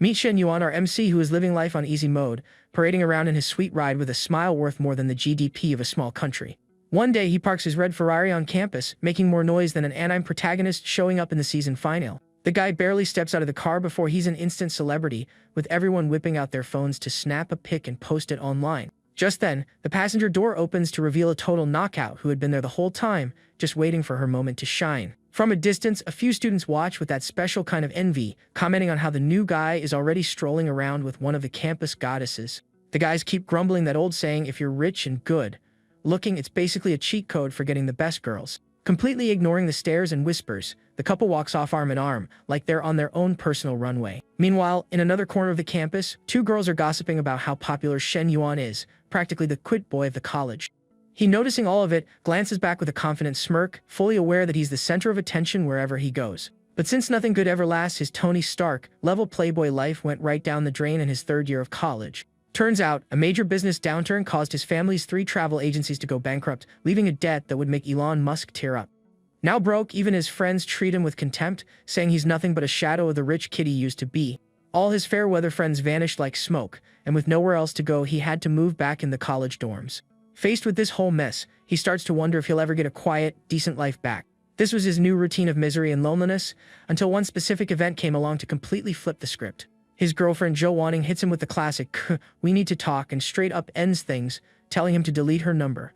Meet Shen Yuan, our MC, who is living life on easy mode, parading around in his sweet ride with a smile worth more than the GDP of a small country. One day, he parks his red Ferrari on campus, making more noise than an anime protagonist showing up in the season finale. The guy barely steps out of the car before he's an instant celebrity, with everyone whipping out their phones to snap a pic and post it online. Just then, the passenger door opens to reveal a total knockout who had been there the whole time, just waiting for her moment to shine. From a distance, a few students watch with that special kind of envy, commenting on how the new guy is already strolling around with one of the campus goddesses. The guys keep grumbling that old saying, if you're rich and good looking, it's basically a cheat code for getting the best girls. Completely ignoring the stares and whispers, the couple walks off arm in arm, like they're on their own personal runway. Meanwhile, in another corner of the campus, two girls are gossiping about how popular Shen Yuan is, practically the quit boy of the college. He, noticing all of it, glances back with a confident smirk, fully aware that he's the center of attention wherever he goes. But since nothing good ever lasts, his Tony Stark-level playboy life went right down the drain in his third year of college. Turns out, a major business downturn caused his family's 3 travel agencies to go bankrupt, leaving a debt that would make Elon Musk tear up. Now broke, even his friends treat him with contempt, saying he's nothing but a shadow of the rich kid he used to be. All his fair-weather friends vanished like smoke, and with nowhere else to go, he had to move back in the college dorms. Faced with this whole mess, he starts to wonder if he'll ever get a quiet, decent life back. This was his new routine of misery and loneliness, until one specific event came along to completely flip the script. His girlfriend Jo Wanting hits him with the classic, "We need to talk," and straight up ends things, telling him to delete her number.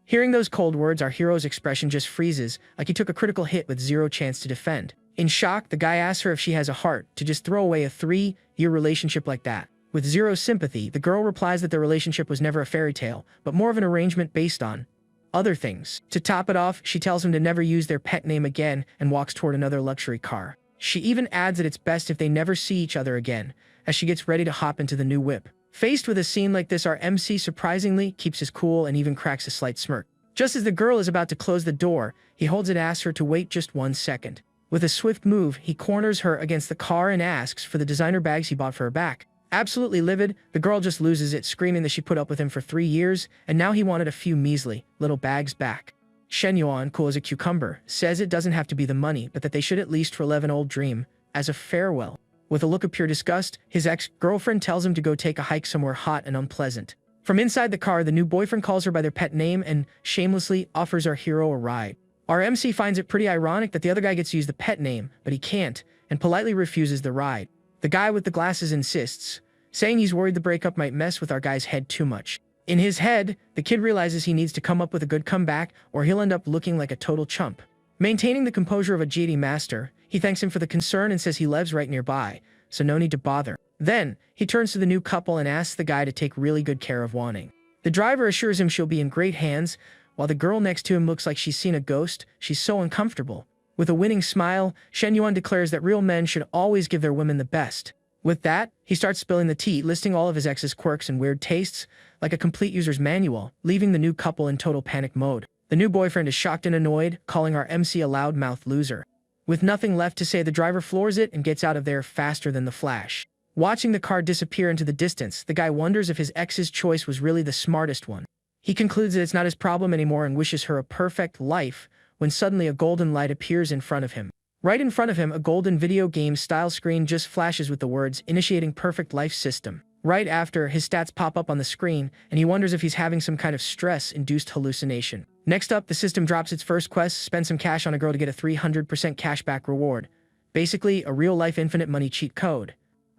Hearing those cold words, our hero's expression just freezes, like he took a critical hit with zero chance to defend. In shock, the guy asks her if she has a heart to just throw away a 3-year relationship like that. With zero sympathy, the girl replies that their relationship was never a fairy tale, but more of an arrangement based on other things. To top it off, she tells him to never use their pet name again and walks toward another luxury car. She even adds that it's best if they never see each other again, as she gets ready to hop into the new whip. Faced with a scene like this, our MC surprisingly keeps his cool and even cracks a slight smirk. Just as the girl is about to close the door, he holds it and asks her to wait just 1 second. With a swift move, he corners her against the car and asks for the designer bags he bought for her back. Absolutely livid, the girl just loses it, screaming that she put up with him for 3 years, and now he wanted a few measly little bags back. Shen Yuan, cool as a cucumber, says it doesn't have to be the money, but that they should at least relive an old dream, as a farewell. With a look of pure disgust, his ex-girlfriend tells him to go take a hike somewhere hot and unpleasant. From inside the car, the new boyfriend calls her by their pet name and shamelessly offers our hero a ride. Our MC finds it pretty ironic that the other guy gets to use the pet name, but he can't, and politely refuses the ride. The guy with the glasses insists, saying he's worried the breakup might mess with our guy's head too much. In his head, the kid realizes he needs to come up with a good comeback or he'll end up looking like a total chump. Maintaining the composure of a GD master, he thanks him for the concern and says he lives right nearby, so no need to bother. Then, he turns to the new couple and asks the guy to take really good care of Wanting. The driver assures him she'll be in great hands, while the girl next to him looks like she's seen a ghost. She's so uncomfortable. With a winning smile, Shen Yuan declares that real men should always give their women the best. With that, he starts spilling the tea, listing all of his ex's quirks and weird tastes, like a complete user's manual, leaving the new couple in total panic mode. The new boyfriend is shocked and annoyed, calling our MC a loudmouth loser. With nothing left to say, the driver floors it and gets out of there faster than the Flash. Watching the car disappear into the distance, the guy wonders if his ex's choice was really the smartest one. He concludes that it's not his problem anymore and wishes her a perfect life, when suddenly a golden light appears in front of him. Right in front of him, a golden video game-style screen just flashes with the words, "Initiating Perfect Life System." Right after, his stats pop up on the screen, and he wonders if he's having some kind of stress-induced hallucination. Next up, the system drops its first quest: spend some cash on a girl to get a 300% cashback reward. Basically, a real-life infinite money cheat code.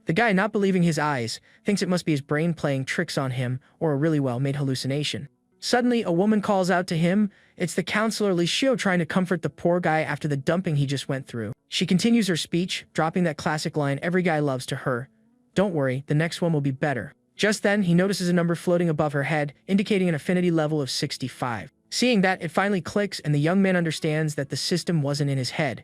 The guy, not believing his eyes, thinks it must be his brain playing tricks on him, or a really well-made hallucination. Suddenly, a woman calls out to him. It's the counselor Li Xiu trying to comfort the poor guy after the dumping he just went through. She continues her speech, dropping that classic line every guy loves to her. "Don't worry, the next one will be better." Just then, he notices a number floating above her head, indicating an affinity level of 65. Seeing that, it finally clicks, and the young man understands that the system wasn't in his head.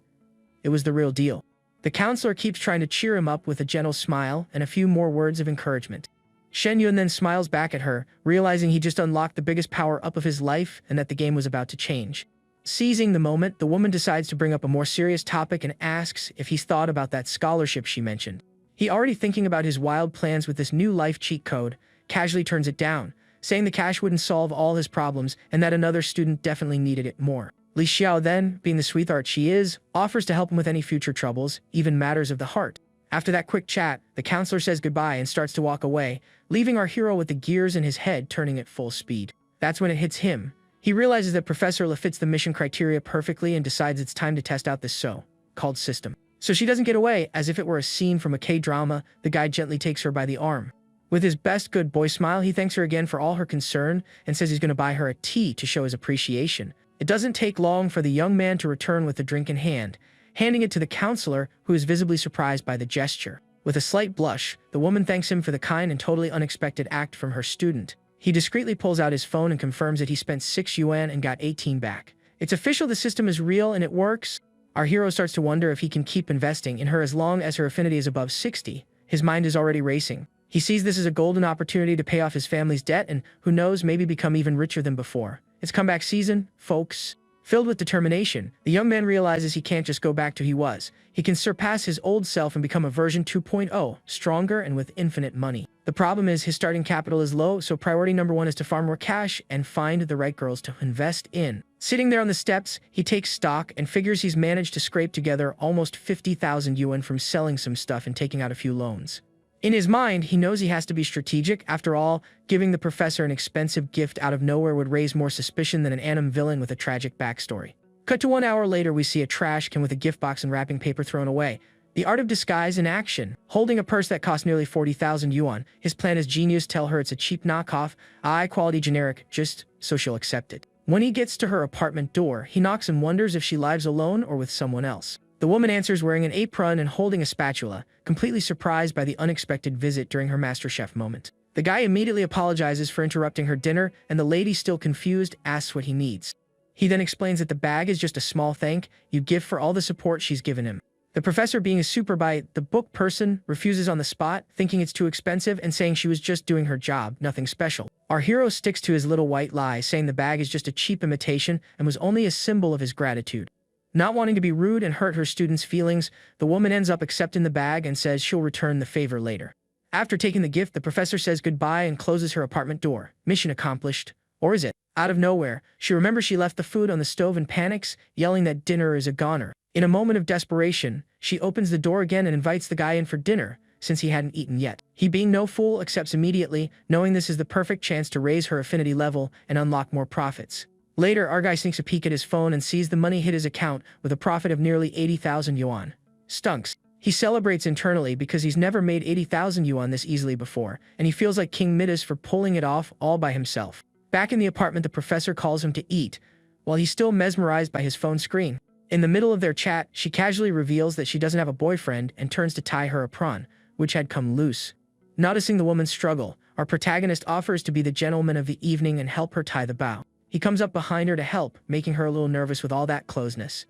It was the real deal. The counselor keeps trying to cheer him up with a gentle smile and a few more words of encouragement. Shen Yuan then smiles back at her, realizing he just unlocked the biggest power-up of his life and that the game was about to change. Seizing the moment, the woman decides to bring up a more serious topic and asks if he's thought about that scholarship she mentioned. He, already thinking about his wild plans with this new life cheat code, casually turns it down, saying the cash wouldn't solve all his problems and that another student definitely needed it more. Li Xiao then, being the sweetheart she is, offers to help him with any future troubles, even matters of the heart. After that quick chat, the counselor says goodbye and starts to walk away, leaving our hero with the gears in his head turning at full speed. That's when it hits him. He realizes that Professor La fits the mission criteria perfectly and decides it's time to test out this so-called system. So she doesn't get away. As if it were a scene from a K-drama, the guy gently takes her by the arm. With his best good boy smile, he thanks her again for all her concern and says he's going to buy her a tea to show his appreciation. It doesn't take long for the young man to return with the drink in hand, handing it to the counselor, who is visibly surprised by the gesture. With a slight blush, the woman thanks him for the kind and totally unexpected act from her student. He discreetly pulls out his phone and confirms that he spent 6 yuan and got 18 back. It's official, the system is real and it works. Our hero starts to wonder if he can keep investing in her as long as her affinity is above 60. His mind is already racing. He sees this as a golden opportunity to pay off his family's debt and, who knows, maybe become even richer than before. It's comeback season, folks. Filled with determination, the young man realizes he can't just go back to who he was. He can surpass his old self and become a version 2.0, stronger and with infinite money. The problem is his starting capital is low, so priority number 1 is to farm more cash and find the right girls to invest in. Sitting there on the steps, he takes stock and figures he's managed to scrape together almost 50,000 yuan from selling some stuff and taking out a few loans. In his mind, he knows he has to be strategic. After all, giving the professor an expensive gift out of nowhere would raise more suspicion than an anime villain with a tragic backstory. Cut to 1 hour later, we see a trash can with a gift box and wrapping paper thrown away. The art of disguise in action. Holding a purse that costs nearly 40,000 yuan, his plan is genius. Tell her it's a cheap knockoff, a high-quality generic, just so she'll accept it. When he gets to her apartment door, he knocks and wonders if she lives alone or with someone else. The woman answers wearing an apron and holding a spatula, completely surprised by the unexpected visit during her MasterChef moment. The guy immediately apologizes for interrupting her dinner, and the lady, still confused, asks what he needs. He then explains that the bag is just a small thank you gift for all the support she's given him. The professor, being a super by the book person, refuses on the spot, thinking it's too expensive and saying she was just doing her job, nothing special. Our hero sticks to his little white lie, saying the bag is just a cheap imitation and was only a symbol of his gratitude. Not wanting to be rude and hurt her student's feelings, the woman ends up accepting the bag and says she'll return the favor later. After taking the gift, the professor says goodbye and closes her apartment door. Mission accomplished. Or is it? Out of nowhere, she remembers she left the food on the stove and panics, yelling that dinner is a goner. In a moment of desperation, she opens the door again and invites the guy in for dinner, since he hadn't eaten yet. He, being no fool, accepts immediately, knowing this is the perfect chance to raise her affinity level and unlock more profits. Later, our guy sneaks a peek at his phone and sees the money hit his account with a profit of nearly 80,000 yuan. Stunks. He celebrates internally because he's never made 80,000 yuan this easily before, and he feels like King Midas for pulling it off all by himself. Back in the apartment, the professor calls him to eat, while he's still mesmerized by his phone screen. In the middle of their chat, she casually reveals that she doesn't have a boyfriend and turns to tie her apron, which had come loose. Noticing the woman's struggle, our protagonist offers to be the gentleman of the evening and help her tie the bow. He comes up behind her to help, making her a little nervous with all that closeness.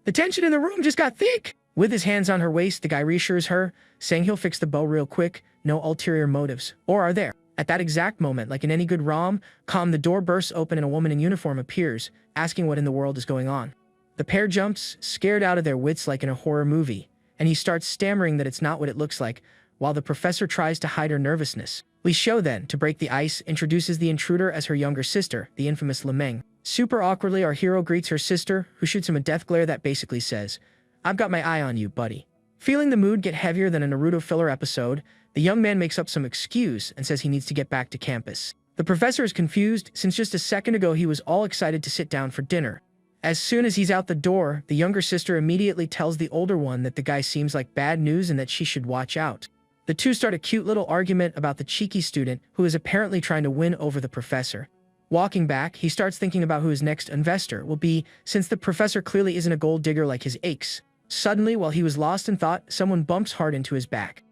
The tension in the room just got thick. With his hands on her waist, the guy reassures her, saying he'll fix the bow real quick, no ulterior motives. Or are there? At that exact moment, like in any good rom-com, the door bursts open and a woman in uniform appears, asking what in the world is going on. The pair jumps, scared out of their wits like in a horror movie, and he starts stammering that it's not what it looks like, while the professor tries to hide her nervousness. Li Xiu then, to break the ice, introduces the intruder as her younger sister, the infamous Lemeng. Super awkwardly, our hero greets her sister, who shoots him a death glare that basically says, "I've got my eye on you, buddy." Feeling the mood get heavier than a Naruto filler episode, the young man makes up some excuse and says he needs to get back to campus. The professor is confused, since just a second ago he was all excited to sit down for dinner. As soon as he's out the door, the younger sister immediately tells the older one that the guy seems like bad news and that she should watch out. The two start a cute little argument about the cheeky student who is apparently trying to win over the professor. Walking back, he starts thinking about who his next investor will be, since the professor clearly isn't a gold digger like his aches. Suddenly, while he was lost in thought, someone bumps hard into his back.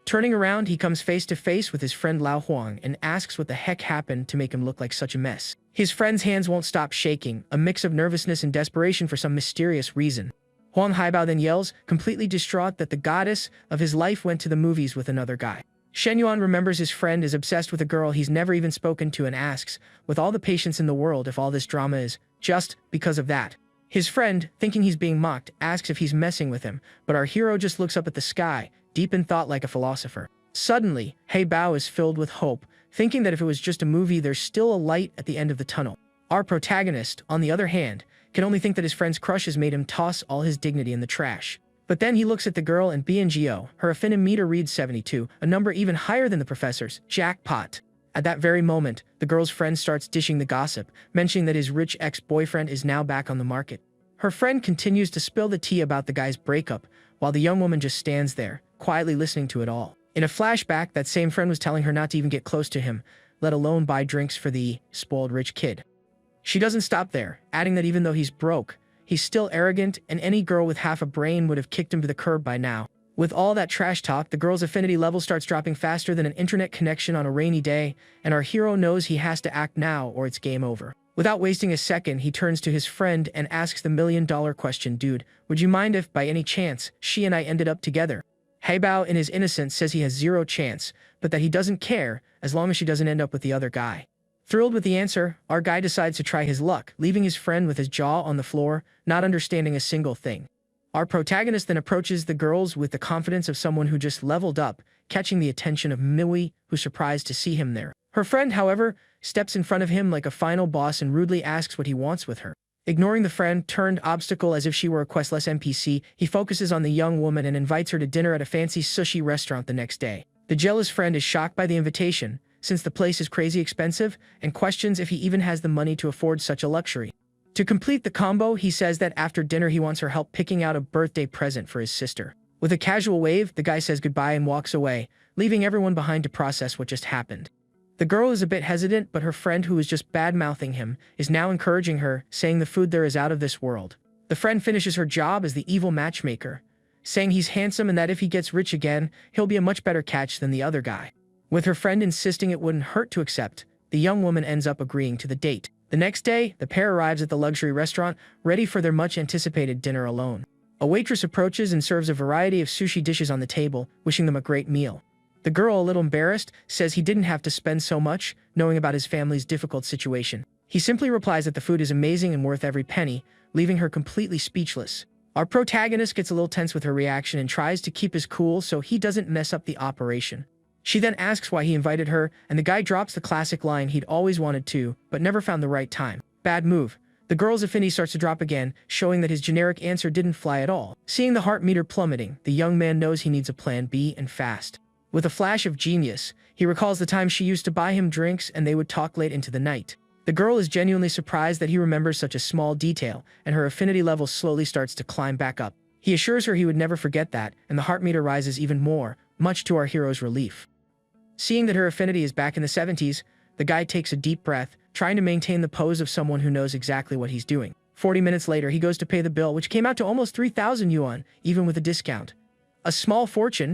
Turning around, he comes face to face with his friend Lao Huang and asks what the heck happened to make him look like such a mess. His friend's hands won't stop shaking, a mix of nervousness and desperation for some mysterious reason. Huang Haibao then yells, completely distraught, that the goddess of his life went to the movies with another guy. Shen Yuan remembers his friend is obsessed with a girl he's never even spoken to and asks, with all the patience in the world, if all this drama is just because of that. His friend, thinking he's being mocked, asks if he's messing with him, but our hero just looks up at the sky, deep in thought like a philosopher. Suddenly, Hei Bao is filled with hope, thinking that if it was just a movie, there's still a light at the end of the tunnel. Our protagonist, on the other hand, can only think that his friend's crush has made him toss all his dignity in the trash. But then he looks at the girl and BNGO, her affinity meter reads 72, a number even higher than the professor's. Jackpot. At that very moment, the girl's friend starts dishing the gossip, mentioning that his rich ex-boyfriend is now back on the market. Her friend continues to spill the tea about the guy's breakup, while the young woman just stands there, quietly listening to it all. In a flashback, that same friend was telling her not to even get close to him, let alone buy drinks for the spoiled rich kid. She doesn't stop there, adding that even though he's broke, he's still arrogant, and any girl with half a brain would have kicked him to the curb by now. With all that trash talk, the girl's affinity level starts dropping faster than an internet connection on a rainy day, and our hero knows he has to act now or it's game over. Without wasting a second, he turns to his friend and asks the million-dollar question, "Dude, would you mind if, by any chance, she and I ended up together?" Haibao, in his innocence, says he has zero chance, but that he doesn't care as long as she doesn't end up with the other guy. Thrilled with the answer, our guy decides to try his luck, leaving his friend with his jaw on the floor, not understanding a single thing. Our protagonist then approaches the girls with the confidence of someone who just leveled up, catching the attention of Miwi, who's surprised to see him there. Her friend, however, steps in front of him like a final boss and rudely asks what he wants with her. Ignoring the friend turned obstacle as if she were a questless NPC, he focuses on the young woman and invites her to dinner at a fancy sushi restaurant the next day. The jealous friend is shocked by the invitation, since the place is crazy expensive, and questions if he even has the money to afford such a luxury. To complete the combo, he says that after dinner he wants her help picking out a birthday present for his sister. With a casual wave, the guy says goodbye and walks away, leaving everyone behind to process what just happened. The girl is a bit hesitant, but her friend, who was just bad-mouthing him, is now encouraging her, saying the food there is out of this world. The friend finishes her job as the evil matchmaker, saying he's handsome and that if he gets rich again, he'll be a much better catch than the other guy. With her friend insisting it wouldn't hurt to accept, the young woman ends up agreeing to the date. The next day, the pair arrives at the luxury restaurant, ready for their much-anticipated dinner alone. A waitress approaches and serves a variety of sushi dishes on the table, wishing them a great meal. The girl, a little embarrassed, says he didn't have to spend so much, knowing about his family's difficult situation. He simply replies that the food is amazing and worth every penny, leaving her completely speechless. Our protagonist gets a little tense with her reaction and tries to keep his cool so he doesn't mess up the operation. She then asks why he invited her, and the guy drops the classic line he'd always wanted to, but never found the right time. Bad move. The girl's affinity starts to drop again, showing that his generic answer didn't fly at all. Seeing the heart meter plummeting, the young man knows he needs a plan B, and fast. With a flash of genius, he recalls the time she used to buy him drinks and they would talk late into the night. The girl is genuinely surprised that he remembers such a small detail, and her affinity level slowly starts to climb back up. He assures her he would never forget that, and the heart meter rises even more, much to our hero's relief. Seeing that her affinity is back in the 70s, the guy takes a deep breath, trying to maintain the pose of someone who knows exactly what he's doing. 40 minutes later, he goes to pay the bill, which came out to almost 3,000 yuan, even with a discount. A small fortune.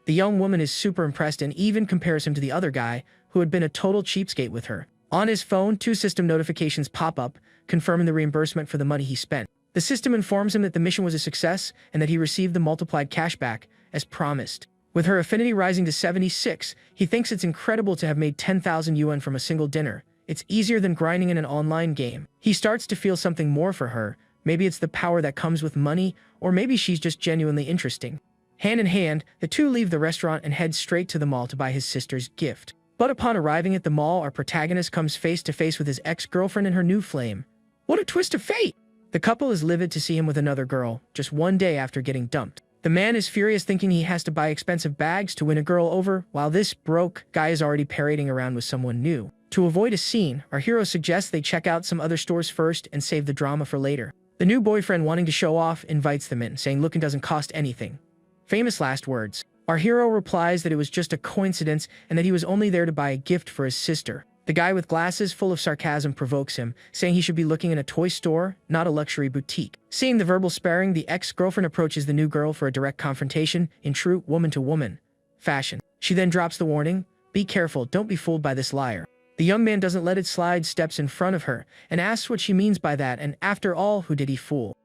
The young woman is super impressed and even compares him to the other guy, who had been a total cheapskate with her. On his phone, 2 system notifications pop up, confirming the reimbursement for the money he spent. The system informs him that the mission was a success and that he received the multiplied cashback, as promised. With her affinity rising to 76, he thinks it's incredible to have made 10,000 yuan from a single dinner. It's easier than grinding in an online game. He starts to feel something more for her. Maybe it's the power that comes with money, or maybe she's just genuinely interesting. Hand in hand, the two leave the restaurant and head straight to the mall to buy his sister's gift. But upon arriving at the mall, our protagonist comes face to face with his ex-girlfriend and her new flame. What a twist of fate! The couple is livid to see him with another girl, just one day after getting dumped. The man is furious, thinking he has to buy expensive bags to win a girl over, while this broke guy is already parading around with someone new. To avoid a scene, our hero suggests they check out some other stores first and save the drama for later. The new boyfriend, wanting to show off, invites them in, saying looking doesn't cost anything. Famous last words. Our hero replies that it was just a coincidence and that he was only there to buy a gift for his sister. The guy with glasses full of sarcasm provokes him, saying he should be looking in a toy store, not a luxury boutique. Seeing the verbal sparring, the ex-girlfriend approaches the new girl for a direct confrontation in true woman-to-woman fashion. She then drops the warning, "Be careful, don't be fooled by this liar." The young man doesn't let it slide, steps in front of her, and asks what she means by that, and after all, who did he fool?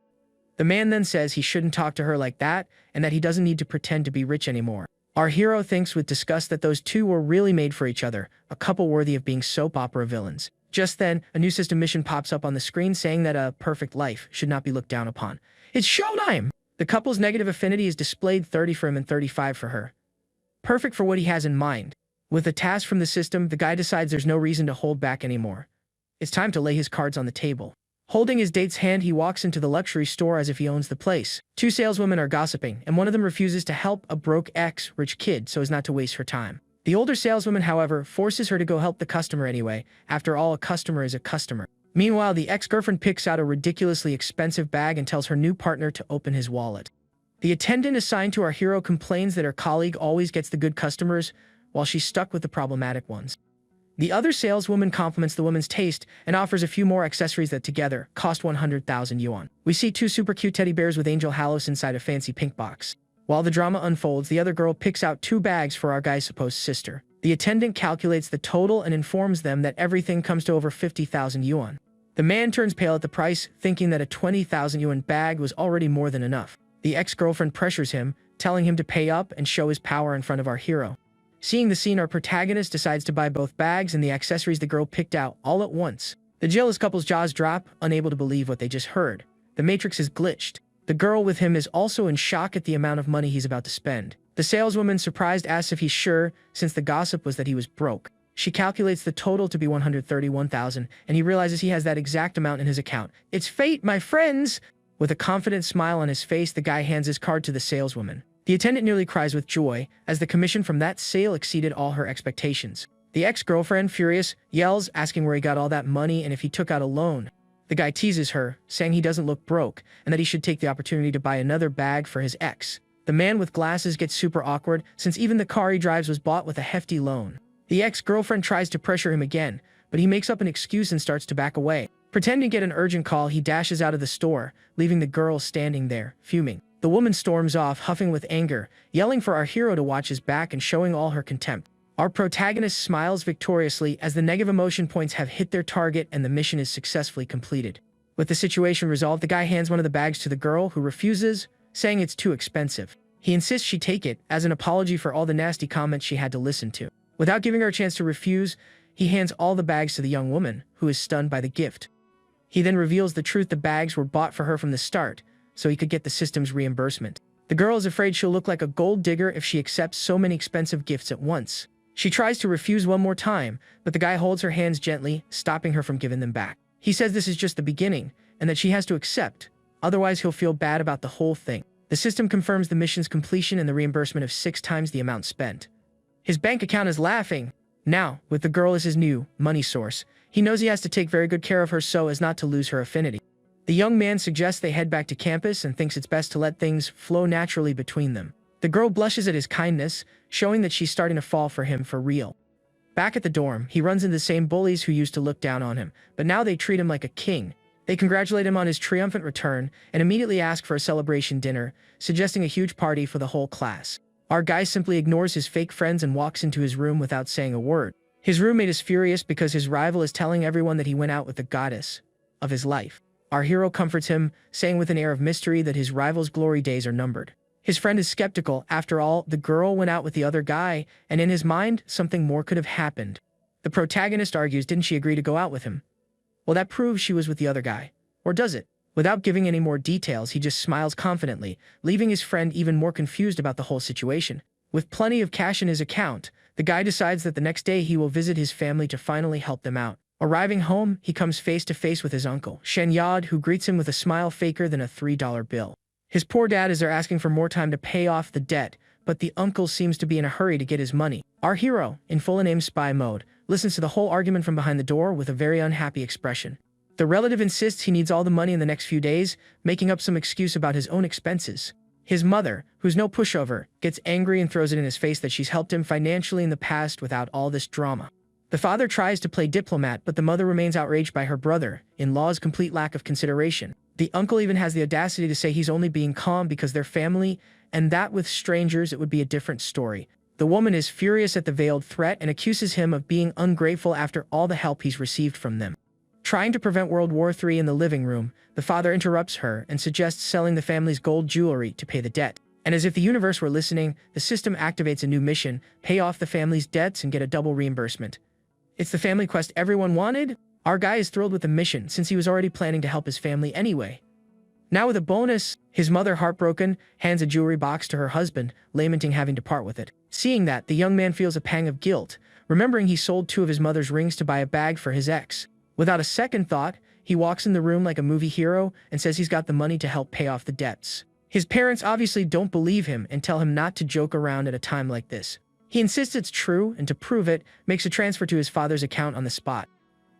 The man then says he shouldn't talk to her like that, and that he doesn't need to pretend to be rich anymore. Our hero thinks with disgust that those two were really made for each other, a couple worthy of being soap opera villains. Just then, a new system mission pops up on the screen saying that a perfect life should not be looked down upon. It's showtime! The couple's negative affinity is displayed, 30 for him and 35 for her. Perfect for what he has in mind. With a task from the system, the guy decides there's no reason to hold back anymore. It's time to lay his cards on the table. Holding his date's hand, he walks into the luxury store as if he owns the place. Two saleswomen are gossiping, and one of them refuses to help a broke ex-rich kid so as not to waste her time. The older saleswoman, however, forces her to go help the customer anyway. After all, a customer is a customer. Meanwhile, the ex-girlfriend picks out a ridiculously expensive bag and tells her new partner to open his wallet. The attendant assigned to our hero complains that her colleague always gets the good customers, while she's stuck with the problematic ones. The other saleswoman compliments the woman's taste and offers a few more accessories that together cost 100,000 yuan. We see two super cute teddy bears with Angel Halos inside a fancy pink box. While the drama unfolds, the other girl picks out two bags for our guy's supposed sister. The attendant calculates the total and informs them that everything comes to over 50,000 yuan. The man turns pale at the price, thinking that a 20,000 yuan bag was already more than enough. The ex-girlfriend pressures him, telling him to pay up and show his power in front of our hero. Seeing the scene, our protagonist decides to buy both bags and the accessories the girl picked out all at once. The jealous couple's jaws drop, unable to believe what they just heard. The Matrix is glitched. The girl with him is also in shock at the amount of money he's about to spend. The saleswoman, surprised, asks if he's sure, since the gossip was that he was broke. She calculates the total to be 131,000, and he realizes he has that exact amount in his account. "It's fate, my friends!" With a confident smile on his face, the guy hands his card to the saleswoman. The attendant nearly cries with joy, as the commission from that sale exceeded all her expectations. The ex-girlfriend, furious, yells, asking where he got all that money and if he took out a loan. The guy teases her, saying he doesn't look broke, and that he should take the opportunity to buy another bag for his ex. The man with glasses gets super awkward, since even the car he drives was bought with a hefty loan. The ex-girlfriend tries to pressure him again, but he makes up an excuse and starts to back away. Pretending to get an urgent call, he dashes out of the store, leaving the girl standing there, fuming. The woman storms off, huffing with anger, yelling for our hero to watch his back and showing all her contempt. Our protagonist smiles victoriously as the negative emotion points have hit their target and the mission is successfully completed. With the situation resolved, the guy hands one of the bags to the girl, who refuses, saying it's too expensive. He insists she take it, as an apology for all the nasty comments she had to listen to. Without giving her a chance to refuse, he hands all the bags to the young woman, who is stunned by the gift. He then reveals the truth: the bags were bought for her from the start, so he could get the system's reimbursement. The girl is afraid she'll look like a gold digger if she accepts so many expensive gifts at once. She tries to refuse one more time, but the guy holds her hands gently, stopping her from giving them back. He says this is just the beginning, and that she has to accept, otherwise he'll feel bad about the whole thing. The system confirms the mission's completion and the reimbursement of 6 times the amount spent. His bank account is laughing. Now, with the girl as his new money source, he knows he has to take very good care of her so as not to lose her affinity. The young man suggests they head back to campus and thinks it's best to let things flow naturally between them. The girl blushes at his kindness, showing that she's starting to fall for him for real. Back at the dorm, he runs into the same bullies who used to look down on him, but now they treat him like a king. They congratulate him on his triumphant return and immediately ask for a celebration dinner, suggesting a huge party for the whole class. Our guy simply ignores his fake friends and walks into his room without saying a word. His roommate is furious because his rival is telling everyone that he went out with the goddess of his life. Our hero comforts him, saying with an air of mystery that his rival's glory days are numbered. His friend is skeptical. After all, the girl went out with the other guy, and in his mind, something more could have happened. The protagonist argues, didn't she agree to go out with him? Well, that proves she was with the other guy. Or does it? Without giving any more details, he just smiles confidently, leaving his friend even more confused about the whole situation. With plenty of cash in his account, the guy decides that the next day he will visit his family to finally help them out. Arriving home, he comes face to face with his uncle, Shen Yad, who greets him with a smile faker than a $3 bill. His poor dad is there asking for more time to pay off the debt, but the uncle seems to be in a hurry to get his money. Our hero, in full and aim spy mode, listens to the whole argument from behind the door with a very unhappy expression. The relative insists he needs all the money in the next few days, making up some excuse about his own expenses. His mother, who's no pushover, gets angry and throws it in his face that she's helped him financially in the past without all this drama. The father tries to play diplomat, but the mother remains outraged by her brother-in-law's complete lack of consideration. The uncle even has the audacity to say he's only being calm because they're family, and that with strangers it would be a different story. The woman is furious at the veiled threat and accuses him of being ungrateful after all the help he's received from them. Trying to prevent World War III in the living room, the father interrupts her and suggests selling the family's gold jewelry to pay the debt. And as if the universe were listening, the system activates a new mission: pay off the family's debts and get a double reimbursement. It's the family quest everyone wanted? Our guy is thrilled with the mission since he was already planning to help his family anyway. Now with a bonus, his mother, heartbroken, hands a jewelry box to her husband, lamenting having to part with it. Seeing that, the young man feels a pang of guilt, remembering he sold 2 of his mother's rings to buy a bag for his ex. Without a second thought, He walks in the room like a movie hero and says he's got the money to help pay off the debts. His parents obviously don't believe him and tell him not to joke around at a time like this. He insists it's true, and to prove it, makes a transfer to his father's account on the spot.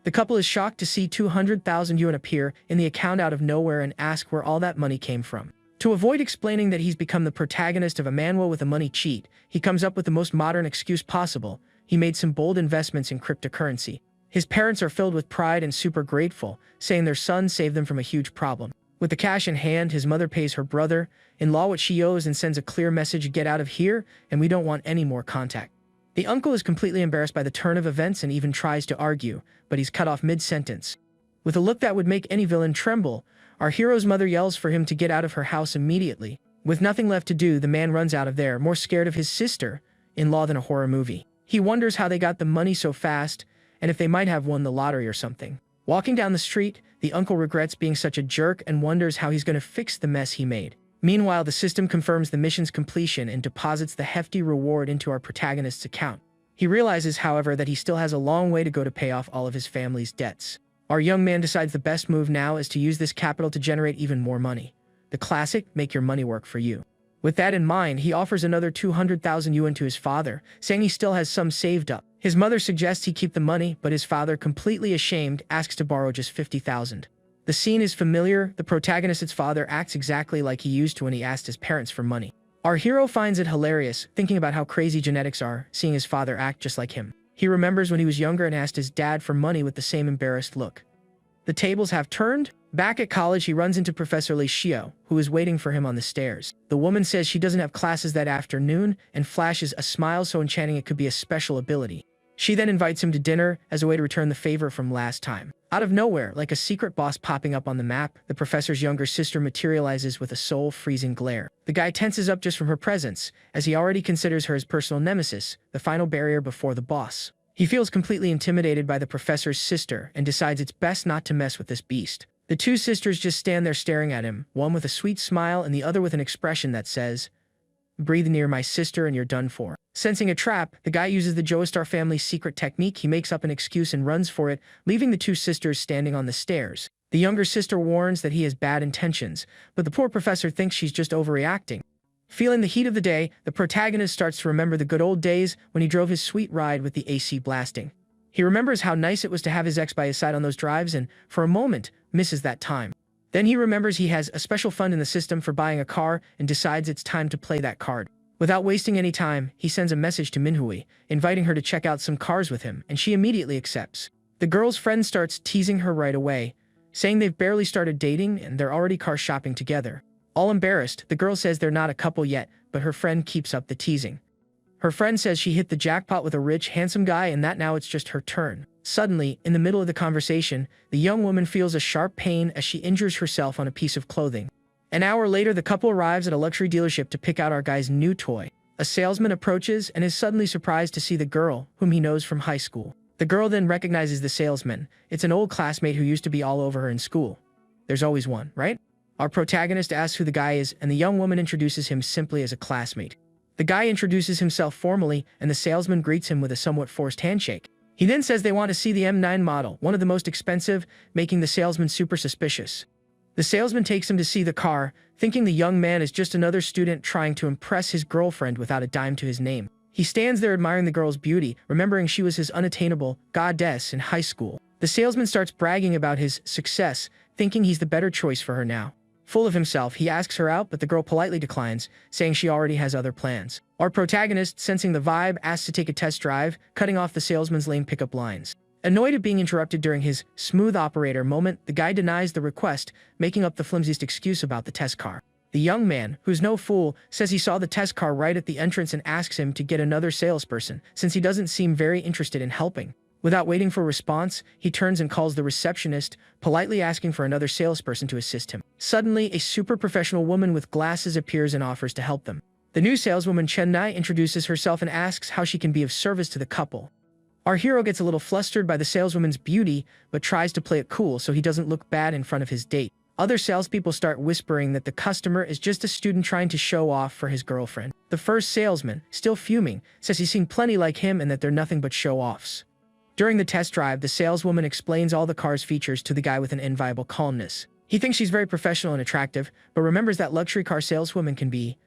The couple is shocked to see 200,000 yuan appear in the account out of nowhere and ask where all that money came from. To avoid explaining that he's become the protagonist of a manhwa with a money cheat, he comes up with the most modern excuse possible. He made some bold investments in cryptocurrency. His parents are filled with pride and super grateful, saying their son saved them from a huge problem. With the cash in hand, his mother pays her brother-in-law what she owes and sends a clear message: get out of here, and we don't want any more contact. The uncle is completely embarrassed by the turn of events and even tries to argue, but he's cut off mid-sentence. With a look that would make any villain tremble, our hero's mother yells for him to get out of her house immediately. With nothing left to do, the man runs out of there, more scared of his sister-in-law than a horror movie. He wonders how they got the money so fast, and if they might have won the lottery or something. Walking down the street, the uncle regrets being such a jerk and wonders how he's going to fix the mess he made. Meanwhile, the system confirms the mission's completion and deposits the hefty reward into our protagonist's account. He realizes, however, that he still has a long way to go to pay off all of his family's debts. Our young man decides the best move now is to use this capital to generate even more money. The classic, make your money work for you. With that in mind, he offers another 200,000 yuan to his father, saying he still has some saved up. His mother suggests he keep the money, but his father, completely ashamed, asks to borrow just 50,000. The scene is familiar. The protagonist's father acts exactly like he used to when he asked his parents for money. Our hero finds it hilarious, thinking about how crazy genetics are, seeing his father act just like him. He remembers when he was younger and asked his dad for money with the same embarrassed look. The tables have turned. Back at college, he runs into Professor Li Xiao, who is waiting for him on the stairs. The woman says she doesn't have classes that afternoon and flashes a smile so enchanting it could be a special ability. She then invites him to dinner as a way to return the favor from last time. Out of nowhere, like a secret boss popping up on the map, the professor's younger sister materializes with a soul-freezing glare. The guy tenses up just from her presence, as he already considers her his personal nemesis, the final barrier before the boss. He feels completely intimidated by the professor's sister and decides it's best not to mess with this beast. The two sisters just stand there staring at him, one with a sweet smile and the other with an expression that says, "Breathe near my sister and you're done for." Sensing a trap, the guy uses the Joestar family's secret technique. He makes up an excuse and runs for it, leaving the two sisters standing on the stairs. The younger sister warns that he has bad intentions, but the poor professor thinks she's just overreacting. Feeling the heat of the day, the protagonist starts to remember the good old days when he drove his sweet ride with the AC blasting. He remembers how nice it was to have his ex by his side on those drives and, for a moment, misses that time. Then he remembers he has a special fund in the system for buying a car and decides it's time to play that card. Without wasting any time, he sends a message to Manhwa, inviting her to check out some cars with him, and she immediately accepts. The girl's friend starts teasing her right away, saying they've barely started dating and they're already car shopping together. All embarrassed, the girl says they're not a couple yet, but her friend keeps up the teasing. Her friend says she hit the jackpot with a rich, handsome guy and that now it's just her turn. Suddenly, in the middle of the conversation, the young woman feels a sharp pain as she injures herself on a piece of clothing. An hour later, the couple arrives at a luxury dealership to pick out our guy's new toy. A salesman approaches and is suddenly surprised to see the girl, whom he knows from high school. The girl then recognizes the salesman. It's an old classmate who used to be all over her in school. There's always one, right? Our protagonist asks who the guy is, and the young woman introduces him simply as a classmate. The guy introduces himself formally, and the salesman greets him with a somewhat forced handshake. He then says they want to see the M9 model, one of the most expensive, making the salesman super suspicious. The salesman takes him to see the car, thinking the young man is just another student trying to impress his girlfriend without a dime to his name. He stands there admiring the girl's beauty, remembering she was his unattainable goddess in high school. The salesman starts bragging about his success, thinking he's the better choice for her now. Full of himself, he asks her out, but the girl politely declines, saying she already has other plans. Our protagonist, sensing the vibe, asks to take a test drive, cutting off the salesman's lame pickup lines. Annoyed at being interrupted during his smooth operator moment, the guy denies the request, making up the flimsiest excuse about the test car. The young man, who's no fool, says he saw the test car right at the entrance and asks him to get another salesperson, since he doesn't seem very interested in helping. Without waiting for a response, he turns and calls the receptionist, politely asking for another salesperson to assist him. Suddenly, a super professional woman with glasses appears and offers to help them. The new saleswoman Chennai introduces herself and asks how she can be of service to the couple. Our hero gets a little flustered by the saleswoman's beauty, but tries to play it cool so he doesn't look bad in front of his date. Other salespeople start whispering that the customer is just a student trying to show off for his girlfriend. The first salesman, still fuming, says he's seen plenty like him and that they're nothing but show-offs. During the test drive, the saleswoman explains all the car's features to the guy with an enviable calmness. He thinks she's very professional and attractive, but remembers that luxury car saleswomen can be,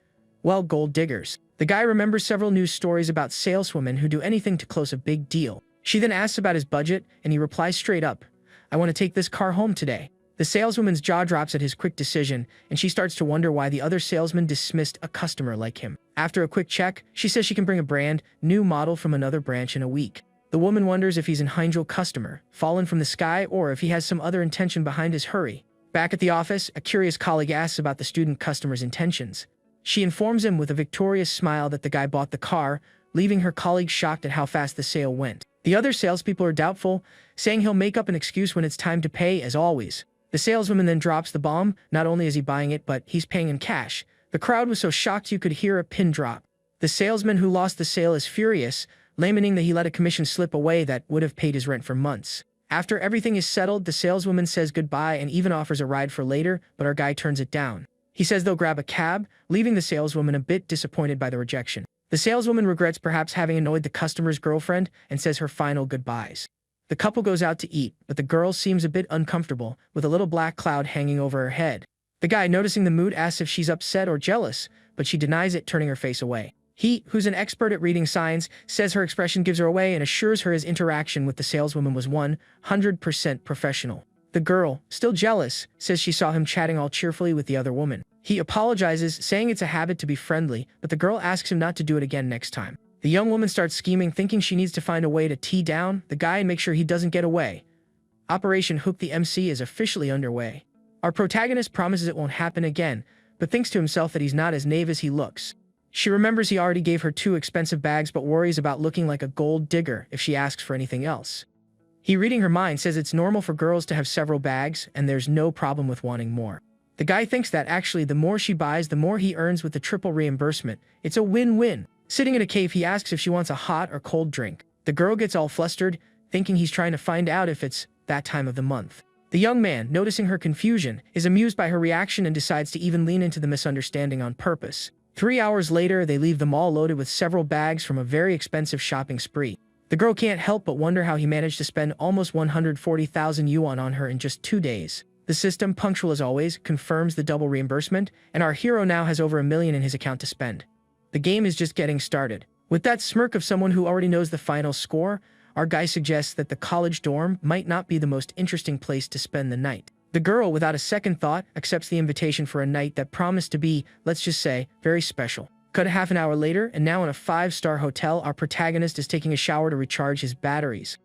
well, gold diggers. The guy remembers several news stories about saleswomen who do anything to close a big deal. She then asks about his budget, and he replies straight up, "I want to take this car home today." The saleswoman's jaw drops at his quick decision, and she starts to wonder why the other salesman dismissed a customer like him. After a quick check, she says she can bring a brand new model from another branch in a week. The woman wonders if he's an angel customer, fallen from the sky, or if he has some other intention behind his hurry. Back at the office, a curious colleague asks about the student customer's intentions. She informs him with a victorious smile that the guy bought the car, leaving her colleague shocked at how fast the sale went. The other salespeople are doubtful, saying he'll make up an excuse when it's time to pay, as always. The saleswoman then drops the bomb. Not only is he buying it, but he's paying in cash. The crowd was so shocked you could hear a pin drop. The salesman who lost the sale is furious, lamenting that he let a commission slip away that would have paid his rent for months. After everything is settled, the saleswoman says goodbye and even offers a ride for later, but our guy turns it down. He says they'll grab a cab, leaving the saleswoman a bit disappointed by the rejection. The saleswoman regrets perhaps having annoyed the customer's girlfriend and says her final goodbyes. The couple goes out to eat, but the girl seems a bit uncomfortable, with a little black cloud hanging over her head. The guy, noticing the mood, asks if she's upset or jealous, but she denies it, turning her face away. He, who's an expert at reading signs, says her expression gives her away and assures her his interaction with the saleswoman was 100% professional. The girl, still jealous, says she saw him chatting all cheerfully with the other woman. He apologizes, saying it's a habit to be friendly, but the girl asks him not to do it again next time. The young woman starts scheming, thinking she needs to find a way to tee down the guy and make sure he doesn't get away. Operation Hook the MC is officially underway. Our protagonist promises it won't happen again, but thinks to himself that he's not as naive as he looks. She remembers he already gave her 2 expensive bags, but worries about looking like a gold digger if she asks for anything else. He, reading her mind, says it's normal for girls to have several bags, and there's no problem with wanting more. The guy thinks that actually the more she buys, the more he earns with the triple reimbursement. It's a win-win. Sitting in a cave, he asks if she wants a hot or cold drink. The girl gets all flustered, thinking he's trying to find out if it's that time of the month. The young man, noticing her confusion, is amused by her reaction and decides to even lean into the misunderstanding on purpose. 3 hours later, they leave the mall loaded with several bags from a very expensive shopping spree. The girl can't help but wonder how he managed to spend almost 140,000 yuan on her in just 2 days. The system, punctual as always, confirms the double reimbursement, and our hero now has over $1 million in his account to spend. The game is just getting started. With that smirk of someone who already knows the final score, our guy suggests that the college dorm might not be the most interesting place to spend the night. The girl, without a second thought, accepts the invitation for a night that promised to be, let's just say, very special. Cut a half an hour later, and now in a 5-star hotel, our protagonist is taking a shower to recharge his batteries.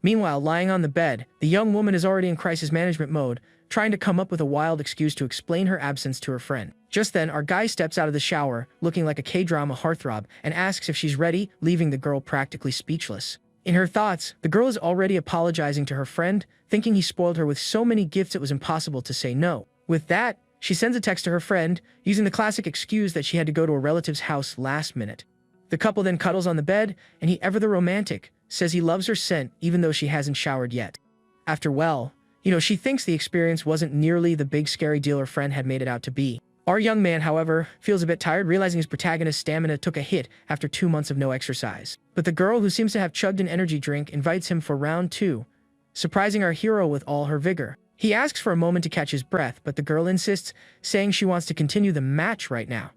Meanwhile, lying on the bed, the young woman is already in crisis management mode, trying to come up with a wild excuse to explain her absence to her friend. Just then, our guy steps out of the shower, looking like a K-drama heartthrob, and asks if she's ready, leaving the girl practically speechless. In her thoughts, the girl is already apologizing to her friend, thinking he spoiled her with so many gifts it was impossible to say no. With that, she sends a text to her friend, using the classic excuse that she had to go to a relative's house last minute. The couple then cuddles on the bed, and he, ever the romantic, says he loves her scent even though she hasn't showered yet. After, well, she thinks the experience wasn't nearly the big scary deal her friend had made it out to be. Our young man, however, feels a bit tired, realizing his protagonist's stamina took a hit after 2 months of no exercise. But the girl, who seems to have chugged an energy drink, invites him for round 2, surprising our hero with all her vigor. He asks for a moment to catch his breath, but the girl insists, saying she wants to continue the match right now.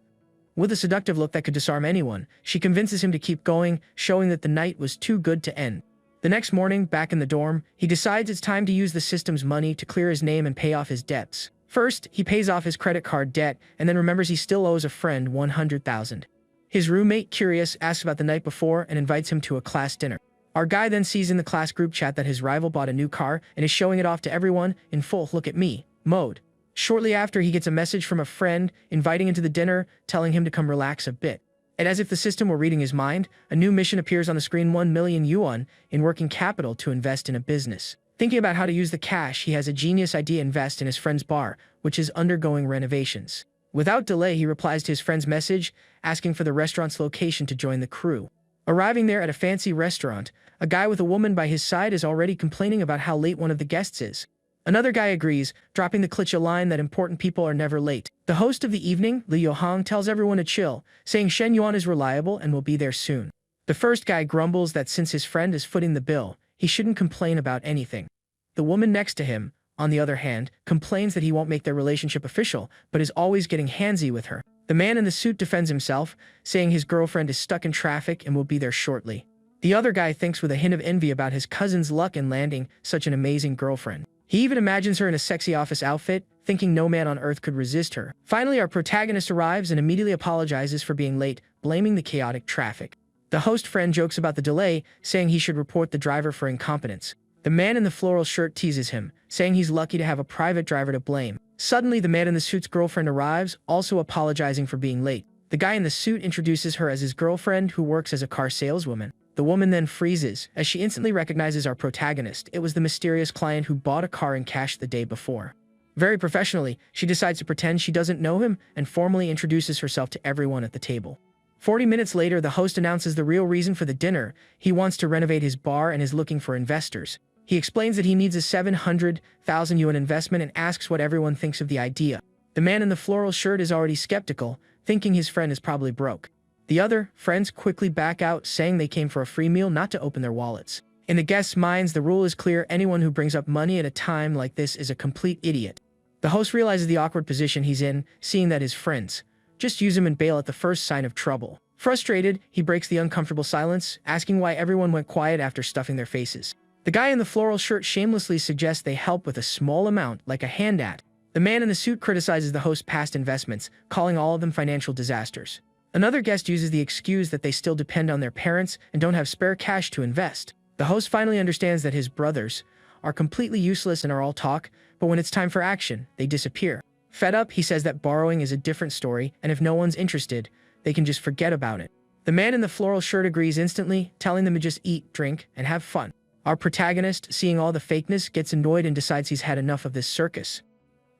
With a seductive look that could disarm anyone, she convinces him to keep going, showing that the night was too good to end. The next morning, back in the dorm, he decides it's time to use the system's money to clear his name and pay off his debts. First, he pays off his credit card debt, and then remembers he still owes a friend 100,000. His roommate, curious, asks about the night before and invites him to a class dinner. Our guy then sees in the class group chat that his rival bought a new car and is showing it off to everyone in full "look at me" mode. Shortly after, he gets a message from a friend inviting him to the dinner, telling him to come relax a bit. And as if the system were reading his mind, a new mission appears on the screen: 1 million yuan in working capital to invest in a business. Thinking about how to use the cash, he has a genius idea: invest in his friend's bar, which is undergoing renovations. Without delay, he replies to his friend's message, asking for the restaurant's location to join the crew. Arriving there at a fancy restaurant, a guy with a woman by his side is already complaining about how late one of the guests is. Another guy agrees, dropping the cliché line that important people are never late. The host of the evening, Li Yohang, tells everyone to chill, saying Shen Yuan is reliable and will be there soon. The first guy grumbles that since his friend is footing the bill, he shouldn't complain about anything. The woman next to him, on the other hand, complains that he won't make their relationship official, but is always getting handsy with her. The man in the suit defends himself, saying his girlfriend is stuck in traffic and will be there shortly. The other guy thinks with a hint of envy about his cousin's luck in landing such an amazing girlfriend. He even imagines her in a sexy office outfit, thinking no man on earth could resist her. Finally, our protagonist arrives and immediately apologizes for being late, blaming the chaotic traffic. The host friend jokes about the delay, saying he should report the driver for incompetence. The man in the floral shirt teases him, saying he's lucky to have a private driver to blame. Suddenly, the man in the suit's girlfriend arrives, also apologizing for being late. The guy in the suit introduces her as his girlfriend who works as a car saleswoman. The woman then freezes, as she instantly recognizes our protagonist. It was the mysterious client who bought a car in cash the day before. Very professionally, she decides to pretend she doesn't know him and formally introduces herself to everyone at the table. 40 minutes later, the host announces the real reason for the dinner. He wants to renovate his bar and is looking for investors. He explains that he needs a 700,000 yuan investment and asks what everyone thinks of the idea. The man in the floral shirt is already skeptical, thinking his friend is probably broke. The other friends quickly back out, saying they came for a free meal, not to open their wallets. In the guests' minds, the rule is clear: anyone who brings up money at a time like this is a complete idiot. The host realizes the awkward position he's in, seeing that his friends just use him and bail at the first sign of trouble. Frustrated, he breaks the uncomfortable silence, asking why everyone went quiet after stuffing their faces. The guy in the floral shirt shamelessly suggests they help with a small amount, like a handout. The man in the suit criticizes the host's past investments, calling all of them financial disasters. Another guest uses the excuse that they still depend on their parents and don't have spare cash to invest. The host finally understands that his brothers are completely useless and are all talk, but when it's time for action, they disappear. Fed up, he says that borrowing is a different story, and if no one's interested, they can just forget about it. The man in the floral shirt agrees instantly, telling them to just eat, drink, and have fun. Our protagonist, seeing all the fakeness, gets annoyed and decides he's had enough of this circus.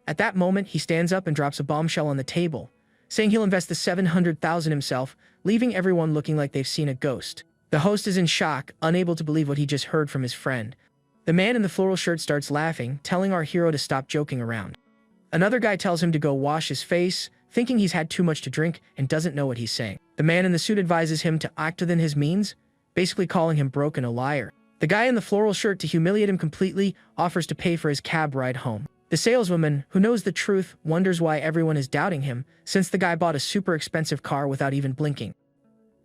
At that moment, he stands up and drops a bombshell on the table, saying he'll invest the 700,000 himself, leaving everyone looking like they've seen a ghost. The host is in shock, unable to believe what he just heard from his friend. The man in the floral shirt starts laughing, telling our hero to stop joking around. Another guy tells him to go wash his face, thinking he's had too much to drink and doesn't know what he's saying. The man in the suit advises him to act within his means, basically calling him broke and a liar. The guy in the floral shirt, to humiliate him completely, offers to pay for his cab ride home. The saleswoman, who knows the truth, wonders why everyone is doubting him, since the guy bought a super expensive car without even blinking.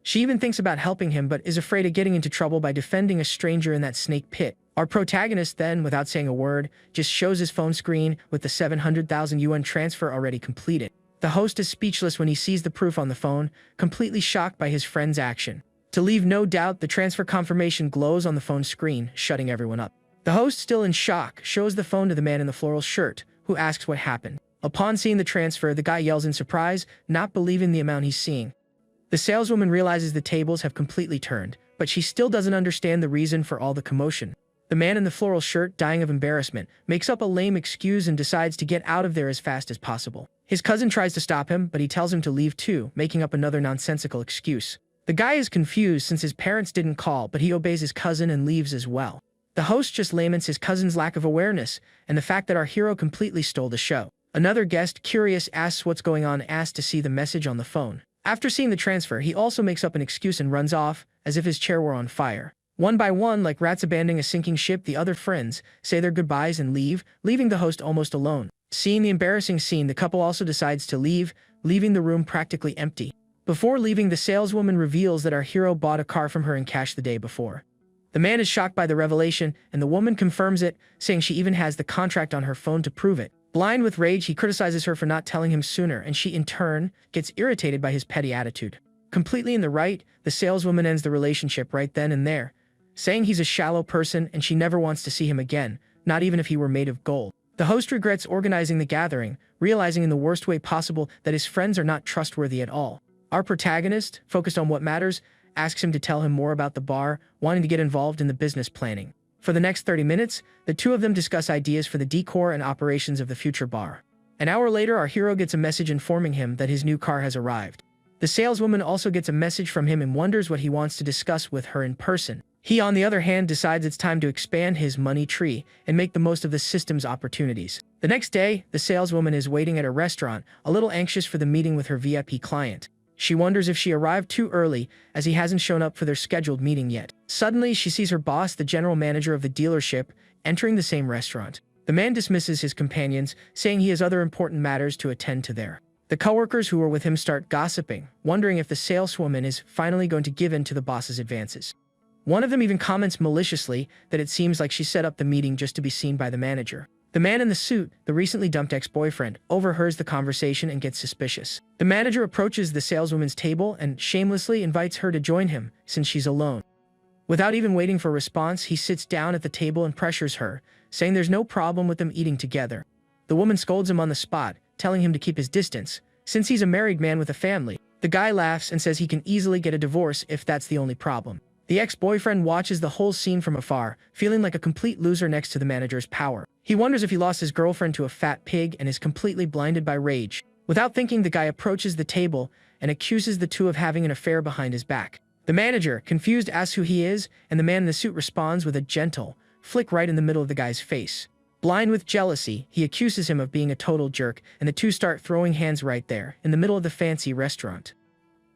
She even thinks about helping him, but is afraid of getting into trouble by defending a stranger in that snake pit. Our protagonist then, without saying a word, just shows his phone screen with the 700,000 yuan transfer already completed. The host is speechless when he sees the proof on the phone, completely shocked by his friend's action. To leave no doubt, the transfer confirmation glows on the phone screen, shutting everyone up. The host, still in shock, shows the phone to the man in the floral shirt, who asks what happened. Upon seeing the transfer, the guy yells in surprise, not believing the amount he's seeing. The saleswoman realizes the tables have completely turned, but she still doesn't understand the reason for all the commotion. The man in the floral shirt, dying of embarrassment, makes up a lame excuse and decides to get out of there as fast as possible. His cousin tries to stop him, but he tells him to leave too, making up another nonsensical excuse. The guy is confused since his parents didn't call, but he obeys his cousin and leaves as well. The host just laments his cousin's lack of awareness and the fact that our hero completely stole the show. Another guest, curious, asks what's going on, asks to see the message on the phone. After seeing the transfer, he also makes up an excuse and runs off, as if his chair were on fire. One by one, like rats abandoning a sinking ship, the other friends say their goodbyes and leave, leaving the host almost alone. Seeing the embarrassing scene, the couple also decides to leave, leaving the room practically empty. Before leaving, the saleswoman reveals that our hero bought a car from her in cash the day before. The man is shocked by the revelation, and the woman confirms it, saying she even has the contract on her phone to prove it. Blind with rage, he criticizes her for not telling him sooner, and she, in turn, gets irritated by his petty attitude. Completely in the right, the saleswoman ends the relationship right then and there, saying he's a shallow person and she never wants to see him again, not even if he were made of gold. The host regrets organizing the gathering, realizing in the worst way possible that his friends are not trustworthy at all. Our protagonist, focused on what matters, asks him to tell him more about the bar, wanting to get involved in the business planning. For the next 30 minutes, the two of them discuss ideas for the decor and operations of the future bar. An hour later, our hero gets a message informing him that his new car has arrived. The saleswoman also gets a message from him and wonders what he wants to discuss with her in person. He, on the other hand, decides it's time to expand his money tree and make the most of the system's opportunities. The next day, the saleswoman is waiting at a restaurant, a little anxious for the meeting with her VIP client. She wonders if she arrived too early, as he hasn't shown up for their scheduled meeting yet. Suddenly, she sees her boss, the general manager of the dealership, entering the same restaurant. The man dismisses his companions, saying he has other important matters to attend to there. The coworkers who were with him start gossiping, wondering if the saleswoman is finally going to give in to the boss's advances. One of them even comments maliciously that it seems like she set up the meeting just to be seen by the manager. The man in the suit, the recently dumped ex-boyfriend, overhears the conversation and gets suspicious. The manager approaches the saleswoman's table and shamelessly invites her to join him, since she's alone. Without even waiting for a response, he sits down at the table and pressures her, saying there's no problem with them eating together. The woman scolds him on the spot, telling him to keep his distance, since he's a married man with a family. The guy laughs and says he can easily get a divorce if that's the only problem. The ex-boyfriend watches the whole scene from afar, feeling like a complete loser next to the manager's power. He wonders if he lost his girlfriend to a fat pig and is completely blinded by rage. Without thinking, the guy approaches the table and accuses the two of having an affair behind his back. The manager, confused, asks who he is, and the man in the suit responds with a gentle flick right in the middle of the guy's face. Blind with jealousy, he accuses him of being a total jerk, and the two start throwing hands right there, in the middle of the fancy restaurant.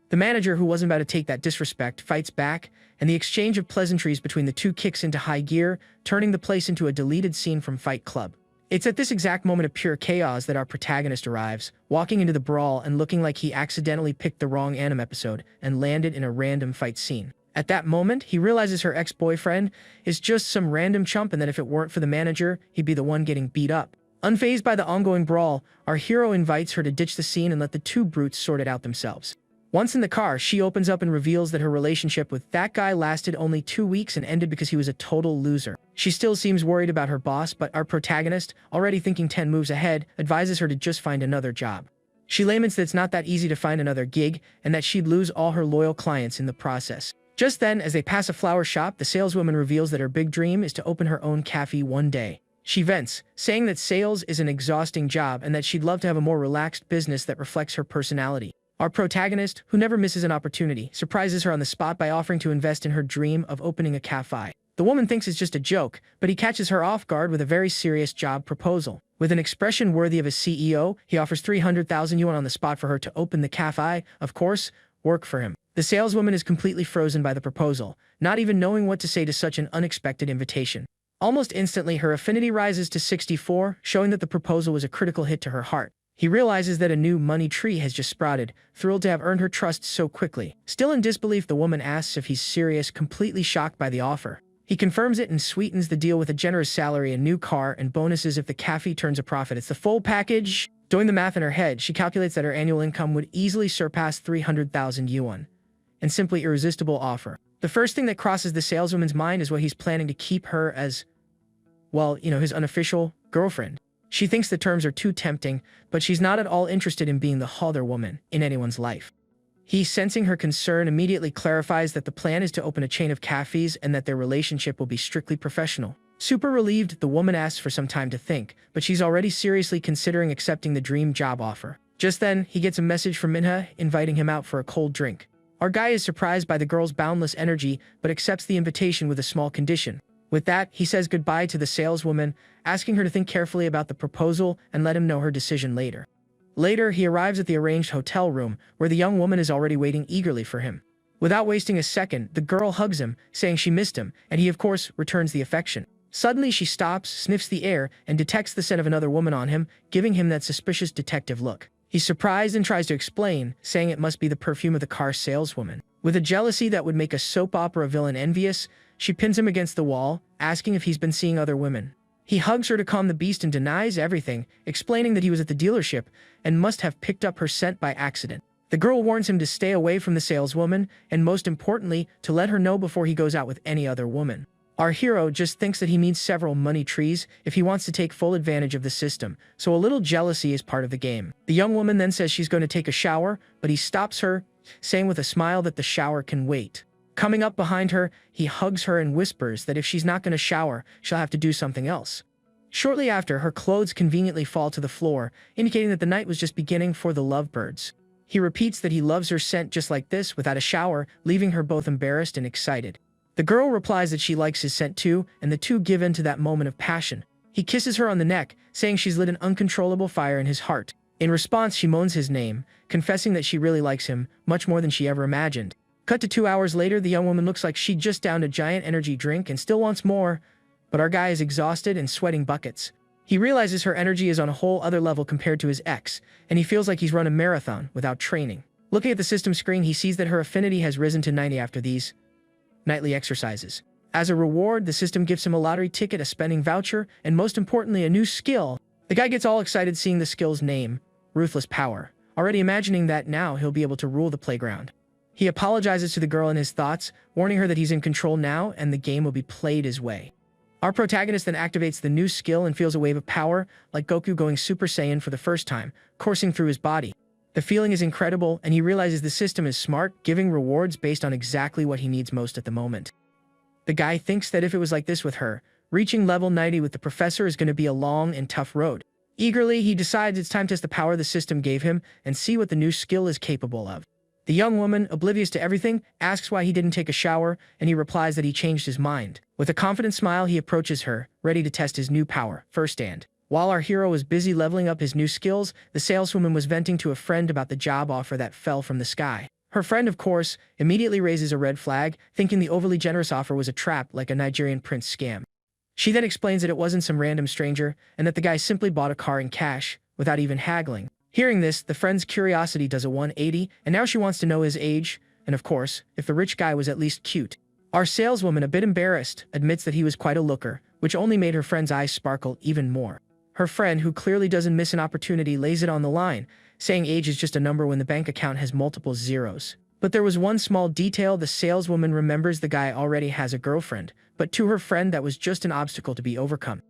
The manager, who wasn't about to take that disrespect, fights back, and the exchange of pleasantries between the two kicks into high gear, turning the place into a deleted scene from Fight Club. It's at this exact moment of pure chaos that our protagonist arrives, walking into the brawl and looking like he accidentally picked the wrong anime episode and landed in a random fight scene. At that moment, he realizes her ex-boyfriend is just some random chump and that if it weren't for the manager, he'd be the one getting beat up. Unfazed by the ongoing brawl, our hero invites her to ditch the scene and let the two brutes sort it out themselves. Once in the car, she opens up and reveals that her relationship with that guy lasted only 2 weeks and ended because he was a total loser. She still seems worried about her boss, but our protagonist, already thinking 10 moves ahead, advises her to just find another job. She laments that it's not that easy to find another gig and that she'd lose all her loyal clients in the process. Just then, as they pass a flower shop, the saleswoman reveals that her big dream is to open her own cafe one day. She vents, saying that sales is an exhausting job and that she'd love to have a more relaxed business that reflects her personality. Our protagonist, who never misses an opportunity, surprises her on the spot by offering to invest in her dream of opening a cafe. The woman thinks it's just a joke, but he catches her off guard with a very serious job proposal. With an expression worthy of a CEO, he offers 300,000 yuan on the spot for her to open the cafe, of course, work for him. The saleswoman is completely frozen by the proposal, not even knowing what to say to such an unexpected invitation. Almost instantly, her affinity rises to 64, showing that the proposal was a critical hit to her heart. He realizes that a new money tree has just sprouted, thrilled to have earned her trust so quickly. Still in disbelief, the woman asks if he's serious, completely shocked by the offer. He confirms it and sweetens the deal with a generous salary, a new car, and bonuses if the cafe turns a profit. It's the full package. Doing the math in her head, she calculates that her annual income would easily surpass 300,000 yuan. And simply irresistible offer. The first thing that crosses the saleswoman's mind is what he's planning to keep her as, well, his unofficial girlfriend. She thinks the terms are too tempting, but she's not at all interested in being the other woman in anyone's life. He, sensing her concern, immediately clarifies that the plan is to open a chain of cafes and that their relationship will be strictly professional. Super relieved, the woman asks for some time to think, but she's already seriously considering accepting the dream job offer. Just then, he gets a message from Manhwa inviting him out for a cold drink. Our guy is surprised by the girl's boundless energy, but accepts the invitation with a small condition. With that, he says goodbye to the saleswoman, asking her to think carefully about the proposal and let him know her decision later. Later, he arrives at the arranged hotel room, where the young woman is already waiting eagerly for him. Without wasting a second, the girl hugs him, saying she missed him, and he, of course, returns the affection. Suddenly, she stops, sniffs the air, and detects the scent of another woman on him, giving him that suspicious detective look. He's surprised and tries to explain, saying it must be the perfume of the car saleswoman. With a jealousy that would make a soap opera villain envious, she pins him against the wall, asking if he's been seeing other women. He hugs her to calm the beast and denies everything, explaining that he was at the dealership and must have picked up her scent by accident. The girl warns him to stay away from the saleswoman and, most importantly, to let her know before he goes out with any other woman. Our hero just thinks that he needs several money trees if he wants to take full advantage of the system, so a little jealousy is part of the game. The young woman then says she's going to take a shower, but he stops her, saying with a smile that the shower can wait. Coming up behind her, he hugs her and whispers that if she's not going to shower, she'll have to do something else. Shortly after, her clothes conveniently fall to the floor, indicating that the night was just beginning for the lovebirds. He repeats that he loves her scent just like this, without a shower, leaving her both embarrassed and excited. The girl replies that she likes his scent too, and the two give in to that moment of passion. He kisses her on the neck, saying she's lit an uncontrollable fire in his heart. In response, she moans his name, confessing that she really likes him, much more than she ever imagined. Cut to 2 hours later, the young woman looks like she just downed a giant energy drink and still wants more, but our guy is exhausted and sweating buckets. He realizes her energy is on a whole other level compared to his ex, and he feels like he's run a marathon without training. Looking at the system screen, he sees that her affinity has risen to 90 after these nightly exercises. As a reward, the system gives him a lottery ticket, a spending voucher, and most importantly, a new skill. The guy gets all excited seeing the skill's name, Ruthless Power, already imagining that now he'll be able to rule the playground. He apologizes to the girl in his thoughts, warning her that he's in control now and the game will be played his way. Our protagonist then activates the new skill and feels a wave of power, like Goku going Super Saiyan for the first time, coursing through his body. The feeling is incredible, and he realizes the system is smart, giving rewards based on exactly what he needs most at the moment. The guy thinks that if it was like this with her, reaching level 90 with the professor is going to be a long and tough road. Eagerly, he decides it's time to test the power the system gave him and see what the new skill is capable of. The young woman, oblivious to everything, asks why he didn't take a shower, and he replies that he changed his mind. With a confident smile, he approaches her, ready to test his new power, firsthand. While our hero was busy leveling up his new skills, the saleswoman was venting to a friend about the job offer that fell from the sky. Her friend, of course, immediately raises a red flag, thinking the overly generous offer was a trap like a Nigerian prince scam. She then explains that it wasn't some random stranger, and that the guy simply bought a car in cash, without even haggling. Hearing this, the friend's curiosity does a 180, and now she wants to know his age, and of course, if the rich guy was at least cute. Our saleswoman, a bit embarrassed, admits that he was quite a looker, which only made her friend's eyes sparkle even more. Her friend, who clearly doesn't miss an opportunity, lays it on the line, saying age is just a number when the bank account has multiple zeros. But there was one small detail: the saleswoman remembers the guy already has a girlfriend, but to her friend that was just an obstacle to be overcome.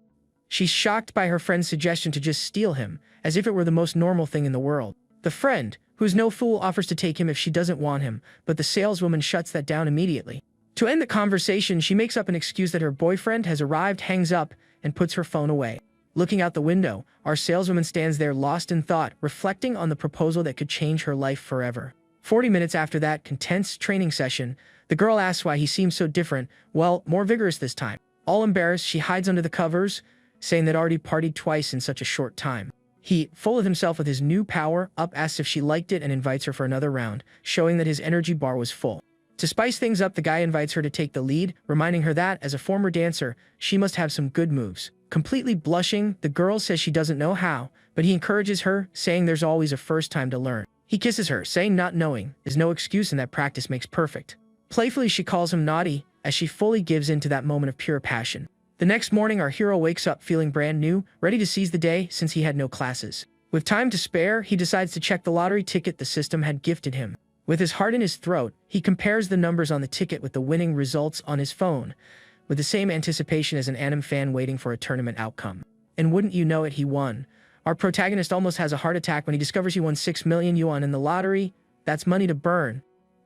She's shocked by her friend's suggestion to just steal him, as if it were the most normal thing in the world. The friend, who's no fool, offers to take him if she doesn't want him, but the saleswoman shuts that down immediately. To end the conversation, she makes up an excuse that her boyfriend has arrived, hangs up, and puts her phone away. Looking out the window, our saleswoman stands there lost in thought, reflecting on the proposal that could change her life forever. 40 minutes after that intense training session, the girl asks why he seems so different, well, more vigorous this time. All embarrassed, she hides under the covers, saying that already partied twice in such a short time. He, full of himself with his new power, asks if she liked it and invites her for another round, showing that his energy bar was full. To spice things up, the guy invites her to take the lead, reminding her that, as a former dancer, she must have some good moves. Completely blushing, the girl says she doesn't know how, but he encourages her, saying there's always a first time to learn. He kisses her, saying not knowing is no excuse and that practice makes perfect. Playfully, she calls him naughty, as she fully gives in to that moment of pure passion. The next morning, our hero wakes up feeling brand new, ready to seize the day since he had no classes. With time to spare, he decides to check the lottery ticket the system had gifted him. With his heart in his throat, he compares the numbers on the ticket with the winning results on his phone, with the same anticipation as an anime fan waiting for a tournament outcome. And wouldn't you know it, he won. Our protagonist almost has a heart attack when he discovers he won 6 million yuan in the lottery. That's money to burn.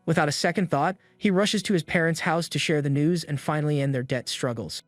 Without a second thought, he rushes to his parents' house to share the news and finally end their debt struggles.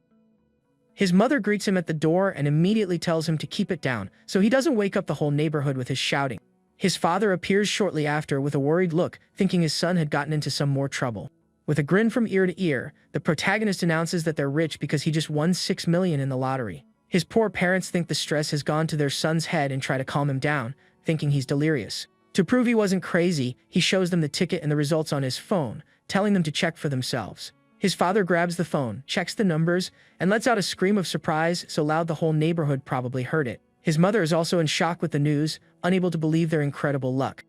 His mother greets him at the door and immediately tells him to keep it down, so he doesn't wake up the whole neighborhood with his shouting. His father appears shortly after with a worried look, thinking his son had gotten into some more trouble. With a grin from ear to ear, the protagonist announces that they're rich because he just won 6 million in the lottery. His poor parents think the stress has gone to their son's head and try to calm him down, thinking he's delirious. To prove he wasn't crazy, he shows them the ticket and the results on his phone, telling them to check for themselves. His father grabs the phone, checks the numbers, and lets out a scream of surprise so loud the whole neighborhood probably heard it. His mother is also in shock with the news, unable to believe their incredible luck.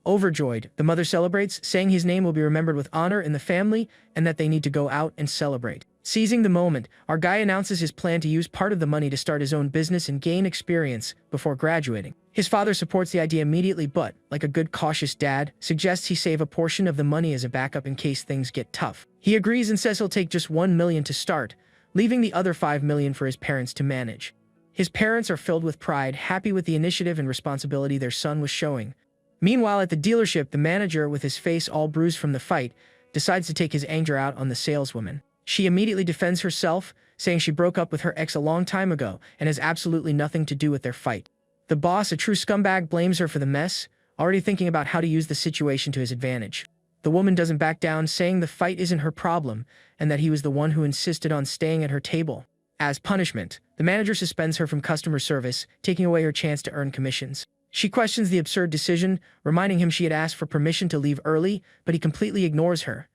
Overjoyed, the mother celebrates, saying his name will be remembered with honor in the family and that they need to go out and celebrate. Seizing the moment, our guy announces his plan to use part of the money to start his own business and gain experience before graduating. His father supports the idea immediately, but, like a good cautious dad, suggests he save a portion of the money as a backup in case things get tough. He agrees and says he'll take just 1 million to start, leaving the other 5 million for his parents to manage. His parents are filled with pride, happy with the initiative and responsibility their son was showing. Meanwhile, at the dealership, the manager, with his face all bruised from the fight, decides to take his anger out on the saleswoman. She immediately defends herself, saying she broke up with her ex a long time ago and has absolutely nothing to do with their fight. The boss, a true scumbag, blames her for the mess, already thinking about how to use the situation to his advantage. The woman doesn't back down, saying the fight isn't her problem and that he was the one who insisted on staying at her table. As punishment, the manager suspends her from customer service, taking away her chance to earn commissions. She questions the absurd decision, reminding him she had asked for permission to leave early, but he completely ignores her.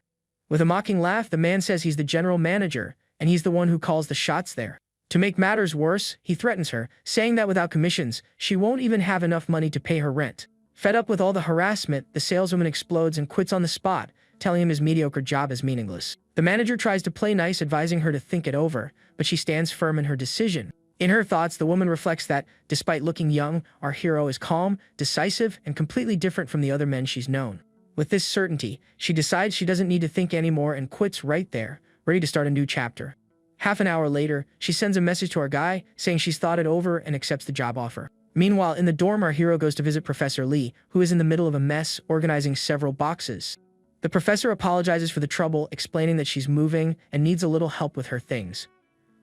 With a mocking laugh, the man says he's the general manager, and he's the one who calls the shots there. To make matters worse, he threatens her, saying that without commissions, she won't even have enough money to pay her rent. Fed up with all the harassment, the saleswoman explodes and quits on the spot, telling him his mediocre job is meaningless. The manager tries to play nice, advising her to think it over, but she stands firm in her decision. In her thoughts, the woman reflects that, despite looking young, our hero is calm, decisive, and completely different from the other men she's known. With this certainty, she decides she doesn't need to think anymore and quits right there, ready to start a new chapter. Half an hour later, she sends a message to our guy, saying she's thought it over and accepts the job offer. Meanwhile, in the dorm, our hero goes to visit Professor Lee, who is in the middle of a mess, organizing several boxes. The professor apologizes for the trouble, explaining that she's moving and needs a little help with her things.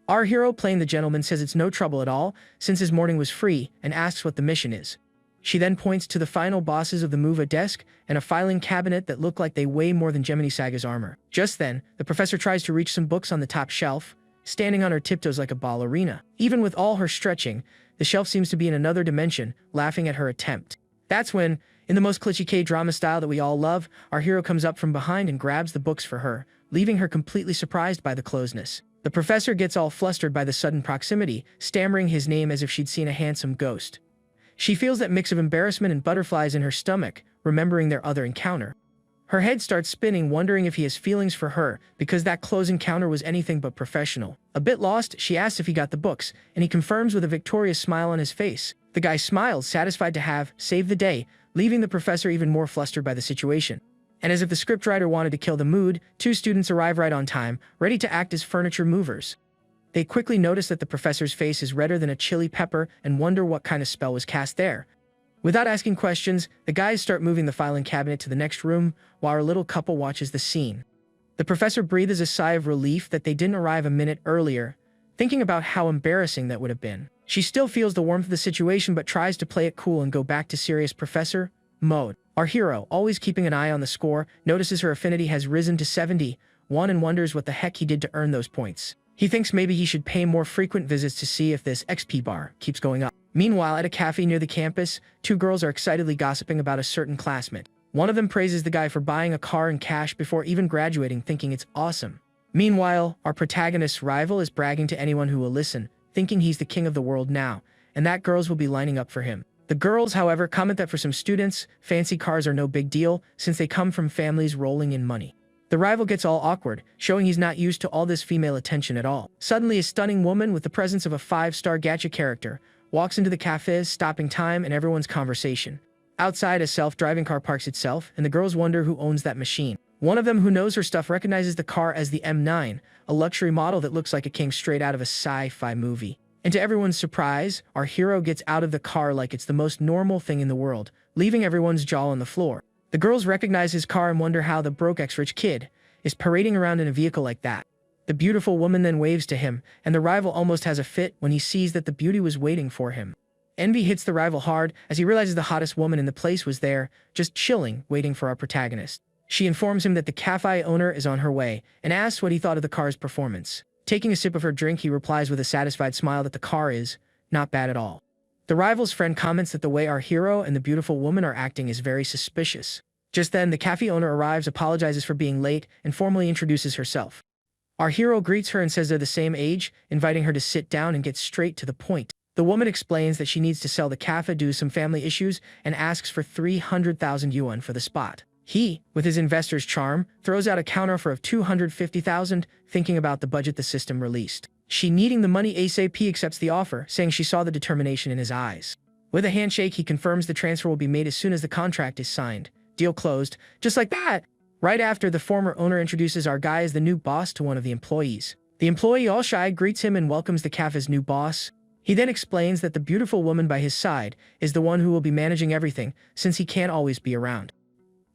Our hero, playing the gentleman, says it's no trouble at all, since his morning was free, and asks what the mission is. She then points to the final bosses of the move, a desk and a filing cabinet that look like they weigh more than Gemini Saga's armor. Just then, the professor tries to reach some books on the top shelf, standing on her tiptoes like a ballerina. Even with all her stretching, the shelf seems to be in another dimension, laughing at her attempt. That's when, in the most cliché K-drama style that we all love, our hero comes up from behind and grabs the books for her, leaving her completely surprised by the closeness. The professor gets all flustered by the sudden proximity, stammering his name as if she'd seen a handsome ghost. She feels that mix of embarrassment and butterflies in her stomach, remembering their other encounter. Her head starts spinning, wondering if he has feelings for her, because that close encounter was anything but professional. A bit lost, she asks if he got the books, and he confirms with a victorious smile on his face. The guy smiles, satisfied to have saved the day, leaving the professor even more flustered by the situation. And as if the scriptwriter wanted to kill the mood, two students arrive right on time, ready to act as furniture movers. They quickly notice that the professor's face is redder than a chili pepper and wonder what kind of spell was cast there. Without asking questions, the guys start moving the filing cabinet to the next room, while our little couple watches the scene. The professor breathes a sigh of relief that they didn't arrive a minute earlier, thinking about how embarrassing that would have been. She still feels the warmth of the situation but tries to play it cool and go back to serious professor mode. Our hero, always keeping an eye on the score, notices her affinity has risen to 71 and wonders what the heck he did to earn those points. He thinks maybe he should pay more frequent visits to see if this XP bar keeps going up. Meanwhile, at a cafe near the campus, two girls are excitedly gossiping about a certain classmate. One of them praises the guy for buying a car in cash before even graduating, thinking it's awesome. Meanwhile, our protagonist's rival is bragging to anyone who will listen, thinking he's the king of the world now, and that girls will be lining up for him. The girls, however, comment that for some students, fancy cars are no big deal since they come from families rolling in money. The rival gets all awkward, showing he's not used to all this female attention at all. Suddenly, a stunning woman with the presence of a 5-star gacha character walks into the cafe, stopping time and everyone's conversation. Outside, a self-driving car parks itself, and the girls wonder who owns that machine. One of them, who knows her stuff, recognizes the car as the M9, a luxury model that looks like it came straight out of a sci-fi movie. And to everyone's surprise, our hero gets out of the car like it's the most normal thing in the world, leaving everyone's jaw on the floor. The girls recognize his car and wonder how the broke ex-rich kid is parading around in a vehicle like that. The beautiful woman then waves to him, and the rival almost has a fit when he sees that the beauty was waiting for him. Envy hits the rival hard as he realizes the hottest woman in the place was there, just chilling, waiting for our protagonist. She informs him that the cafe owner is on her way, and asks what he thought of the car's performance. Taking a sip of her drink, he replies with a satisfied smile that the car is not bad at all. The rival's friend comments that the way our hero and the beautiful woman are acting is very suspicious. Just then, the cafe owner arrives, apologizes for being late, and formally introduces herself. Our hero greets her and says they're the same age, inviting her to sit down and get straight to the point. The woman explains that she needs to sell the cafe due to some family issues and asks for 300,000 yuan for the spot. He, with his investor's charm, throws out a counteroffer of 250,000, thinking about the budget the system released. She, needing the money ASAP, accepts the offer, saying she saw the determination in his eyes. With a handshake, he confirms the transfer will be made as soon as the contract is signed. Deal closed, just like that. Right after, the former owner introduces our guy as the new boss to one of the employees. The employee, all shy, greets him and welcomes the cafe's new boss. He then explains that the beautiful woman by his side is the one who will be managing everything, since he can't always be around.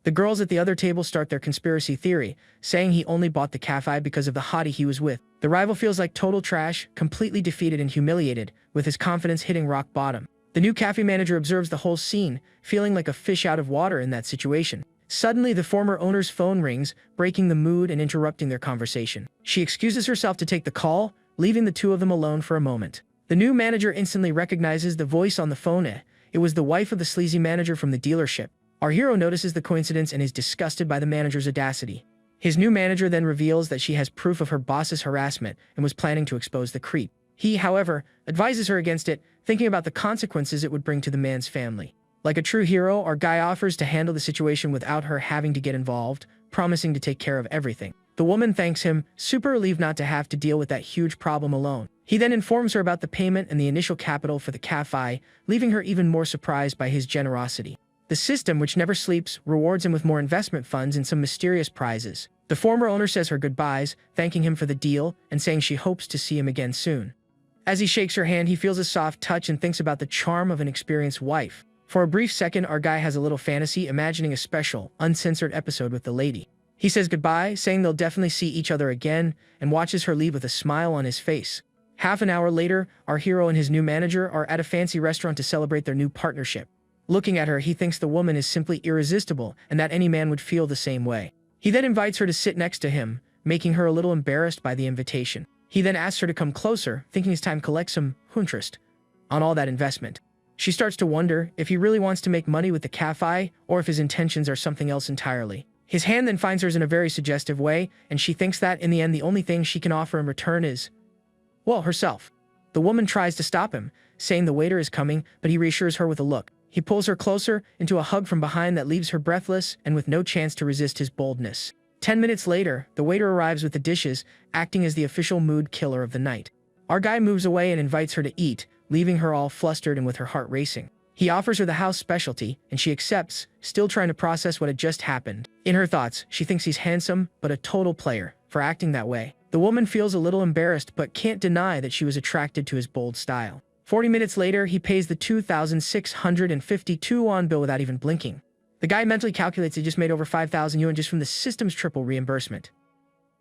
The girls at the other table start their conspiracy theory, saying he only bought the cafe because of the hottie he was with. The rival feels like total trash, completely defeated and humiliated, with his confidence hitting rock bottom. The new cafe manager observes the whole scene, feeling like a fish out of water in that situation. Suddenly, the former owner's phone rings, breaking the mood and interrupting their conversation. She excuses herself to take the call, leaving the two of them alone for a moment. The new manager instantly recognizes the voice on the phone, It was the wife of the sleazy manager from the dealership. Our hero notices the coincidence and is disgusted by the manager's audacity. His new manager then reveals that she has proof of her boss's harassment and was planning to expose the creep. He, however, advises her against it, thinking about the consequences it would bring to the man's family. Like a true hero, our guy offers to handle the situation without her having to get involved, promising to take care of everything. The woman thanks him, super relieved not to have to deal with that huge problem alone. He then informs her about the payment and the initial capital for the cafe, leaving her even more surprised by his generosity. The system, which never sleeps, rewards him with more investment funds and some mysterious prizes. The former owner says her goodbyes, thanking him for the deal and saying she hopes to see him again soon. As he shakes her hand, he feels a soft touch and thinks about the charm of an experienced wife. For a brief second, our guy has a little fantasy, imagining a special, uncensored episode with the lady. He says goodbye, saying they'll definitely see each other again, and watches her leave with a smile on his face. Half an hour later, our hero and his new manager are at a fancy restaurant to celebrate their new partnership. Looking at her, he thinks the woman is simply irresistible and that any man would feel the same way. He then invites her to sit next to him, making her a little embarrassed by the invitation. He then asks her to come closer, thinking it's time to collect some interest on all that investment. She starts to wonder if he really wants to make money with the cafe or if his intentions are something else entirely. His hand then finds hers in a very suggestive way, and she thinks that, in the end, the only thing she can offer in return is, well, herself. The woman tries to stop him, saying the waiter is coming, but he reassures her with a look. He pulls her closer into a hug from behind that leaves her breathless and with no chance to resist his boldness. 10 minutes later, the waiter arrives with the dishes, acting as the official mood killer of the night. Our guy moves away and invites her to eat, leaving her all flustered and with her heart racing. He offers her the house specialty, and she accepts, still trying to process what had just happened. In her thoughts, she thinks he's handsome, but a total player, for acting that way. The woman feels a little embarrassed, but can't deny that she was attracted to his bold style. 40 minutes later, he pays the 2,652 won bill without even blinking. The guy mentally calculates he just made over 5,000 yuan just from the system's triple reimbursement.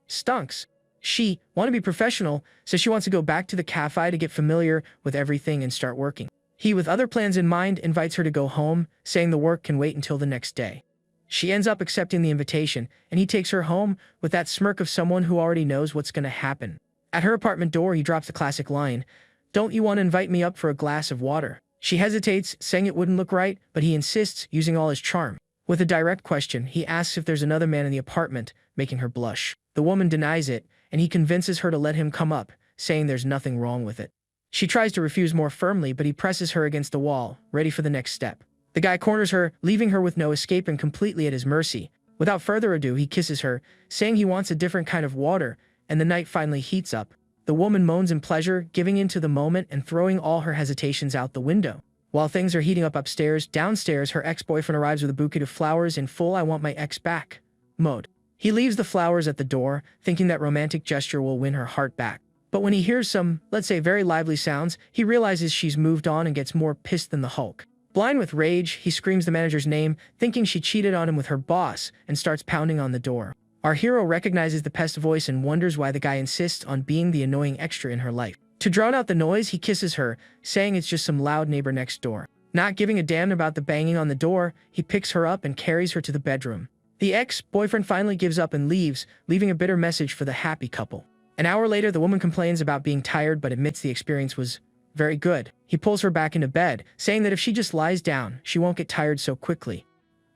Stunks. She, want to be professional, says she wants to go back to the cafe to get familiar with everything and start working. He, with other plans in mind, invites her to go home, saying the work can wait until the next day. She ends up accepting the invitation, and he takes her home with that smirk of someone who already knows what's going to happen. At her apartment door, he drops the classic line, "Don't you want to invite me up for a glass of water?" She hesitates, saying it wouldn't look right, but he insists, using all his charm. With a direct question, he asks if there's another man in the apartment, making her blush. The woman denies it, and he convinces her to let him come up, saying there's nothing wrong with it. She tries to refuse more firmly, but he presses her against the wall, ready for the next step. The guy corners her, leaving her with no escape and completely at his mercy. Without further ado, he kisses her, saying he wants a different kind of water, and the night finally heats up. The woman moans in pleasure, giving in to the moment and throwing all her hesitations out the window. While things are heating up upstairs, downstairs, her ex-boyfriend arrives with a bouquet of flowers in full "I want my ex back" mode. He leaves the flowers at the door, thinking that romantic gesture will win her heart back. But when he hears some, let's say, very lively sounds, he realizes she's moved on and gets more pissed than the Hulk. Blind with rage, he screams the manager's name, thinking she cheated on him with her boss, and starts pounding on the door. Our hero recognizes the pest voice and wonders why the guy insists on being the annoying extra in her life. To drown out the noise, he kisses her, saying it's just some loud neighbor next door. Not giving a damn about the banging on the door, he picks her up and carries her to the bedroom. The ex-boyfriend finally gives up and leaves, leaving a bitter message for the happy couple. An hour later, the woman complains about being tired but admits the experience was very good. He pulls her back into bed, saying that if she just lies down, she won't get tired so quickly.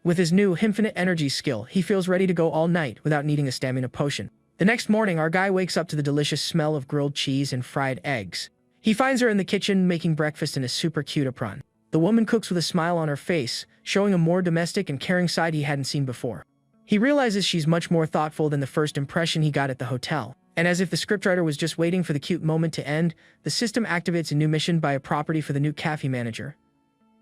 With his new infinite energy skill, he feels ready to go all night without needing a stamina potion. The next morning, our guy wakes up to the delicious smell of grilled cheese and fried eggs. He finds her in the kitchen making breakfast in a super cute apron. The woman cooks with a smile on her face, showing a more domestic and caring side he hadn't seen before. He realizes she's much more thoughtful than the first impression he got at the hotel. And as if the scriptwriter was just waiting for the cute moment to end, the system activates a new mission by a property for the new cafe manager.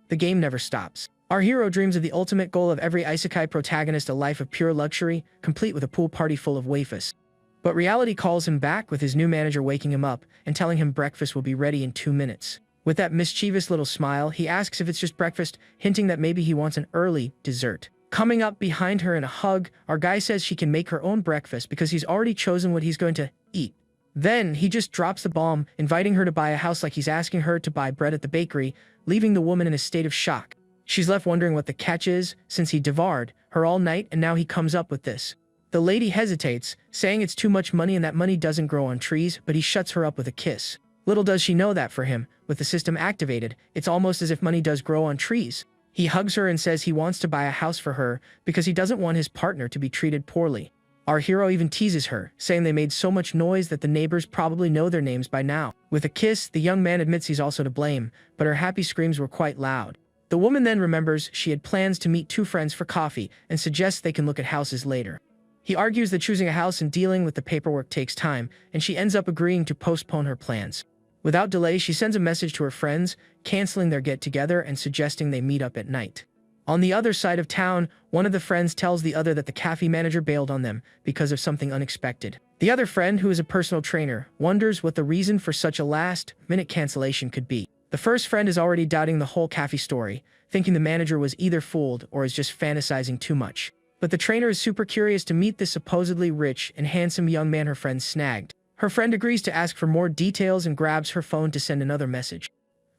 The game never stops. Our hero dreams of the ultimate goal of every isekai protagonist, a life of pure luxury, complete with a pool party full of waifus. But reality calls him back, with his new manager waking him up and telling him breakfast will be ready in 2 minutes. With that mischievous little smile, he asks if it's just breakfast, hinting that maybe he wants an early dessert. Coming up behind her in a hug, our guy says she can make her own breakfast because he's already chosen what he's going to eat. Then he just drops the bomb, inviting her to buy a house like he's asking her to buy bread at the bakery, leaving the woman in a state of shock. She's left wondering what the catch is, since he devoured her all night and now he comes up with this. The lady hesitates, saying it's too much money and that money doesn't grow on trees, but he shuts her up with a kiss. Little does she know that for him, with the system activated, it's almost as if money does grow on trees. He hugs her and says he wants to buy a house for her because he doesn't want his partner to be treated poorly. Our hero even teases her, saying they made so much noise that the neighbors probably know their names by now. With a kiss, the young man admits he's also to blame, but her happy screams were quite loud. The woman then remembers she had plans to meet two friends for coffee and suggests they can look at houses later. He argues that choosing a house and dealing with the paperwork takes time, and she ends up agreeing to postpone her plans. Without delay, she sends a message to her friends, canceling their get-together and suggesting they meet up at night. On the other side of town, one of the friends tells the other that the cafe manager bailed on them because of something unexpected. The other friend, who is a personal trainer, wonders what the reason for such a last-minute cancellation could be. The first friend is already doubting the whole cafe story, thinking the manager was either fooled or is just fantasizing too much. But the trainer is super curious to meet this supposedly rich and handsome young man her friend snagged. Her friend agrees to ask for more details and grabs her phone to send another message.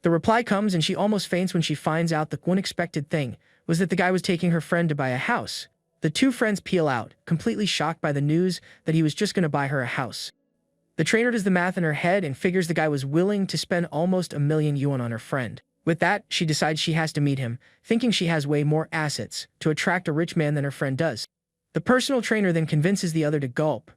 The reply comes and she almost faints when she finds out the unexpected thing was that the guy was taking her friend to buy a house. The two friends peel out, completely shocked by the news that he was just going to buy her a house. The trainer does the math in her head and figures the guy was willing to spend almost 1,000,000 yuan on her friend. With that, she decides she has to meet him, thinking she has way more assets to attract a rich man than her friend does. The personal trainer then convinces the other to gulp.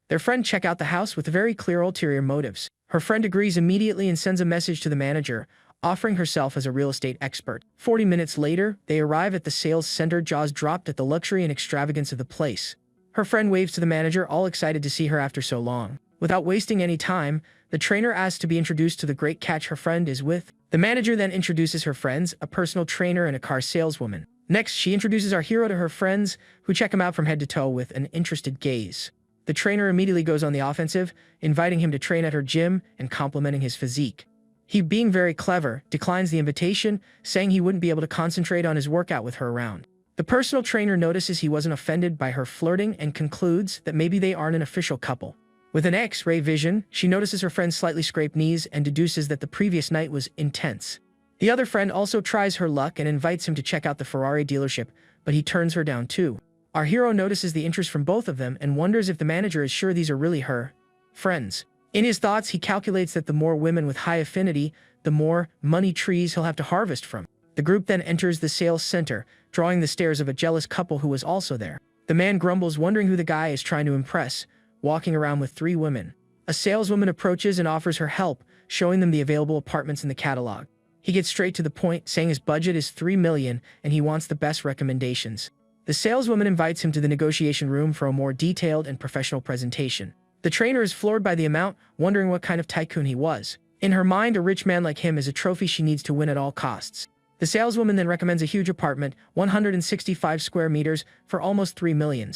Their friend check out the house with very clear ulterior motives. Her friend agrees immediately and sends a message to the manager, offering herself as a real estate expert. 40 minutes later, they arrive at the sales center, jaws dropped at the luxury and extravagance of the place. Her friend waves to the manager, all excited to see her after so long. Without wasting any time, the trainer asks to be introduced to the great catch her friend is with. The manager then introduces her friends, a personal trainer and a car saleswoman. Next, she introduces our hero to her friends, who check him out from head to toe with an interested gaze. The trainer immediately goes on the offensive, inviting him to train at her gym and complimenting his physique. He, being very clever, declines the invitation, saying he wouldn't be able to concentrate on his workout with her around. The personal trainer notices he wasn't offended by her flirting and concludes that maybe they aren't an official couple. With an X-ray vision, she notices her friend's slightly scraped knees and deduces that the previous night was intense. The other friend also tries her luck and invites him to check out the Ferrari dealership, but he turns her down too. Our hero notices the interest from both of them and wonders if the manager is sure these are really her friends. In his thoughts, he calculates that the more women with high affinity, the more money trees he'll have to harvest from. The group then enters the sales center, drawing the stares of a jealous couple who was also there. The man grumbles, wondering who the guy is trying to impress, walking around with 3 women. A saleswoman approaches and offers her help, showing them the available apartments in the catalog. He gets straight to the point, saying his budget is 3 million and he wants the best recommendations. The saleswoman invites him to the negotiation room for a more detailed and professional presentation. The trainer is floored by the amount, wondering what kind of tycoon he was. In her mind, a rich man like him is a trophy she needs to win at all costs. The saleswoman then recommends a huge apartment, 165 square meters, for almost 3 million.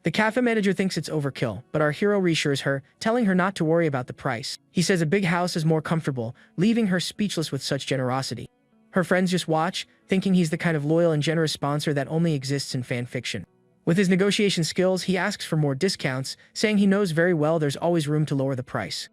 The cafe manager thinks it's overkill, but our hero reassures her, telling her not to worry about the price. He says a big house is more comfortable, leaving her speechless with such generosity. Her friends just watch, thinking he's the kind of loyal and generous sponsor that only exists in fan fiction. With his negotiation skills, he asks for more discounts, saying he knows very well there's always room to lower the price.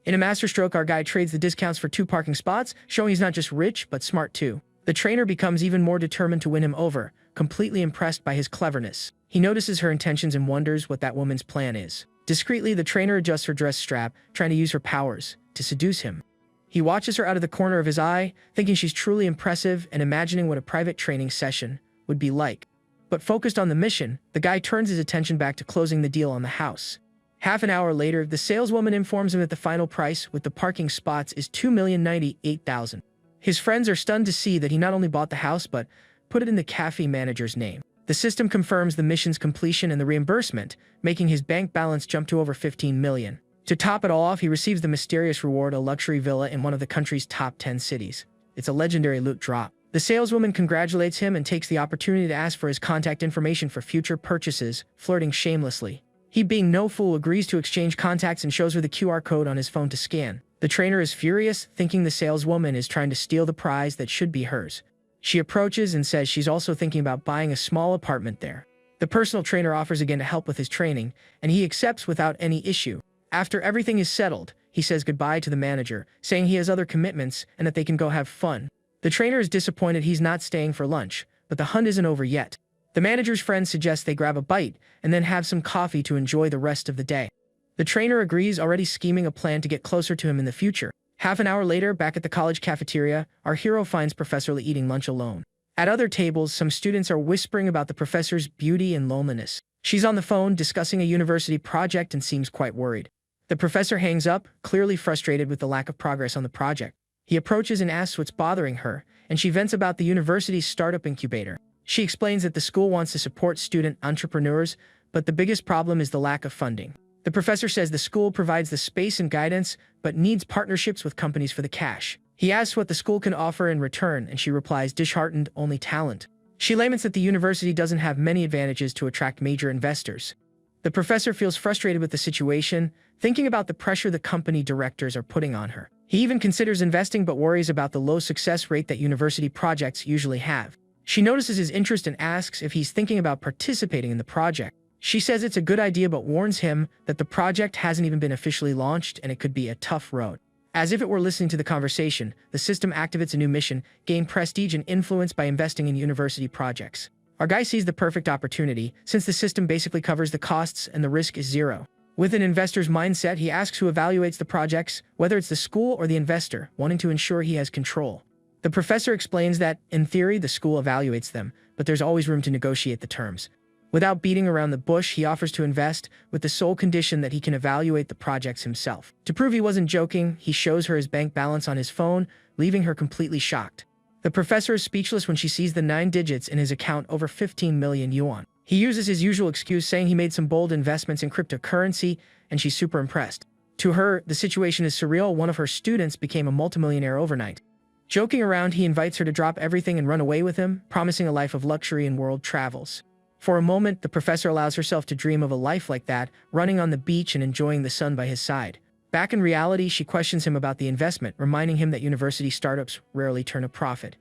In a masterstroke, our guy trades the discounts for 2 parking spots, showing he's not just rich, but smart too. The trainer becomes even more determined to win him over, completely impressed by his cleverness. He notices her intentions and wonders what that woman's plan is. Discreetly, the trainer adjusts her dress strap, trying to use her powers to seduce him. He watches her out of the corner of his eye, thinking she's truly impressive and imagining what a private training session would be like. But focused on the mission, the guy turns his attention back to closing the deal on the house. Half an hour later, the saleswoman informs him that the final price with the parking spots is 2,098,000. His friends are stunned to see that he not only bought the house but put it in the cafe manager's name. The system confirms the mission's completion and the reimbursement, making his bank balance jump to over 15 million. To top it all off, he receives the mysterious reward, a luxury villa in one of the country's top 10 cities. It's a legendary loot drop. The saleswoman congratulates him and takes the opportunity to ask for his contact information for future purchases, flirting shamelessly. He, being no fool, agrees to exchange contacts and shows her the QR code on his phone to scan. The trainer is furious, thinking the saleswoman is trying to steal the prize that should be hers. She approaches and says she's also thinking about buying a small apartment there. The personal trainer offers again to help with his training, and he accepts without any issue. After everything is settled, he says goodbye to the manager, saying he has other commitments and that they can go have fun. The trainer is disappointed he's not staying for lunch, but the hunt isn't over yet. The manager's friend suggests they grab a bite and then have some coffee to enjoy the rest of the day. The trainer agrees, already scheming a plan to get closer to him in the future. Half an hour later, back at the college cafeteria, our hero finds Professor Lee eating lunch alone. At other tables, some students are whispering about the professor's beauty and loneliness. She's on the phone discussing a university project and seems quite worried. The professor hangs up, clearly frustrated with the lack of progress on the project. He approaches and asks what's bothering her, and she vents about the university's startup incubator. She explains that the school wants to support student entrepreneurs, but the biggest problem is the lack of funding. The professor says the school provides the space and guidance, but needs partnerships with companies for the cash. He asks what the school can offer in return, and she replies, disheartened, only talent. She laments that the university doesn't have many advantages to attract major investors. The professor feels frustrated with the situation, thinking about the pressure the company directors are putting on her. He even considers investing but worries about the low success rate that university projects usually have. She notices his interest and asks if he's thinking about participating in the project. She says it's a good idea but warns him that the project hasn't even been officially launched and it could be a tough road. As if it were listening to the conversation, the system activates a new mission, gain prestige and influence by investing in university projects. Our guy sees the perfect opportunity, since the system basically covers the costs and the risk is zero. With an investor's mindset, he asks who evaluates the projects, whether it's the school or the investor, wanting to ensure he has control. The professor explains that, in theory, the school evaluates them, but there's always room to negotiate the terms. Without beating around the bush, he offers to invest, with the sole condition that he can evaluate the projects himself. To prove he wasn't joking, he shows her his bank balance on his phone, leaving her completely shocked. The professor is speechless when she sees the 9 digits in his account, over 15 million yuan. He uses his usual excuse, saying he made some bold investments in cryptocurrency, and she's super impressed. To her, the situation is surreal. One of her students became a multimillionaire overnight. Joking around, he invites her to drop everything and run away with him, promising a life of luxury and world travels. For a moment, the professor allows herself to dream of a life like that, running on the beach and enjoying the sun by his side. Back in reality, she questions him about the investment, reminding him that university startups rarely turn a profit.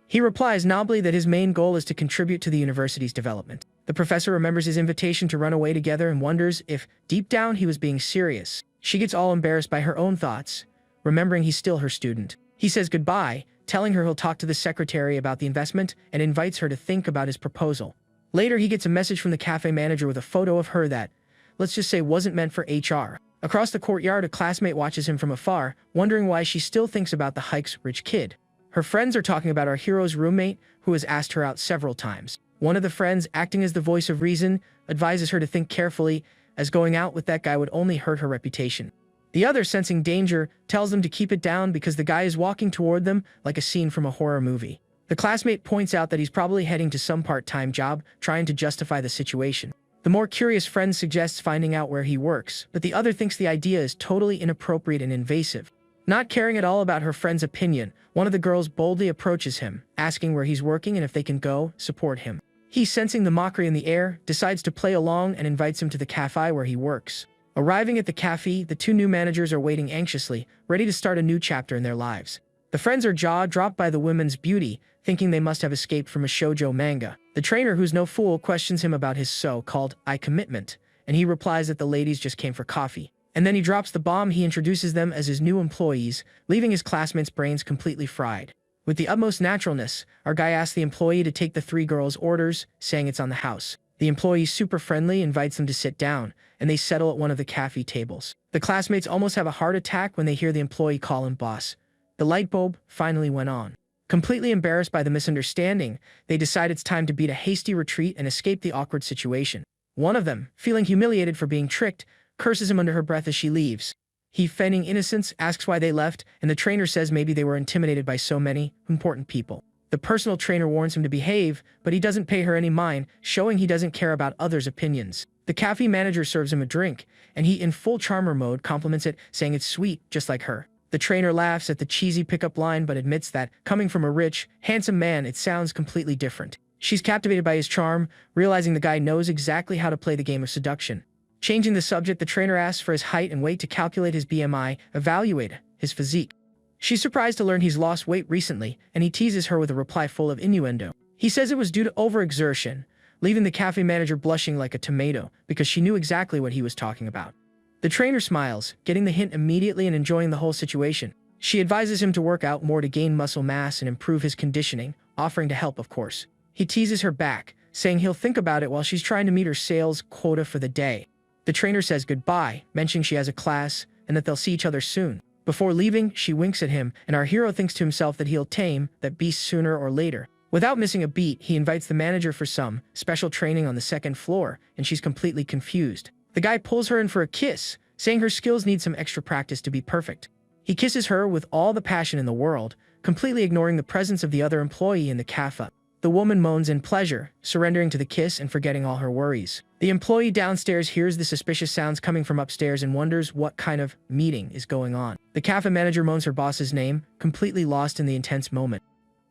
He replies nobly that his main goal is to contribute to the university's development. The professor remembers his invitation to run away together and wonders if, deep down, he was being serious. She gets all embarrassed by her own thoughts, remembering he's still her student. He says goodbye, telling her he'll talk to the secretary about the investment and invites her to think about his proposal. Later, he gets a message from the cafe manager with a photo of her that, let's just say, wasn't meant for HR. Across the courtyard, a classmate watches him from afar, wondering why she still thinks about the hike's rich kid. Her friends are talking about our hero's roommate, who has asked her out several times. One of the friends, acting as the voice of reason, advises her to think carefully, as going out with that guy would only hurt her reputation. The other, sensing danger, tells them to keep it down because the guy is walking toward them like a scene from a horror movie. The classmate points out that he's probably heading to some part-time job, trying to justify the situation. The more curious friend suggests finding out where he works, but the other thinks the idea is totally inappropriate and invasive. Not caring at all about her friend's opinion, one of the girls boldly approaches him, asking where he's working and if they can go support him. He, sensing the mockery in the air, decides to play along and invites him to the cafe where he works. Arriving at the cafe, the 2 new managers are waiting anxiously, ready to start a new chapter in their lives. The friends are jaw-dropped by the women's beauty, thinking they must have escaped from a shoujo manga. The trainer, who's no fool, questions him about his so-called commitment, and he replies that the ladies just came for coffee. And then he drops the bomb. He introduces them as his new employees, leaving his classmates' brains completely fried. With the utmost naturalness, our guy asks the employee to take the 3 girls' orders, saying it's on the house. The employee, super friendly, invites them to sit down, and they settle at one of the cafe tables. The classmates almost have a heart attack when they hear the employee call him boss. The light bulb finally went on. Completely embarrassed by the misunderstanding, they decide it's time to beat a hasty retreat and escape the awkward situation. One of them, feeling humiliated for being tricked, curses him under her breath as she leaves. He, feigning innocence, asks why they left, and the trainer says maybe they were intimidated by so many important people. The personal trainer warns him to behave, but he doesn't pay her any mind, showing he doesn't care about others' opinions. The cafe manager serves him a drink, and he, in full charmer mode, compliments it, saying it's sweet, just like her. The trainer laughs at the cheesy pickup line but admits that, coming from a rich, handsome man, it sounds completely different. She's captivated by his charm, realizing the guy knows exactly how to play the game of seduction. Changing the subject, the trainer asks for his height and weight to calculate his BMI, evaluate his physique. She's surprised to learn he's lost weight recently, and he teases her with a reply full of innuendo. He says it was due to overexertion, leaving the cafe manager blushing like a tomato because she knew exactly what he was talking about. The trainer smiles, getting the hint immediately and enjoying the whole situation. She advises him to work out more to gain muscle mass and improve his conditioning, offering to help, of course. He teases her back, saying he'll think about it while she's trying to meet her sales quota for the day. The trainer says goodbye, mentioning she has a class and that they'll see each other soon. Before leaving, she winks at him, and our hero thinks to himself that he'll tame that beast sooner or later. Without missing a beat, he invites the manager for some special training on the second floor, and she's completely confused. The guy pulls her in for a kiss, saying her skills need some extra practice to be perfect. He kisses her with all the passion in the world, completely ignoring the presence of the other employee in the cafe. The woman moans in pleasure, surrendering to the kiss and forgetting all her worries. The employee downstairs hears the suspicious sounds coming from upstairs and wonders what kind of meeting is going on. The cafe manager moans her boss's name, completely lost in the intense moment.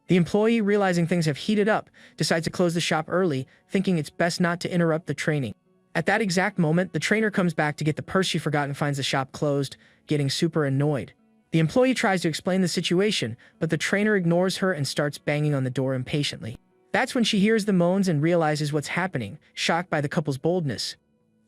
The employee, realizing things have heated up, decides to close the shop early, thinking it's best not to interrupt the training. At that exact moment, the trainer comes back to get the purse she forgot and finds the shop closed, getting super annoyed. The employee tries to explain the situation, but the trainer ignores her and starts banging on the door impatiently. That's when she hears the moans and realizes what's happening, shocked by the couple's boldness.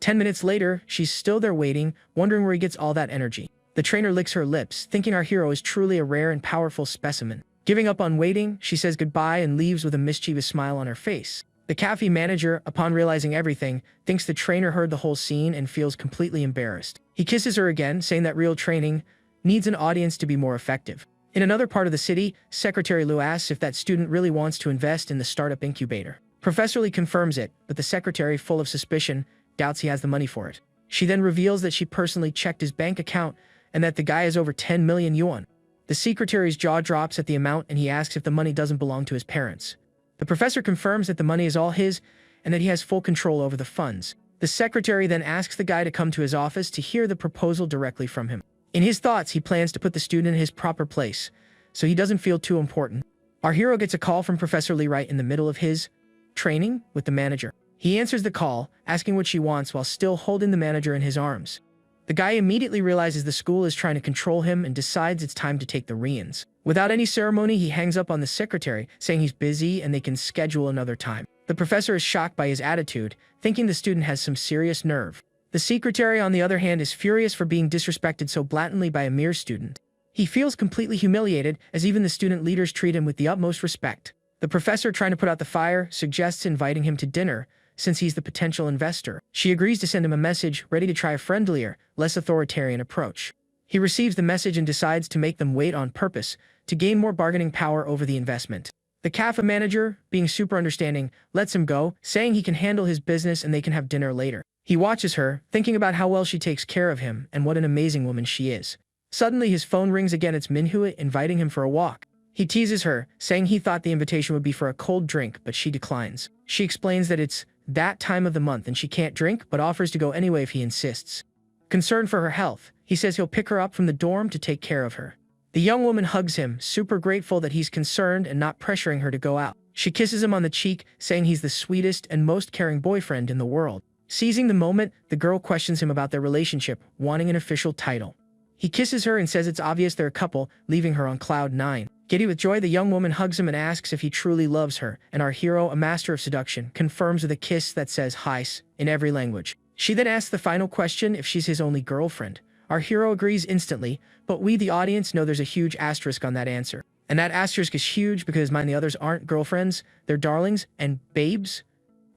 10 minutes later, she's still there waiting, wondering where he gets all that energy. The trainer licks her lips, thinking our hero is truly a rare and powerful specimen. Giving up on waiting, she says goodbye and leaves with a mischievous smile on her face. The cafe manager, upon realizing everything, thinks the trainer heard the whole scene and feels completely embarrassed. He kisses her again, saying that real training needs an audience to be more effective. In another part of the city, Secretary Liu asks if that student really wants to invest in the startup incubator. Professor Lee confirms it, but the secretary, full of suspicion, doubts he has the money for it. She then reveals that she personally checked his bank account and that the guy has over 10 million yuan. The secretary's jaw drops at the amount and he asks if the money doesn't belong to his parents. The professor confirms that the money is all his and that he has full control over the funds. The secretary then asks the guy to come to his office to hear the proposal directly from him. In his thoughts, he plans to put the student in his proper place, so he doesn't feel too important. Our hero gets a call from Professor Lee right in the middle of his training with the manager. He answers the call, asking what she wants while still holding the manager in his arms. The guy immediately realizes the school is trying to control him and decides it's time to take the reins. Without any ceremony, he hangs up on the secretary, saying he's busy and they can schedule another time. The professor is shocked by his attitude, thinking the student has some serious nerve. The secretary, on the other hand, is furious for being disrespected so blatantly by a mere student. He feels completely humiliated, as even the student leaders treat him with the utmost respect. The professor, trying to put out the fire, suggests inviting him to dinner, since he's the potential investor. She agrees to send him a message, ready to try a friendlier, less authoritarian approach. He receives the message and decides to make them wait on purpose, to gain more bargaining power over the investment. The cafe manager, being super understanding, lets him go, saying he can handle his business and they can have dinner later. He watches her, thinking about how well she takes care of him and what an amazing woman she is. Suddenly, his phone rings again. It's Manhwa inviting him for a walk. He teases her, saying he thought the invitation would be for a cold drink, but she declines. She explains that it's that time of the month and she can't drink, but offers to go anyway if he insists. Concerned for her health, he says he'll pick her up from the dorm to take care of her. The young woman hugs him, super grateful that he's concerned and not pressuring her to go out. She kisses him on the cheek, saying he's the sweetest and most caring boyfriend in the world. Seizing the moment, the girl questions him about their relationship, wanting an official title. He kisses her and says it's obvious they're a couple, leaving her on cloud 9. Giddy with joy, the young woman hugs him and asks if he truly loves her, and our hero, a master of seduction, confirms with a kiss that says "Heis" in every language. She then asks the final question if she's his only girlfriend. Our hero agrees instantly, but we, the audience, know there's a huge asterisk on that answer. And that asterisk is huge because mine and the others aren't girlfriends, they're darlings and babes.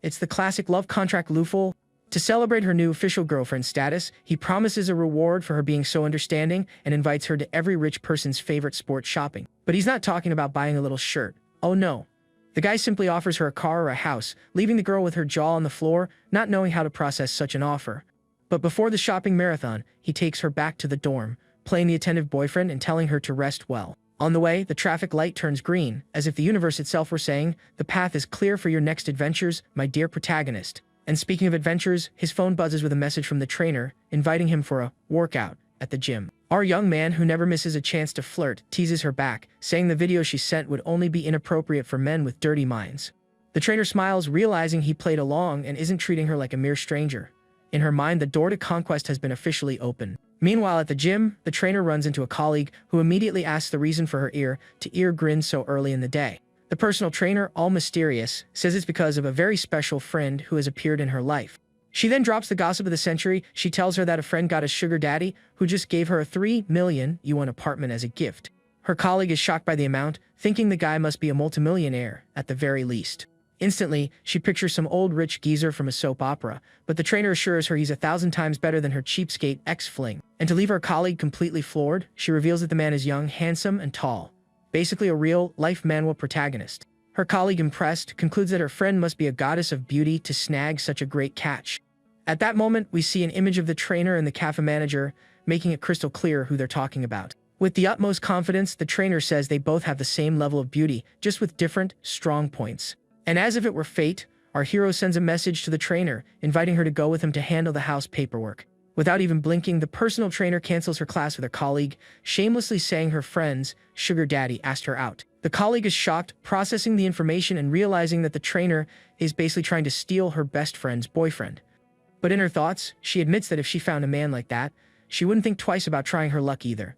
It's the classic love contract loophole. To celebrate her new official girlfriend status, he promises a reward for her being so understanding and invites her to every rich person's favorite sport shopping. But he's not talking about buying a little shirt. Oh no. The guy simply offers her a car or a house, leaving the girl with her jaw on the floor, not knowing how to process such an offer. But before the shopping marathon, he takes her back to the dorm, playing the attentive boyfriend and telling her to rest well. On the way, the traffic light turns green, as if the universe itself were saying, "The path is clear for your next adventures, my dear protagonist." And speaking of adventures, his phone buzzes with a message from the trainer, inviting him for a workout at the gym. Our young man, who never misses a chance to flirt, teases her back, saying the video she sent would only be inappropriate for men with dirty minds. The trainer smiles, realizing he played along and isn't treating her like a mere stranger. In her mind, the door to conquest has been officially opened. Meanwhile, at the gym, the trainer runs into a colleague who immediately asks the reason for her ear-to-ear grin so early in the day. The personal trainer, all mysterious, says it's because of a very special friend who has appeared in her life. She then drops the gossip of the century. She tells her that a friend got a sugar daddy who just gave her a 3 million yuan apartment as a gift. Her colleague is shocked by the amount, thinking the guy must be a multimillionaire, at the very least. Instantly, she pictures some old rich geezer from a soap opera, but the trainer assures her he's 1,000 times better than her cheapskate ex-fling. And to leave her colleague completely floored, she reveals that the man is young, handsome, and tall. Basically a real-life Manhwa protagonist. Her colleague, impressed, concludes that her friend must be a goddess of beauty to snag such a great catch. At that moment, we see an image of the trainer and the cafe manager, making it crystal clear who they're talking about. With the utmost confidence, the trainer says they both have the same level of beauty, just with different, strong points. And as if it were fate, our hero sends a message to the trainer, inviting her to go with him to handle the house paperwork. Without even blinking, the personal trainer cancels her class with her colleague, shamelessly saying her friend's sugar daddy asked her out. The colleague is shocked, processing the information and realizing that the trainer is basically trying to steal her best friend's boyfriend. But in her thoughts, she admits that if she found a man like that, she wouldn't think twice about trying her luck either.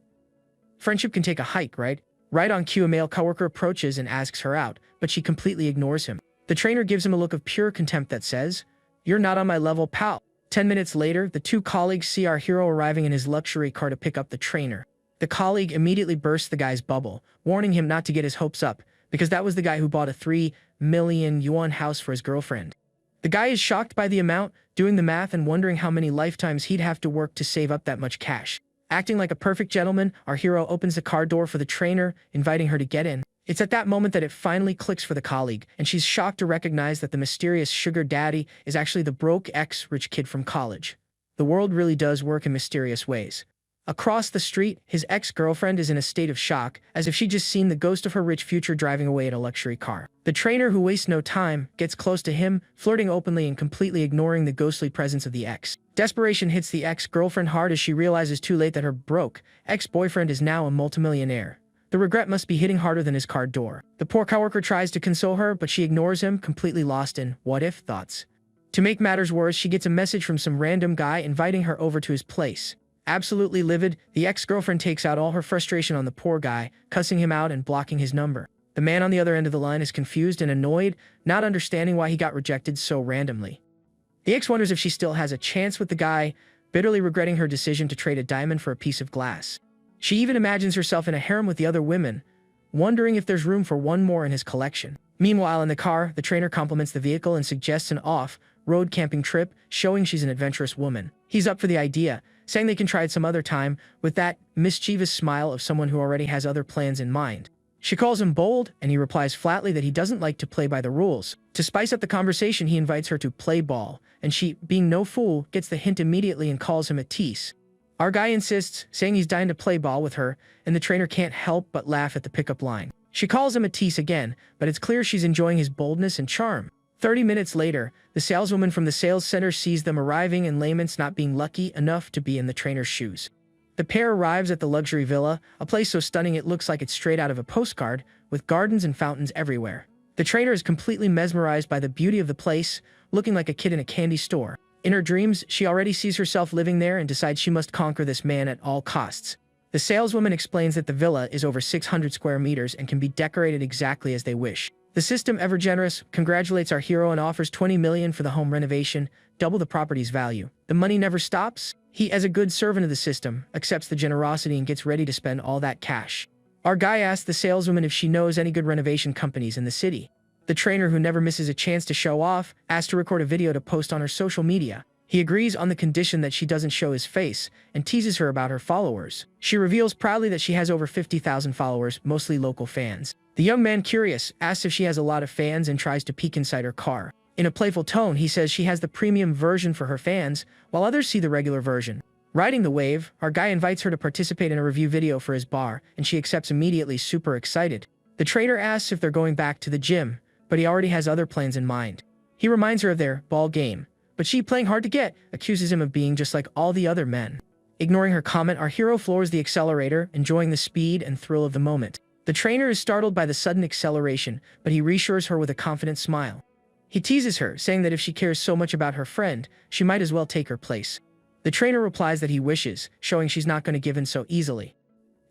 Friendship can take a hike, right? Right on cue, a male coworker approaches and asks her out, but she completely ignores him. The trainer gives him a look of pure contempt that says, "You're not on my level, pal." 10 minutes later, the two colleagues see our hero arriving in his luxury car to pick up the trainer. The colleague immediately bursts the guy's bubble, warning him not to get his hopes up, because that was the guy who bought a 3 million yuan house for his girlfriend. The guy is shocked by the amount, doing the math and wondering how many lifetimes he'd have to work to save up that much cash. Acting like a perfect gentleman, our hero opens the car door for the trainer, inviting her to get in. It's at that moment that it finally clicks for the colleague, and she's shocked to recognize that the mysterious sugar daddy is actually the broke ex-rich kid from college. The world really does work in mysterious ways. Across the street, his ex-girlfriend is in a state of shock, as if she'd just seen the ghost of her rich future driving away in a luxury car. The trainer, who wastes no time, gets close to him, flirting openly and completely ignoring the ghostly presence of the ex. Desperation hits the ex-girlfriend hard as she realizes too late that her broke ex-boyfriend is now a multimillionaire. The regret must be hitting harder than his car door. The poor coworker tries to console her, but she ignores him, completely lost in what-if thoughts. To make matters worse, she gets a message from some random guy inviting her over to his place. Absolutely livid, the ex-girlfriend takes out all her frustration on the poor guy, cussing him out and blocking his number. The man on the other end of the line is confused and annoyed, not understanding why he got rejected so randomly. The ex wonders if she still has a chance with the guy, bitterly regretting her decision to trade a diamond for a piece of glass. She even imagines herself in a harem with the other women, wondering if there's room for one more in his collection. Meanwhile, in the car, the trainer compliments the vehicle and suggests an off-road camping trip, showing she's an adventurous woman. He's up for the idea, saying they can try it some other time, with that mischievous smile of someone who already has other plans in mind. She calls him bold, and he replies flatly that he doesn't like to play by the rules. To spice up the conversation, he invites her to play ball, and she, being no fool, gets the hint immediately and calls him a tease. Our guy insists, saying he's dying to play ball with her, and the trainer can't help but laugh at the pickup line. She calls him a tease again, but it's clear she's enjoying his boldness and charm. 30 minutes later, the saleswoman from the sales center sees them arriving and laments not being lucky enough to be in the trainer's shoes. The pair arrives at the luxury villa, a place so stunning it looks like it's straight out of a postcard, with gardens and fountains everywhere. The trainer is completely mesmerized by the beauty of the place, looking like a kid in a candy store. In her dreams, she already sees herself living there and decides she must conquer this man at all costs. The saleswoman explains that the villa is over 600 square meters and can be decorated exactly as they wish. The system, ever generous, congratulates our hero and offers 20 million for the home renovation, double the property's value. The money never stops. He, as a good servant of the system, accepts the generosity and gets ready to spend all that cash. Our guy asks the saleswoman if she knows any good renovation companies in the city. The trainer, who never misses a chance to show off, asks to record a video to post on her social media. He agrees on the condition that she doesn't show his face and teases her about her followers. She reveals proudly that she has over 50,000 followers, mostly local fans. The young man, curious, asks if she has a lot of fans and tries to peek inside her car. In a playful tone, he says she has the premium version for her fans, while others see the regular version. Riding the wave, our guy invites her to participate in a review video for his bar, and she accepts immediately, super excited. The trainer asks if they're going back to the gym, but he already has other plans in mind. He reminds her of their ball game, but she, playing hard to get, accuses him of being just like all the other men. Ignoring her comment, our hero floors the accelerator, enjoying the speed and thrill of the moment. The trainer is startled by the sudden acceleration, but he reassures her with a confident smile. He teases her, saying that if she cares so much about her friend, she might as well take her place. The trainer replies that he wishes, showing she's not going to give in so easily.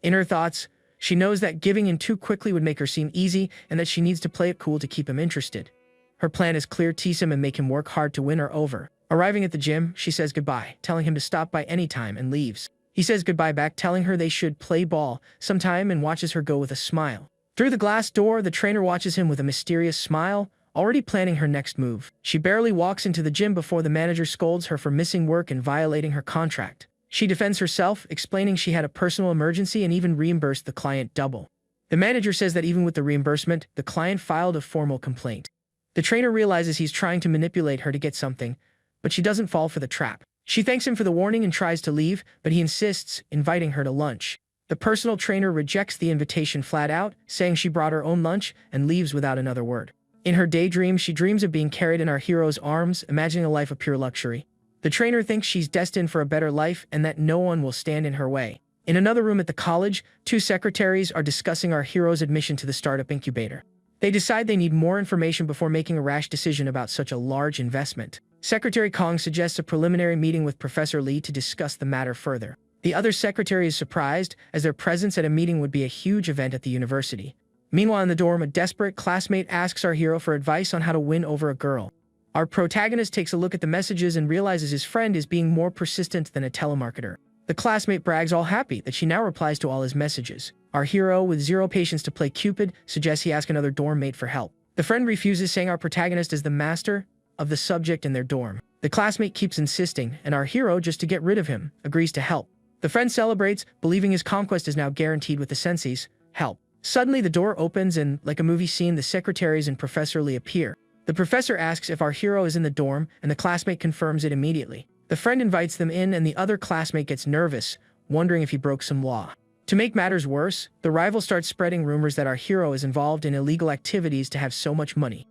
In her thoughts, she knows that giving in too quickly would make her seem easy and that she needs to play it cool to keep him interested. Her plan is clear: tease him and make him work hard to win her over. Arriving at the gym, she says goodbye, telling him to stop by any time, and leaves. He says goodbye back, telling her they should play ball sometime, and watches her go with a smile. Through the glass door, the trainer watches him with a mysterious smile, already planning her next move. She barely walks into the gym before the manager scolds her for missing work and violating her contract. She defends herself, explaining she had a personal emergency and even reimbursed the client double. The manager says that even with the reimbursement, the client filed a formal complaint. The trainer realizes he's trying to manipulate her to get something, but she doesn't fall for the trap. She thanks him for the warning and tries to leave, but he insists, inviting her to lunch. The personal trainer rejects the invitation flat out, saying she brought her own lunch and leaves without another word. In her daydream, she dreams of being carried in our hero's arms, imagining a life of pure luxury. The trainer thinks she's destined for a better life and that no one will stand in her way. In another room at the college, two secretaries are discussing our hero's admission to the startup incubator. They decide they need more information before making a rash decision about such a large investment. Secretary Kong suggests a preliminary meeting with Professor Lee to discuss the matter further. The other secretary is surprised, as their presence at a meeting would be a huge event at the university. Meanwhile, in the dorm, a desperate classmate asks our hero for advice on how to win over a girl. Our protagonist takes a look at the messages and realizes his friend is being more persistent than a telemarketer. The classmate brags all happy that she now replies to all his messages. Our hero, with zero patience to play Cupid, suggests he ask another dorm mate for help. The friend refuses, saying our protagonist is the master of the subject in their dorm. The classmate keeps insisting, and our hero, just to get rid of him, agrees to help. The friend celebrates, believing his conquest is now guaranteed with the sensei's help. Suddenly, the door opens and, like a movie scene, the secretaries and Professor Lee appear. The professor asks if our hero is in the dorm, and the classmate confirms it immediately. The friend invites them in, and the other classmate gets nervous, wondering if he broke some law. To make matters worse, the rival starts spreading rumors that our hero is involved in illegal activities to have so much money.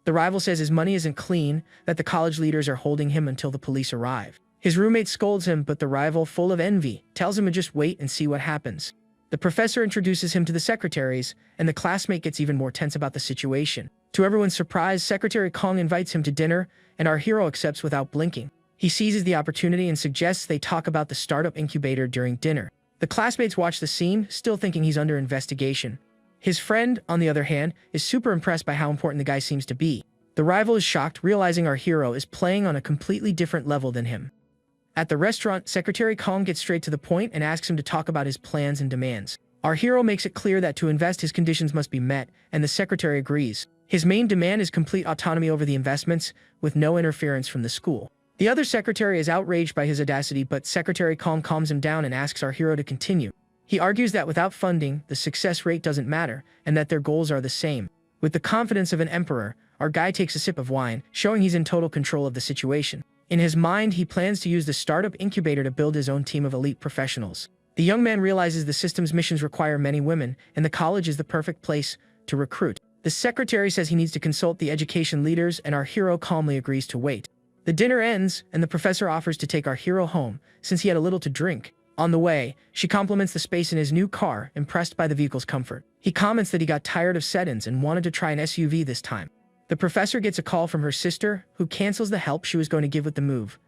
The rival says his money isn't clean, that the college leaders are holding him until the police arrive. His roommate scolds him, but the rival, full of envy, tells him to just wait and see what happens. The professor introduces him to the secretaries, and the classmate gets even more tense about the situation. To everyone's surprise, Secretary Kong invites him to dinner, and our hero accepts without blinking. He seizes the opportunity and suggests they talk about the startup incubator during dinner. The classmates watch the scene, still thinking he's under investigation. His friend, on the other hand, is super impressed by how important the guy seems to be. The rival is shocked, realizing our hero is playing on a completely different level than him. At the restaurant, Secretary Kong gets straight to the point and asks him to talk about his plans and demands. Our hero makes it clear that to invest, his conditions must be met, and the secretary agrees. His main demand is complete autonomy over the investments, with no interference from the school. The other secretary is outraged by his audacity, but Secretary Kong calms him down and asks our hero to continue. He argues that without funding, the success rate doesn't matter, and that their goals are the same. With the confidence of an emperor, our guy takes a sip of wine, showing he's in total control of the situation. In his mind, he plans to use the startup incubator to build his own team of elite professionals. The young man realizes the system's missions require many women, and the college is the perfect place to recruit. The secretary says he needs to consult the education leaders, and our hero calmly agrees to wait. The dinner ends, and the professor offers to take our hero home, since he had a little to drink. On the way, she compliments the space in his new car, impressed by the vehicle's comfort. He comments that he got tired of sedans and wanted to try an SUV this time. The professor gets a call from her sister, who cancels the help she was going to give with the move.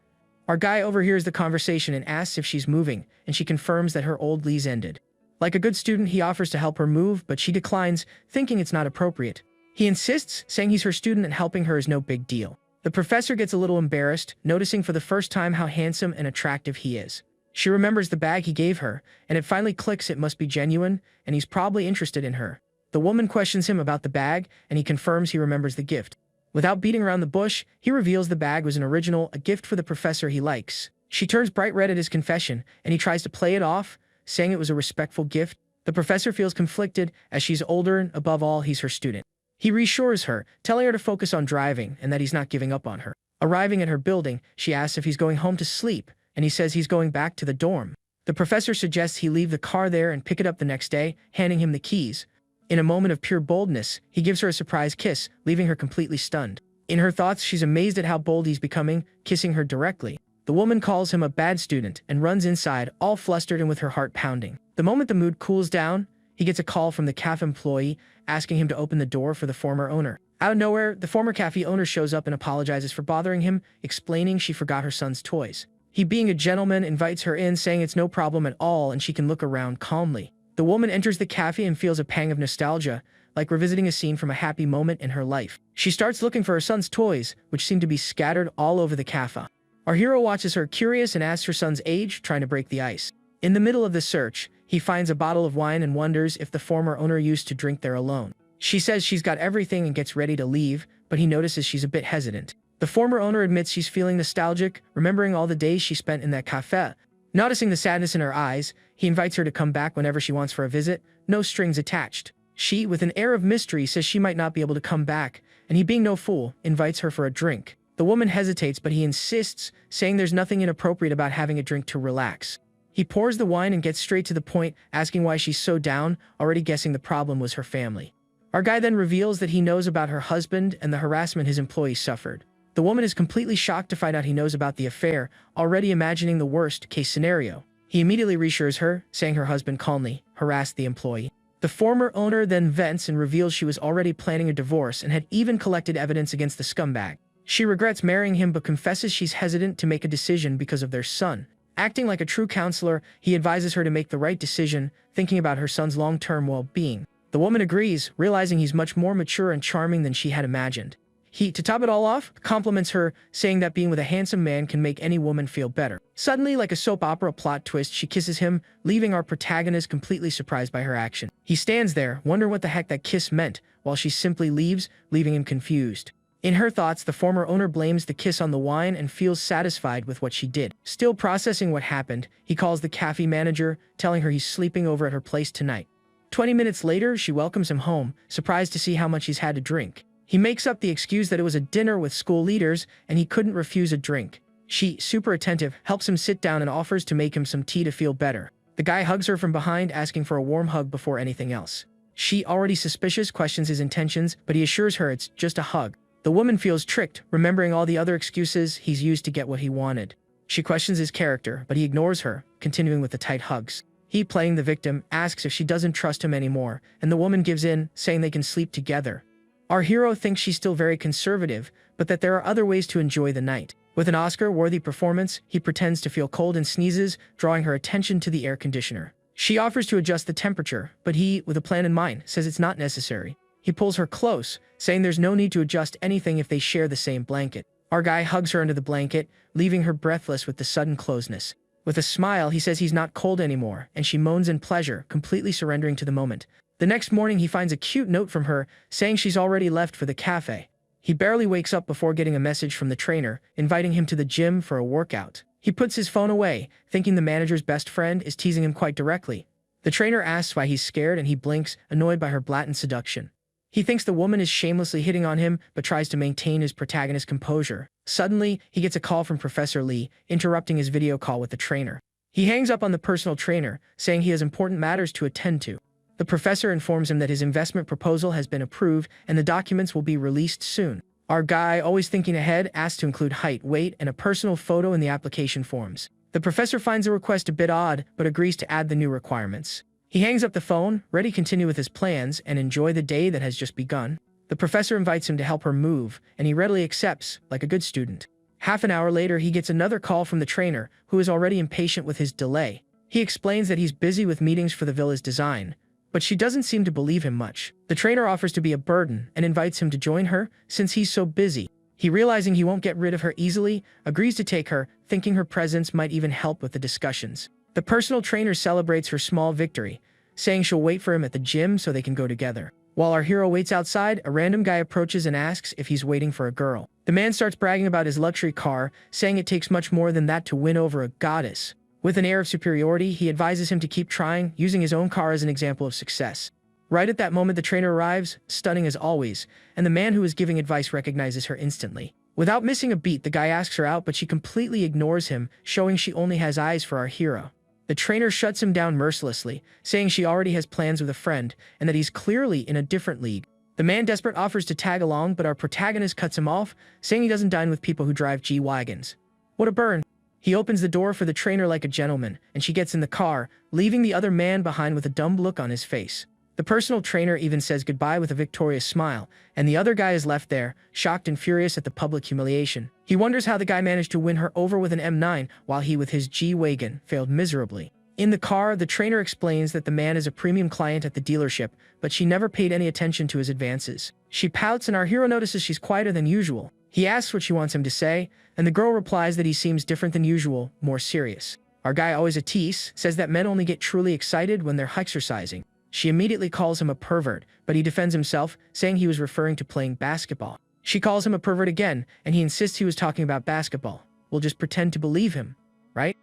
Our guy overhears the conversation and asks if she's moving, and she confirms that her old lease ended. Like a good student, he offers to help her move, but she declines, thinking it's not appropriate. He insists, saying he's her student and helping her is no big deal. The professor gets a little embarrassed, noticing for the first time how handsome and attractive he is. She remembers the bag he gave her, and it finally clicks it must be genuine, and he's probably interested in her. The woman questions him about the bag, and he confirms he remembers the gift. Without beating around the bush, he reveals the bag was an original, a gift for the professor he likes. She turns bright red at his confession, and he tries to play it off, saying it was a respectful gift. The professor feels conflicted, as she's older and, above all, he's her student. He reassures her, telling her to focus on driving and that he's not giving up on her. Arriving at her building, she asks if he's going home to sleep, and he says he's going back to the dorm. The professor suggests he leave the car there and pick it up the next day, handing him the keys. In a moment of pure boldness, he gives her a surprise kiss, leaving her completely stunned. In her thoughts, she's amazed at how bold he's becoming, kissing her directly. The woman calls him a bad student and runs inside, all flustered and with her heart pounding. The moment the mood cools down, he gets a call from the cafe employee, asking him to open the door for the former owner. Out of nowhere, the former cafe owner shows up and apologizes for bothering him, explaining she forgot her son's toys. He, being a gentleman, invites her in, saying it's no problem at all and she can look around calmly. The woman enters the cafe and feels a pang of nostalgia, like revisiting a scene from a happy moment in her life. She starts looking for her son's toys, which seem to be scattered all over the cafe. Our hero watches her, curious, and asks her son's age, trying to break the ice. In the middle of the search, he finds a bottle of wine and wonders if the former owner used to drink there alone. She says she's got everything and gets ready to leave, but he notices she's a bit hesitant. The former owner admits she's feeling nostalgic, remembering all the days she spent in that cafe. Noticing the sadness in her eyes, he invites her to come back whenever she wants for a visit, no strings attached. She, with an air of mystery, says she might not be able to come back, and he, being no fool, invites her for a drink. The woman hesitates, but he insists, saying there's nothing inappropriate about having a drink to relax. He pours the wine and gets straight to the point, asking why she's so down, already guessing the problem was her family. Our guy then reveals that he knows about her husband and the harassment his employees suffered. The woman is completely shocked to find out he knows about the affair, already imagining the worst-case scenario. He immediately reassures her, saying her husband calmly harassed the employee. The former owner then vents and reveals she was already planning a divorce and had even collected evidence against the scumbag. She regrets marrying him but confesses she's hesitant to make a decision because of their son. Acting like a true counselor, he advises her to make the right decision, thinking about her son's long-term well-being. The woman agrees, realizing he's much more mature and charming than she had imagined. He, to top it all off, compliments her, saying that being with a handsome man can make any woman feel better. Suddenly, like a soap opera plot twist, she kisses him, leaving our protagonist completely surprised by her action. He stands there, wondering what the heck that kiss meant, while she simply leaves, leaving him confused. In her thoughts, the former owner blames the kiss on the wine and feels satisfied with what she did. Still processing what happened, he calls the cafe manager, telling her he's sleeping over at her place tonight. 20 minutes later, she welcomes him home, surprised to see how much he's had to drink. He makes up the excuse that it was a dinner with school leaders and he couldn't refuse a drink. She, super attentive, helps him sit down and offers to make him some tea to feel better. The guy hugs her from behind, asking for a warm hug before anything else. She, already suspicious, questions his intentions, but he assures her it's just a hug. The woman feels tricked, remembering all the other excuses he's used to get what he wanted. She questions his character, but he ignores her, continuing with the tight hugs. He, playing the victim, asks if she doesn't trust him anymore, and the woman gives in, saying they can sleep together. Our hero thinks she's still very conservative, but that there are other ways to enjoy the night. With an Oscar-worthy performance, he pretends to feel cold and sneezes, drawing her attention to the air conditioner. She offers to adjust the temperature, but he, with a plan in mind, says it's not necessary. He pulls her close, saying there's no need to adjust anything if they share the same blanket. Our guy hugs her under the blanket, leaving her breathless with the sudden closeness. With a smile, he says he's not cold anymore, and she moans in pleasure, completely surrendering to the moment. The next morning, he finds a cute note from her, saying she's already left for the cafe. He barely wakes up before getting a message from the trainer, inviting him to the gym for a workout. He puts his phone away, thinking the manager's best friend is teasing him quite directly. The trainer asks why he's scared and he blinks, annoyed by her blatant seduction. He thinks the woman is shamelessly hitting on him, but tries to maintain his protagonist's composure. Suddenly, he gets a call from Professor Lee, interrupting his video call with the trainer. He hangs up on the personal trainer, saying he has important matters to attend to. The professor informs him that his investment proposal has been approved and the documents will be released soon. Our guy, always thinking ahead, asks to include height, weight, and a personal photo in the application forms. The professor finds the request a bit odd, but agrees to add the new requirements. He hangs up the phone, ready to continue with his plans and enjoy the day that has just begun. The professor invites him to help her move, and he readily accepts, like a good student. Half an hour later, he gets another call from the trainer, who is already impatient with his delay. He explains that he's busy with meetings for the villa's design, but she doesn't seem to believe him much. The trainer offers to be a burden and invites him to join her, since he's so busy. He, realizing he won't get rid of her easily, agrees to take her, thinking her presence might even help with the discussions. The personal trainer celebrates her small victory, saying she'll wait for him at the gym so they can go together. While our hero waits outside, a random guy approaches and asks if he's waiting for a girl. The man starts bragging about his luxury car, saying it takes much more than that to win over a goddess. With an air of superiority, he advises him to keep trying, using his own car as an example of success. Right at that moment, the trainer arrives, stunning as always, and the man who is giving advice recognizes her instantly. Without missing a beat, the guy asks her out, but she completely ignores him, showing she only has eyes for our hero. The trainer shuts him down mercilessly, saying she already has plans with a friend, and that he's clearly in a different league. The man, desperate, offers to tag along, but our protagonist cuts him off, saying he doesn't dine with people who drive G-Wagons. What a burn! He opens the door for the trainer like a gentleman, and she gets in the car, leaving the other man behind with a dumb look on his face. The personal trainer even says goodbye with a victorious smile, and the other guy is left there, shocked and furious at the public humiliation. He wonders how the guy managed to win her over with an M9, while he with his G-Wagon failed miserably. In the car, the trainer explains that the man is a premium client at the dealership, but she never paid any attention to his advances. She pouts and our hero notices she's quieter than usual. He asks what she wants him to say, and the girl replies that he seems different than usual, more serious. Our guy, always a tease, says that men only get truly excited when they're exercising. She immediately calls him a pervert, but he defends himself, saying he was referring to playing basketball. She calls him a pervert again, and he insists he was talking about basketball. We'll just pretend to believe him, right?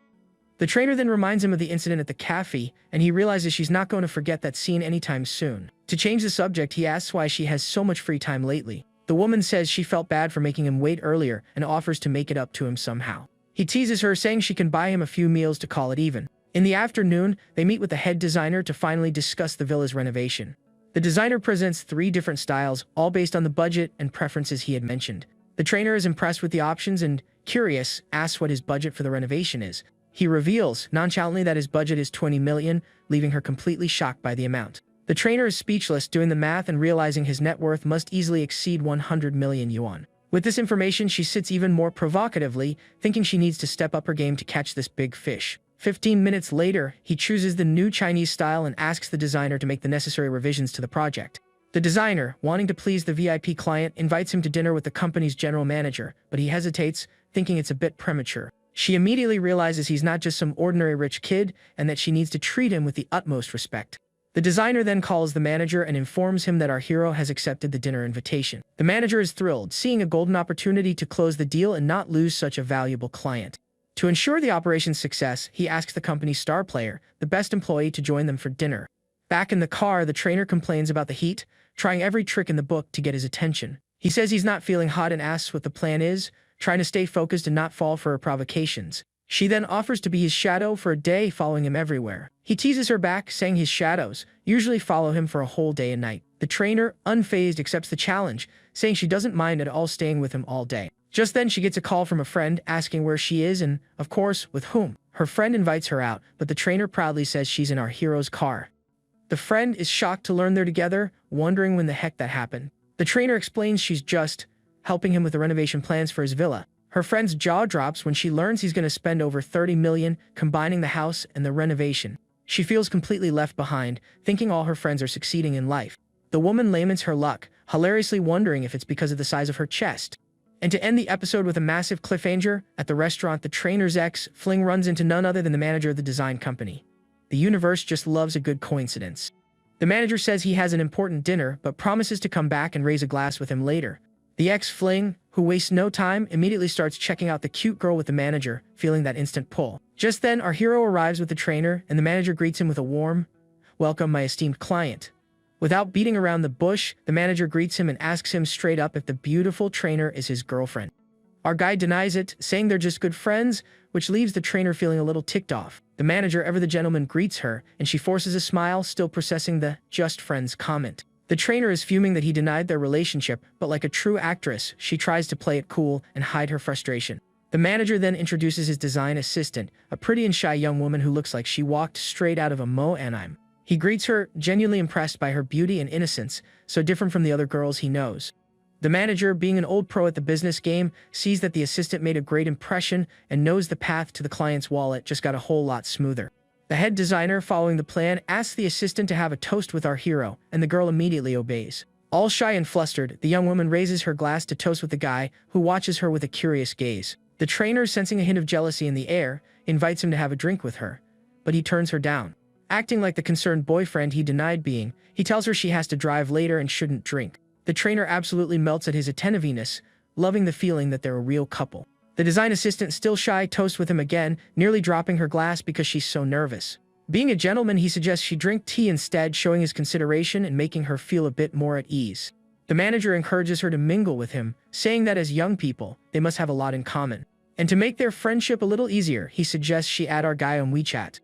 The trainer then reminds him of the incident at the cafe, and he realizes she's not going to forget that scene anytime soon. To change the subject, he asks why she has so much free time lately. The woman says she felt bad for making him wait earlier and offers to make it up to him somehow. He teases her, saying she can buy him a few meals to call it even. In the afternoon, they meet with the head designer to finally discuss the villa's renovation. The designer presents 3 different styles, all based on the budget and preferences he had mentioned. The trainer is impressed with the options and, curious, asks what his budget for the renovation is. He reveals, nonchalantly, that his budget is 20 million, leaving her completely shocked by the amount. The trainer is speechless, doing the math and realizing his net worth must easily exceed 100 million yuan. With this information, she sits even more provocatively, thinking she needs to step up her game to catch this big fish. 15 minutes later, he chooses the new Chinese style and asks the designer to make the necessary revisions to the project. The designer, wanting to please the VIP client, invites him to dinner with the company's general manager, but he hesitates, thinking it's a bit premature. She immediately realizes he's not just some ordinary rich kid and that she needs to treat him with the utmost respect. The designer then calls the manager and informs him that our hero has accepted the dinner invitation. The manager is thrilled, seeing a golden opportunity to close the deal and not lose such a valuable client. To ensure the operation's success, he asks the company's star player, the best employee, to join them for dinner. Back in the car, the trainer complains about the heat, trying every trick in the book to get his attention. He says he's not feeling hot and asks what the plan is, trying to stay focused and not fall for her provocations. She then offers to be his shadow for a day, following him everywhere. He teases her back, saying his shadows usually follow him for a whole day and night. The trainer, unfazed, accepts the challenge, saying she doesn't mind at all staying with him all day. Just then, she gets a call from a friend asking where she is and, of course, with whom. Her friend invites her out, but the trainer proudly says she's in our hero's car. The friend is shocked to learn they're together, wondering when the heck that happened. The trainer explains she's just helping him with the renovation plans for his villa. Her friend's jaw drops when she learns he's going to spend over 30 million combining the house and the renovation. She feels completely left behind, thinking all her friends are succeeding in life. The woman laments her luck, hilariously wondering if it's because of the size of her chest. And to end the episode with a massive cliffhanger, at the restaurant, the trainer's ex-fling runs into none other than the manager of the design company. The universe just loves a good coincidence. The manager says he has an important dinner, but promises to come back and raise a glass with him later. The ex-fling, who wastes no time, immediately starts checking out the cute girl with the manager, feeling that instant pull. Just then, our hero arrives with the trainer, and the manager greets him with a warm, "Welcome, my esteemed client." Without beating around the bush, the manager greets him and asks him straight up if the beautiful trainer is his girlfriend. Our guy denies it, saying they're just good friends, which leaves the trainer feeling a little ticked off. The manager, ever the gentleman, greets her, and she forces a smile, still processing the "just friends" comment. The trainer is fuming that he denied their relationship, but like a true actress, she tries to play it cool and hide her frustration. The manager then introduces his design assistant, a pretty and shy young woman who looks like she walked straight out of a Mo anime. He greets her, genuinely impressed by her beauty and innocence, so different from the other girls he knows. The manager, being an old pro at the business game, sees that the assistant made a great impression and knows the path to the client's wallet just got a whole lot smoother. The head designer, following the plan, asks the assistant to have a toast with our hero, and the girl immediately obeys. All shy and flustered, the young woman raises her glass to toast with the guy, who watches her with a curious gaze. The trainer, sensing a hint of jealousy in the air, invites him to have a drink with her, but he turns her down. Acting like the concerned boyfriend he denied being, he tells her she has to drive later and shouldn't drink. The trainer absolutely melts at his attentiveness, loving the feeling that they're a real couple. The design assistant, still shy, toasts with him again, nearly dropping her glass because she's so nervous. Being a gentleman, he suggests she drink tea instead, showing his consideration and making her feel a bit more at ease. The manager encourages her to mingle with him, saying that as young people, they must have a lot in common. And to make their friendship a little easier, he suggests she add our guy on WeChat.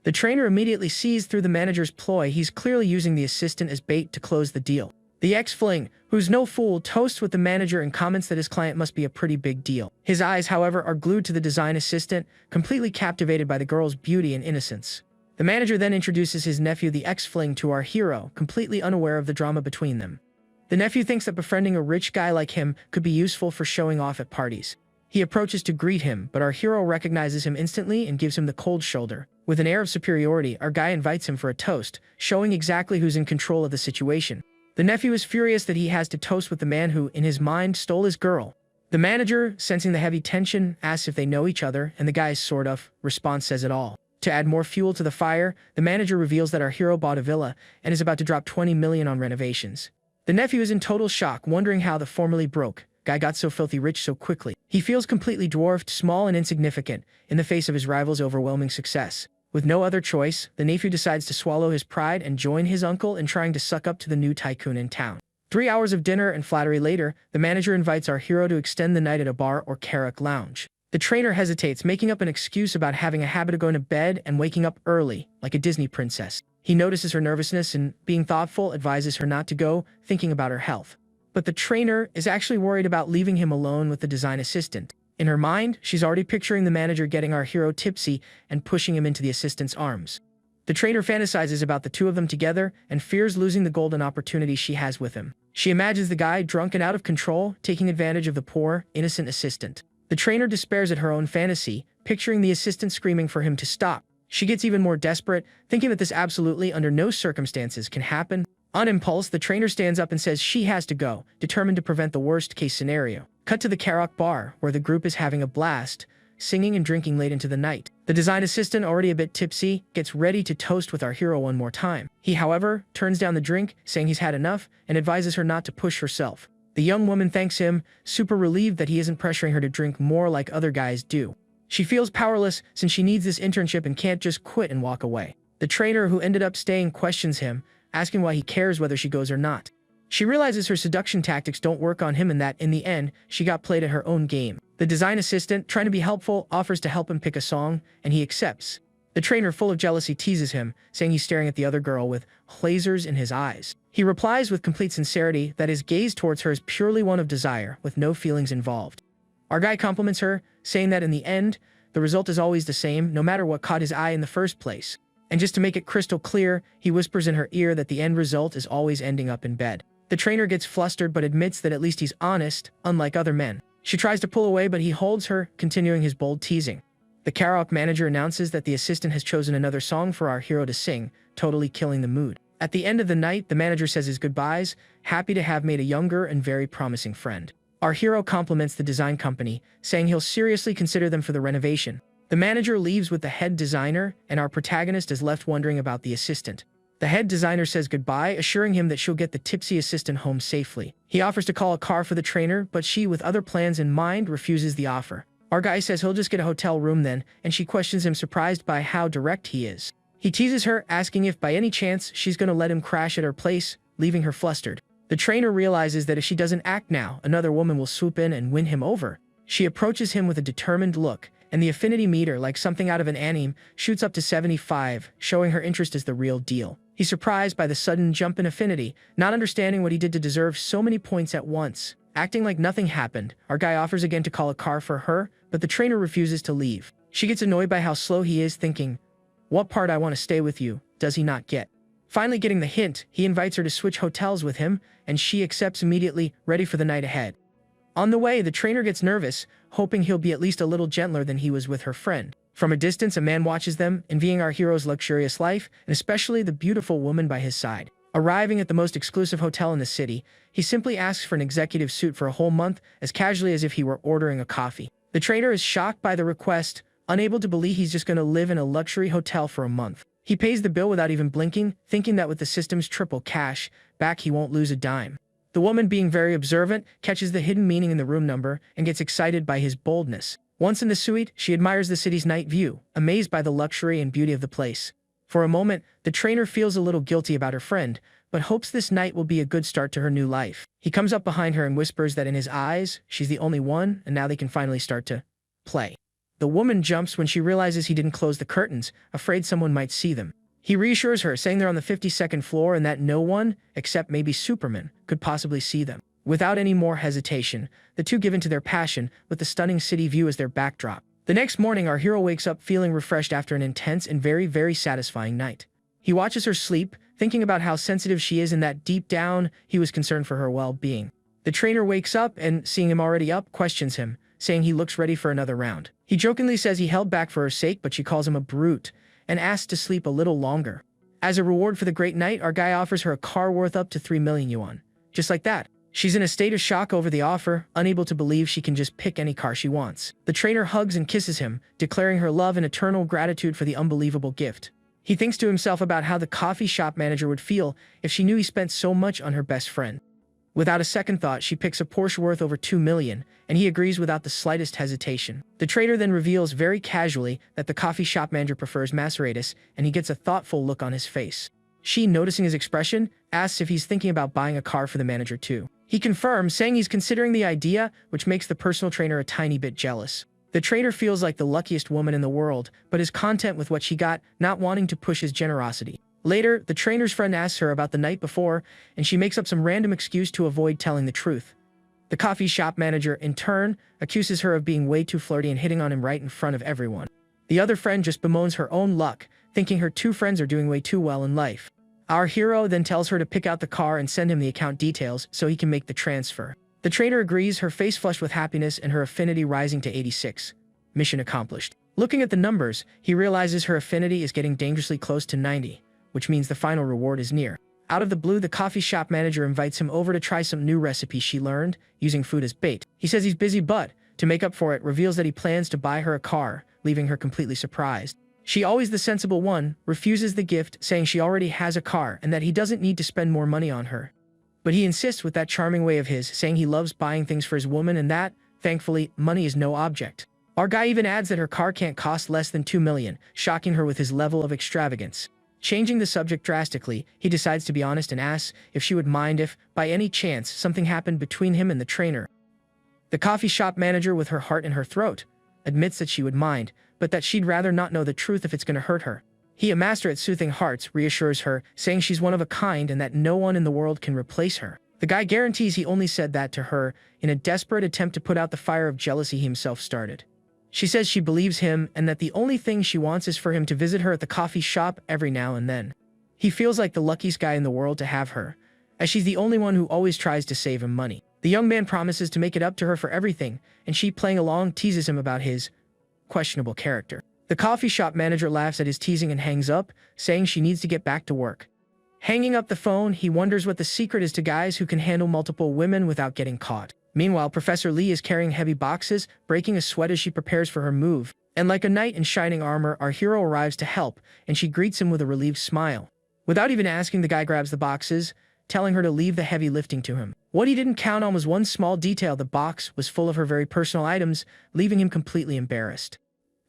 The trainer immediately sees through the manager's ploy. He's clearly using the assistant as bait to close the deal. The ex-fling, who's no fool, toasts with the manager and comments that his client must be a pretty big deal. His eyes, however, are glued to the design assistant, completely captivated by the girl's beauty and innocence. The manager then introduces his nephew, the ex-fling, to our hero, completely unaware of the drama between them. The nephew thinks that befriending a rich guy like him could be useful for showing off at parties. He approaches to greet him, but our hero recognizes him instantly and gives him the cold shoulder. With an air of superiority, our guy invites him for a toast, showing exactly who's in control of the situation. The nephew is furious that he has to toast with the man who, in his mind, stole his girl. The manager, sensing the heavy tension, asks if they know each other, and the guy's sort of response says it all. To add more fuel to the fire, the manager reveals that our hero bought a villa and is about to drop 20 million on renovations. The nephew is in total shock, wondering how the formerly broke guy got so filthy rich so quickly. He feels completely dwarfed, small and insignificant in the face of his rival's overwhelming success. With no other choice, the nephew decides to swallow his pride and join his uncle in trying to suck up to the new tycoon in town. 3 hours of dinner and flattery later, the manager invites our hero to extend the night at a bar or karaoke lounge. The trainer hesitates, making up an excuse about having a habit of going to bed and waking up early, like a Disney princess. He notices her nervousness and, being thoughtful, advises her not to go, thinking about her health. But the trainer is actually worried about leaving him alone with the design assistant. In her mind, she's already picturing the manager getting our hero tipsy and pushing him into the assistant's arms. The trainer fantasizes about the two of them together and fears losing the golden opportunity she has with him. She imagines the guy, drunk and out of control, taking advantage of the poor, innocent assistant. The trainer despairs at her own fantasy, picturing the assistant screaming for him to stop. She gets even more desperate, thinking that this absolutely under no circumstances can happen. On impulse, the trainer stands up and says she has to go, determined to prevent the worst-case scenario. Cut to the karaoke bar, where the group is having a blast, singing and drinking late into the night. The design assistant, already a bit tipsy, gets ready to toast with our hero one more time. He, however, turns down the drink, saying he's had enough, and advises her not to push herself. The young woman thanks him, super relieved that he isn't pressuring her to drink more like other guys do. She feels powerless since she needs this internship and can't just quit and walk away. The trainer, who ended up staying, questions him, asking why he cares whether she goes or not. She realizes her seduction tactics don't work on him and that, in the end, she got played at her own game. The design assistant, trying to be helpful, offers to help him pick a song, and he accepts. The trainer, full of jealousy, teases him, saying he's staring at the other girl with lasers in his eyes. He replies with complete sincerity that his gaze towards her is purely one of desire, with no feelings involved. Our guy compliments her, saying that in the end, the result is always the same, no matter what caught his eye in the first place. And just to make it crystal clear, he whispers in her ear that the end result is always ending up in bed. The trainer gets flustered but admits that at least he's honest, unlike other men. She tries to pull away, but he holds her, continuing his bold teasing. The karaoke manager announces that the assistant has chosen another song for our hero to sing, totally killing the mood. At the end of the night, the manager says his goodbyes, happy to have made a younger and very promising friend. Our hero compliments the design company, saying he'll seriously consider them for the renovation. The manager leaves with the head designer, and our protagonist is left wondering about the assistant. The head designer says goodbye, assuring him that she'll get the tipsy assistant home safely. He offers to call a car for the trainer, but she, with other plans in mind, refuses the offer. Our guy says he'll just get a hotel room then, and she questions him, surprised by how direct he is. He teases her, asking if by any chance she's going to let him crash at her place, leaving her flustered. The trainer realizes that if she doesn't act now, another woman will swoop in and win him over. She approaches him with a determined look, and the affinity meter, like something out of an anime, shoots up to 75, showing her interest is the real deal. He's surprised by the sudden jump in affinity, not understanding what he did to deserve so many points at once. Acting like nothing happened, our guy offers again to call a car for her, but the trainer refuses to leave. She gets annoyed by how slow he is, thinking, "What part I want to stay with you, does he not get?" Finally getting the hint, he invites her to switch hotels with him, and she accepts immediately, ready for the night ahead. On the way, the trainer gets nervous, hoping he'll be at least a little gentler than he was with her friend. From a distance, a man watches them, envying our hero's luxurious life, and especially the beautiful woman by his side. Arriving at the most exclusive hotel in the city, he simply asks for an executive suite for a whole month, as casually as if he were ordering a coffee. The trainer is shocked by the request, unable to believe he's just going to live in a luxury hotel for a month. He pays the bill without even blinking, thinking that with the system's triple cash back he won't lose a dime. The woman, being very observant, catches the hidden meaning in the room number and gets excited by his boldness. Once in the suite, she admires the city's night view, amazed by the luxury and beauty of the place. For a moment, the trainer feels a little guilty about her friend, but hopes this night will be a good start to her new life. He comes up behind her and whispers that in his eyes, she's the only one, and now they can finally start to play. The woman jumps when she realizes he didn't close the curtains, afraid someone might see them. He reassures her, saying they're on the 52nd floor and that no one, except maybe Superman, could possibly see them. Without any more hesitation, the two give in to their passion, with the stunning city view as their backdrop. The next morning, our hero wakes up feeling refreshed after an intense and very, very satisfying night. He watches her sleep, thinking about how sensitive she is and that deep down, he was concerned for her well-being. The trainer wakes up and, seeing him already up, questions him, saying he looks ready for another round. He jokingly says he held back for her sake, but she calls him a brute and asks to sleep a little longer. As a reward for the great night, our guy offers her a car worth up to 3 million yuan. Just like that. She's in a state of shock over the offer, unable to believe she can just pick any car she wants. The trainer hugs and kisses him, declaring her love and eternal gratitude for the unbelievable gift. He thinks to himself about how the coffee shop manager would feel if she knew he spent so much on her best friend. Without a second thought, she picks a Porsche worth over 2 million, and he agrees without the slightest hesitation. The trader then reveals very casually that the coffee shop manager prefers Maseratis, and he gets a thoughtful look on his face. She, noticing his expression, asks if he's thinking about buying a car for the manager too. He confirms, saying he's considering the idea, which makes the personal trainer a tiny bit jealous. The trader feels like the luckiest woman in the world, but is content with what she got, not wanting to push his generosity. Later, the trainer's friend asks her about the night before, and she makes up some random excuse to avoid telling the truth. The coffee shop manager, in turn, accuses her of being way too flirty and hitting on him right in front of everyone. The other friend just bemoans her own luck, thinking her two friends are doing way too well in life. Our hero then tells her to pick out the car and send him the account details so he can make the transfer. The trader agrees, her face flushed with happiness and her affinity rising to 86. Mission accomplished. Looking at the numbers, he realizes her affinity is getting dangerously close to 90, which means the final reward is near. Out of the blue, the coffee shop manager invites him over to try some new recipes she learned, using food as bait. He says he's busy, but, to make up for it, reveals that he plans to buy her a car, leaving her completely surprised. She, always the sensible one, refuses the gift, saying she already has a car and that he doesn't need to spend more money on her. But he insists with that charming way of his, saying he loves buying things for his woman and that, thankfully, money is no object. Our guy even adds that her car can't cost less than 2 million, shocking her with his level of extravagance. Changing the subject drastically, he decides to be honest and asks if she would mind if, by any chance, something happened between him and the trainer. The coffee shop manager, with her heart in her throat, admits that she would mind, but that she'd rather not know the truth if it's going to hurt her. He, a master at soothing hearts, reassures her, saying she's one of a kind and that no one in the world can replace her. The guy guarantees he only said that to her in a desperate attempt to put out the fire of jealousy he himself started. She says she believes him and that the only thing she wants is for him to visit her at the coffee shop every now and then. He feels like the luckiest guy in the world to have her, as she's the only one who always tries to save him money. The young man promises to make it up to her for everything, and she, playing along, teases him about his questionable character. The coffee shop manager laughs at his teasing and hangs up, saying she needs to get back to work. Hanging up the phone, he wonders what the secret is to guys who can handle multiple women without getting caught. Meanwhile, Professor Lee is carrying heavy boxes, breaking a sweat as she prepares for her move. And like a knight in shining armor, our hero arrives to help, and she greets him with a relieved smile. Without even asking, the guy grabs the boxes, telling her to leave the heavy lifting to him. What he didn't count on was one small detail: the box was full of her very personal items, leaving him completely embarrassed.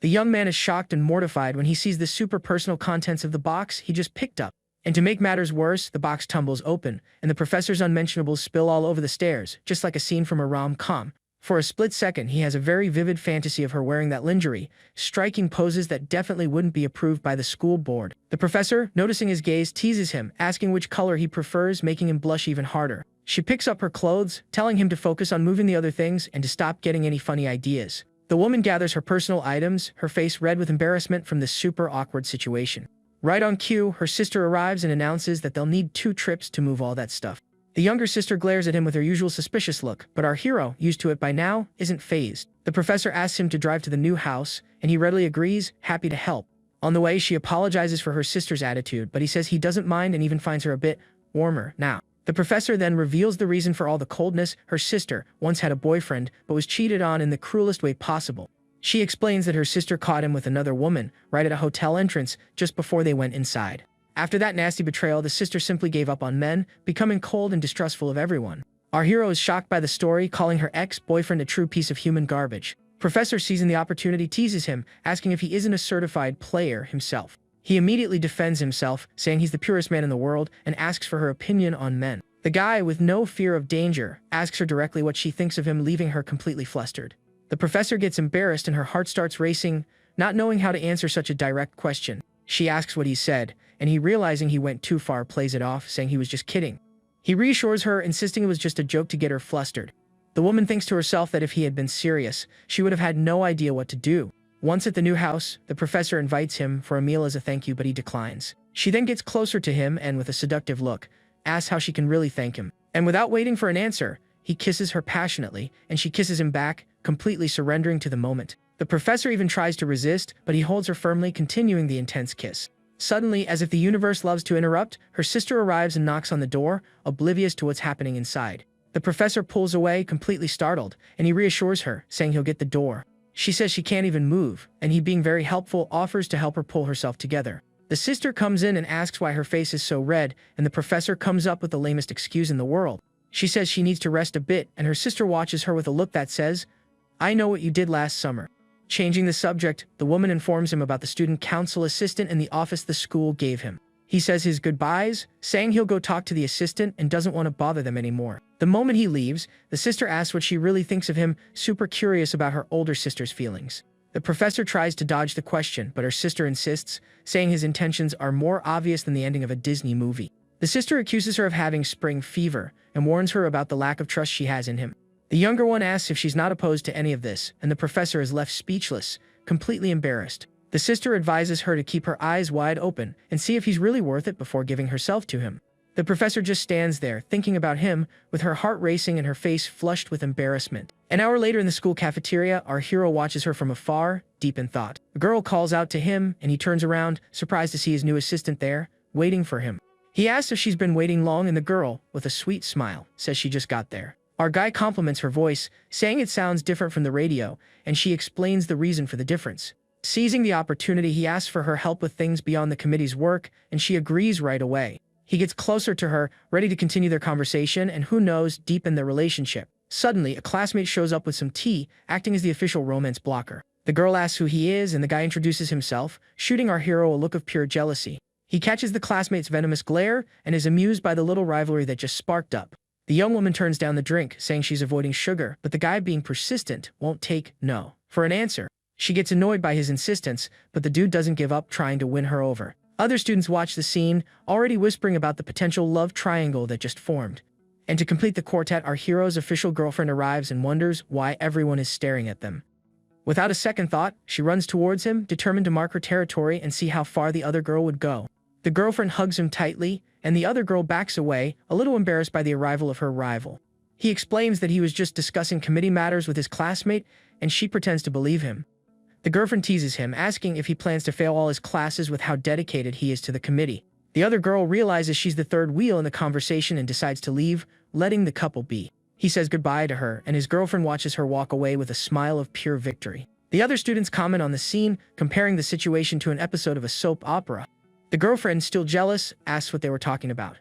The young man is shocked and mortified when he sees the super personal contents of the box he just picked up. And to make matters worse, the box tumbles open, and the professor's unmentionables spill all over the stairs, just like a scene from a rom-com. For a split second, he has a very vivid fantasy of her wearing that lingerie, striking poses that definitely wouldn't be approved by the school board. The professor, noticing his gaze, teases him, asking which color he prefers, making him blush even harder. She picks up her clothes, telling him to focus on moving the other things and to stop getting any funny ideas. The woman gathers her personal items, her face red with embarrassment from this super awkward situation. Right on cue, her sister arrives and announces that they'll need 2 trips to move all that stuff. The younger sister glares at him with her usual suspicious look, but our hero, used to it by now, isn't fazed. The professor asks him to drive to the new house, and he readily agrees, happy to help. On the way, she apologizes for her sister's attitude, but he says he doesn't mind and even finds her a bit warmer now. The professor then reveals the reason for all the coldness. Her sister once had a boyfriend, but was cheated on in the cruelest way possible. She explains that her sister caught him with another woman right at a hotel entrance just before they went inside. After that nasty betrayal, the sister simply gave up on men, becoming cold and distrustful of everyone. Our hero is shocked by the story, calling her ex-boyfriend a true piece of human garbage. Professor, seizing the opportunity, teases him, asking if he isn't a certified player himself. He immediately defends himself, saying he's the purest man in the world, and asks for her opinion on men. The guy, with no fear of danger, asks her directly what she thinks of him, leaving her completely flustered. The professor gets embarrassed and her heart starts racing, not knowing how to answer such a direct question. She asks what he said, and he, realizing he went too far, plays it off, saying he was just kidding. He reassures her, insisting it was just a joke to get her flustered. The woman thinks to herself that if he had been serious, she would have had no idea what to do. Once at the new house, the professor invites him for a meal as a thank you, but he declines. She then gets closer to him and, with a seductive look, asks how she can really thank him. And without waiting for an answer, he kisses her passionately, and she kisses him back, completely surrendering to the moment. The professor even tries to resist, but he holds her firmly, continuing the intense kiss. Suddenly, as if the universe loves to interrupt, her sister arrives and knocks on the door, oblivious to what's happening inside. The professor pulls away, completely startled, and he reassures her, saying he'll get the door. She says she can't even move, and he, being very helpful, offers to help her pull herself together. The sister comes in and asks why her face is so red, and the professor comes up with the lamest excuse in the world. She says she needs to rest a bit, and her sister watches her with a look that says, "I know what you did last summer." Changing the subject, the woman informs him about the student council assistant in the office the school gave him. He says his goodbyes, saying he'll go talk to the assistant and doesn't want to bother them anymore. The moment he leaves, the sister asks what she really thinks of him, super curious about her older sister's feelings. The professor tries to dodge the question, but her sister insists, saying his intentions are more obvious than the ending of a Disney movie. The sister accuses her of having spring fever and warns her about the lack of trust she has in him. The younger one asks if she's not opposed to any of this, and the professor is left speechless, completely embarrassed. The sister advises her to keep her eyes wide open and see if he's really worth it before giving herself to him. The professor just stands there, thinking about him, with her heart racing and her face flushed with embarrassment. An hour later in the school cafeteria, our hero watches her from afar, deep in thought. The girl calls out to him, and he turns around, surprised to see his new assistant there, waiting for him. He asks if she's been waiting long, and the girl, with a sweet smile, says she just got there. Our guy compliments her voice, saying it sounds different from the radio, and she explains the reason for the difference. Seizing the opportunity, he asks for her help with things beyond the committee's work, and she agrees right away. He gets closer to her, ready to continue their conversation, and who knows, deepen their relationship. Suddenly, a classmate shows up with some tea, acting as the official romance blocker. The girl asks who he is, and the guy introduces himself, shooting our hero a look of pure jealousy. He catches the classmate's venomous glare, and is amused by the little rivalry that just sparked up. The young woman turns down the drink, saying she's avoiding sugar, but the guy, being persistent, won't take no for an answer. She gets annoyed by his insistence, but the dude doesn't give up trying to win her over. Other students watch the scene, already whispering about the potential love triangle that just formed. And to complete the quartet, our hero's official girlfriend arrives and wonders why everyone is staring at them. Without a second thought, she runs towards him, determined to mark her territory and see how far the other girl would go. The girlfriend hugs him tightly, and the other girl backs away, a little embarrassed by the arrival of her rival. He explains that he was just discussing committee matters with his classmate, and she pretends to believe him. The girlfriend teases him, asking if he plans to fail all his classes with how dedicated he is to the committee. The other girl realizes she's the third wheel in the conversation and decides to leave, letting the couple be. He says goodbye to her, and his girlfriend watches her walk away with a smile of pure victory. The other students comment on the scene, comparing the situation to an episode of a soap opera. The girlfriend, still jealous, asks what they were talking about.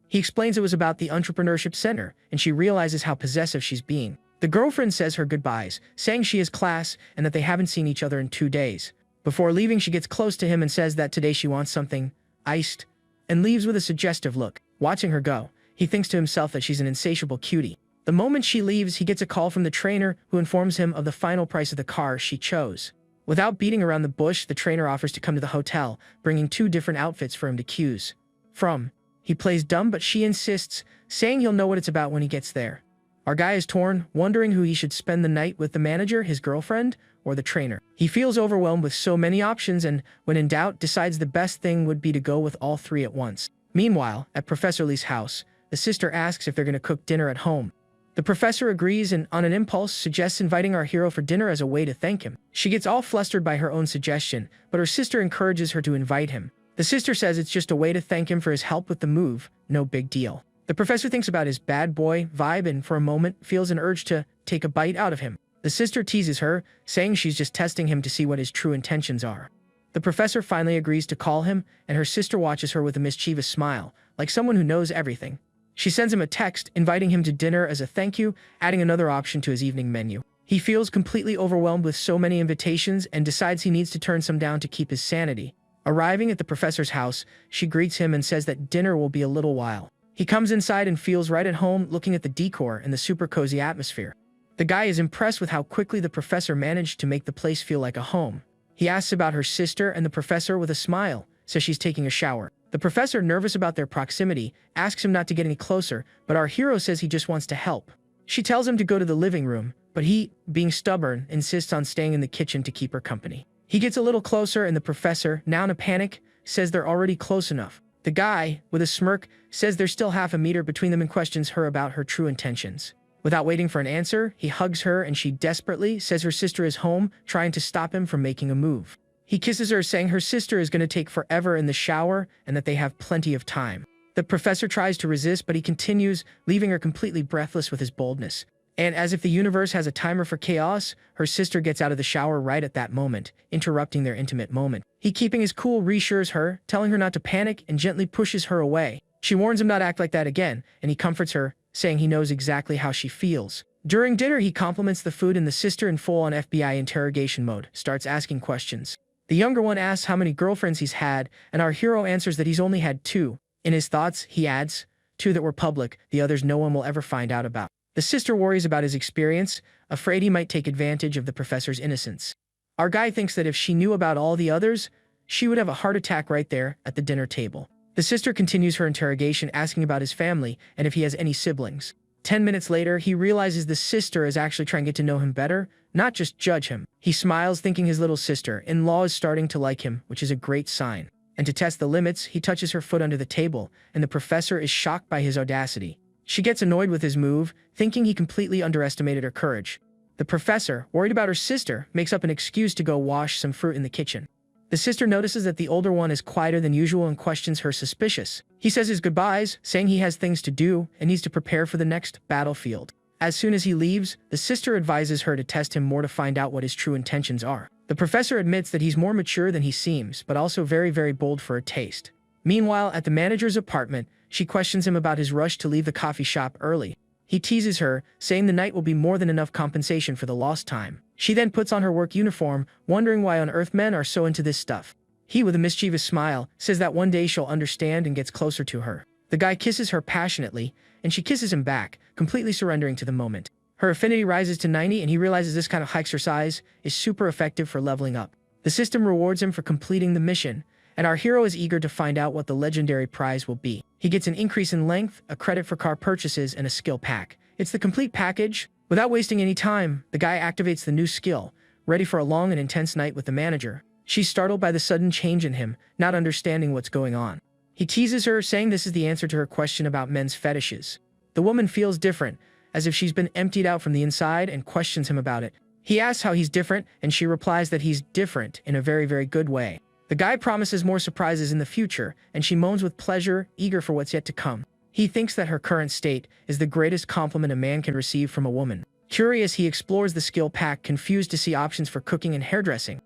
He explains it was about the entrepreneurship center, and she realizes how possessive she's being. The girlfriend says her goodbyes, saying she has class and that they haven't seen each other in 2 days. Before leaving, she gets close to him and says that today she wants something iced, and leaves with a suggestive look. Watching her go, he thinks to himself that she's an insatiable cutie. The moment she leaves, he gets a call from the trainer, who informs him of the final price of the car she chose. Without beating around the bush, the trainer offers to come to the hotel, bringing 2 different outfits for him to choose from. He plays dumb, but she insists, saying he'll know what it's about when he gets there. Our guy is torn, wondering who he should spend the night with, the manager, his girlfriend, or the trainer. He feels overwhelmed with so many options and, when in doubt, decides the best thing would be to go with all 3 at once. Meanwhile, at Professor Lee's house, the sister asks if they're going to cook dinner at home. The professor agrees and, on an impulse, suggests inviting our hero for dinner as a way to thank him. She gets all flustered by her own suggestion, but her sister encourages her to invite him. The sister says it's just a way to thank him for his help with the move, no big deal. The professor thinks about his bad boy vibe and, for a moment, feels an urge to take a bite out of him. The sister teases her, saying she's just testing him to see what his true intentions are. The professor finally agrees to call him, and her sister watches her with a mischievous smile, like someone who knows everything. She sends him a text, inviting him to dinner as a thank you, adding another option to his evening menu. He feels completely overwhelmed with so many invitations and decides he needs to turn some down to keep his sanity. Arriving at the professor's house, she greets him and says that dinner will be a little while. He comes inside and feels right at home, looking at the decor and the super cozy atmosphere. The guy is impressed with how quickly the professor managed to make the place feel like a home. He asks about her sister, and the professor, with a smile, says she's taking a shower. The professor, nervous about their proximity, asks him not to get any closer, but our hero says he just wants to help. She tells him to go to the living room, but he, being stubborn, insists on staying in the kitchen to keep her company. He gets a little closer, and the professor, now in a panic, says they're already close enough. The guy, with a smirk, says there's still half a meter between them and questions her about her true intentions. Without waiting for an answer, he hugs her, and she desperately says her sister is home, trying to stop him from making a move. He kisses her, saying her sister is going to take forever in the shower and that they have plenty of time. The professor tries to resist, but he continues, leaving her completely breathless with his boldness. And as if the universe has a timer for chaos, her sister gets out of the shower right at that moment, interrupting their intimate moment. He, keeping his cool, reassures her, telling her not to panic, and gently pushes her away. She warns him not to act like that again, and he comforts her, saying he knows exactly how she feels. During dinner, he compliments the food and the sister in full-on FBI interrogation mode starts asking questions. The younger one asks how many girlfriends he's had, and our hero answers that he's only had 2. In his thoughts, he adds, 2 that were public, the others no one will ever find out about. The sister worries about his experience, afraid he might take advantage of the professor's innocence. Our guy thinks that if she knew about all the others, she would have a heart attack right there at the dinner table. The sister continues her interrogation, asking about his family and if he has any siblings. 10 minutes later, he realizes the sister is actually trying to get to know him better, not just judge him. He smiles, thinking his little sister-in-law is starting to like him, which is a great sign. And to test the limits, he touches her foot under the table, and the professor is shocked by his audacity. She gets annoyed with his move, thinking he completely underestimated her courage. The professor, worried about her sister, makes up an excuse to go wash some fruit in the kitchen. The sister notices that the older one is quieter than usual and questions her suspicious. He says his goodbyes, saying he has things to do and needs to prepare for the next battlefield. As soon as he leaves, the sister advises her to test him more to find out what his true intentions are. The professor admits that he's more mature than he seems, but also very, very bold for a taste. Meanwhile, at the manager's apartment, she questions him about his rush to leave the coffee shop early. He teases her, saying the night will be more than enough compensation for the lost time. She then puts on her work uniform, wondering why on earth men are so into this stuff. He, with a mischievous smile, says that one day she'll understand and gets closer to her. The guy kisses her passionately, and she kisses him back, completely surrendering to the moment. Her affinity rises to 90, and he realizes this kind of exercise is super effective for leveling up. The system rewards him for completing the mission, and our hero is eager to find out what the legendary prize will be. He gets an increase in length, a credit for car purchases, and a skill pack. It's the complete package. Without wasting any time, the guy activates the new skill, ready for a long and intense night with the manager. She's startled by the sudden change in him, not understanding what's going on. He teases her, saying this is the answer to her question about men's fetishes. The woman feels different, as if she's been emptied out from the inside, and questions him about it. He asks how he's different, and she replies that he's different in a very, very good way. The guy promises more surprises in the future, and she moans with pleasure, eager for what's yet to come. He thinks that her current state is the greatest compliment a man can receive from a woman. Curious, he explores the skill pack, confused to see options for cooking and hairdressing.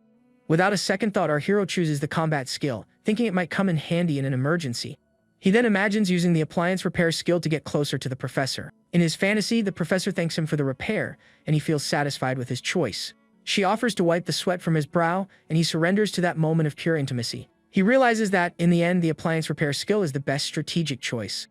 Without a second thought, our hero chooses the combat skill, thinking it might come in handy in an emergency. He then imagines using the appliance repair skill to get closer to the professor. In his fantasy, the professor thanks him for the repair, and he feels satisfied with his choice. She offers to wipe the sweat from his brow, and he surrenders to that moment of pure intimacy. He realizes that, in the end, the appliance repair skill is the best strategic choice.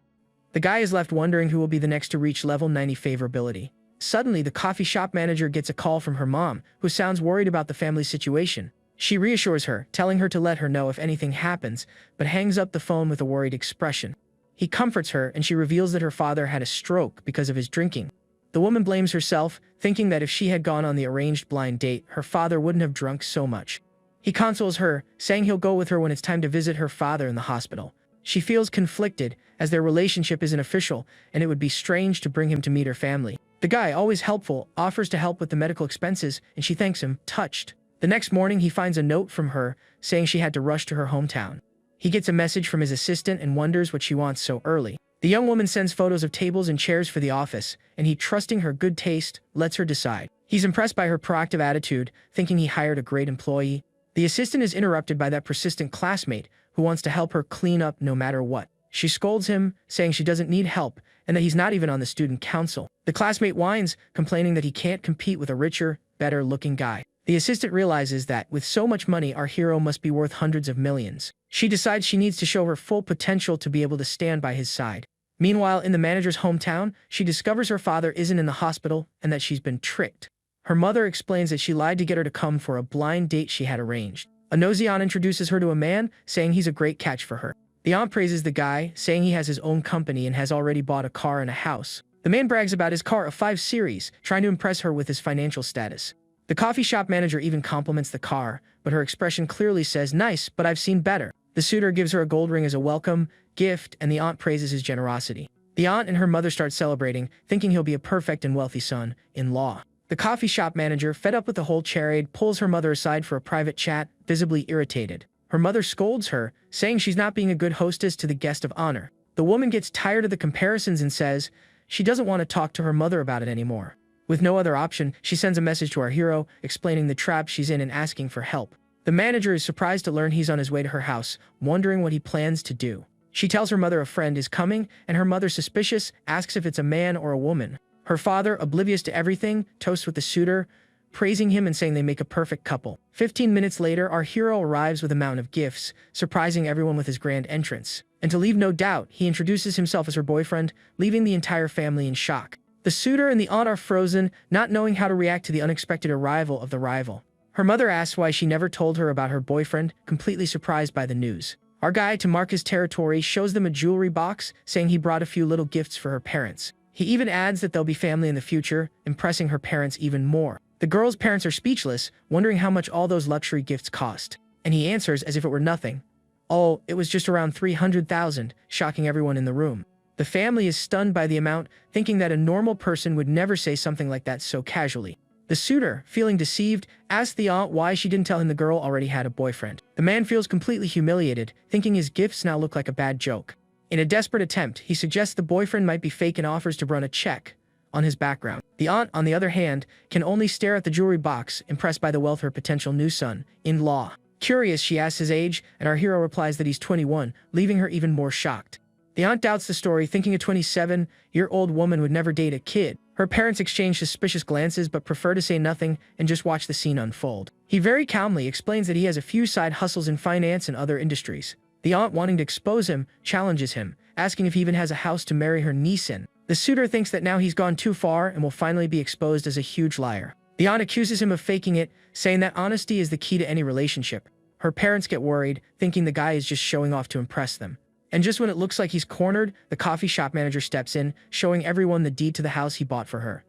The guy is left wondering who will be the next to reach level 90 favorability. Suddenly, the coffee shop manager gets a call from her mom, who sounds worried about the family situation. She reassures her, telling her to let her know if anything happens, but hangs up the phone with a worried expression. He comforts her, and she reveals that her father had a stroke because of his drinking. The woman blames herself, thinking that if she had gone on the arranged blind date, her father wouldn't have drunk so much. He consoles her, saying he'll go with her when it's time to visit her father in the hospital. She feels conflicted, as their relationship isn't official, and it would be strange to bring him to meet her family. The guy, always helpful, offers to help with the medical expenses, and she thanks him, touched. The next morning, he finds a note from her, saying she had to rush to her hometown. He gets a message from his assistant and wonders what she wants so early. The young woman sends photos of tables and chairs for the office, and he, trusting her good taste, lets her decide. He's impressed by her proactive attitude, thinking he hired a great employee. The assistant is interrupted by that persistent classmate who wants to help her clean up no matter what. She scolds him, saying she doesn't need help and that he's not even on the student council. The classmate whines, complaining that he can't compete with a richer, better-looking guy. The assistant realizes that, with so much money, our hero must be worth hundreds of millions. She decides she needs to show her full potential to be able to stand by his side. Meanwhile, in the manager's hometown, she discovers her father isn't in the hospital and that she's been tricked. Her mother explains that she lied to get her to come for a blind date she had arranged. A nosy aunt introduces her to a man, saying he's a great catch for her. The aunt praises the guy, saying he has his own company and has already bought a car and a house. The man brags about his car, a 5 Series, trying to impress her with his financial status. The coffee shop manager even compliments the car, but her expression clearly says, "Nice, but I've seen better." The suitor gives her a gold ring as a welcome gift, and the aunt praises his generosity. The aunt and her mother start celebrating, thinking he'll be a perfect and wealthy son-in-law. The coffee shop manager, fed up with the whole charade, pulls her mother aside for a private chat, visibly irritated. Her mother scolds her, saying she's not being a good hostess to the guest of honor. The woman gets tired of the comparisons and says she doesn't want to talk to her mother about it anymore. With no other option, she sends a message to our hero, explaining the trap she's in and asking for help. The manager is surprised to learn he's on his way to her house, wondering what he plans to do. She tells her mother a friend is coming, and her mother, suspicious, asks if it's a man or a woman. Her father, oblivious to everything, toasts with the suitor, praising him and saying they make a perfect couple. 15 minutes later, our hero arrives with a mountain of gifts, surprising everyone with his grand entrance. And to leave no doubt, he introduces himself as her boyfriend, leaving the entire family in shock. The suitor and the aunt are frozen, not knowing how to react to the unexpected arrival of the rival. Her mother asks why she never told her about her boyfriend, completely surprised by the news. Our guy, to mark his territory, shows them a jewelry box, saying he brought a few little gifts for her parents. He even adds that they'll be family in the future, impressing her parents even more. The girl's parents are speechless, wondering how much all those luxury gifts cost. And he answers as if it were nothing. Oh, it was just around 300,000, shocking everyone in the room. The family is stunned by the amount, thinking that a normal person would never say something like that so casually. The suitor, feeling deceived, asks the aunt why she didn't tell him the girl already had a boyfriend. The man feels completely humiliated, thinking his gifts now look like a bad joke. In a desperate attempt, he suggests the boyfriend might be fake and offers to run a check on his background. The aunt, on the other hand, can only stare at the jewelry box, impressed by the wealth of her potential new son-in-law. Curious, she asks his age, and our hero replies that he's 21, leaving her even more shocked. The aunt doubts the story, thinking a 27-year-old woman would never date a kid. Her parents exchange suspicious glances but prefer to say nothing and just watch the scene unfold. He very calmly explains that he has a few side hustles in finance and other industries. The aunt, wanting to expose him, challenges him, asking if he even has a house to marry her niece in. The suitor thinks that now he's gone too far and will finally be exposed as a huge liar. The aunt accuses him of faking it, saying that honesty is the key to any relationship. Her parents get worried, thinking the guy is just showing off to impress them. And just when it looks like he's cornered, the coffee shop manager steps in, showing everyone the deed to the house he bought for her.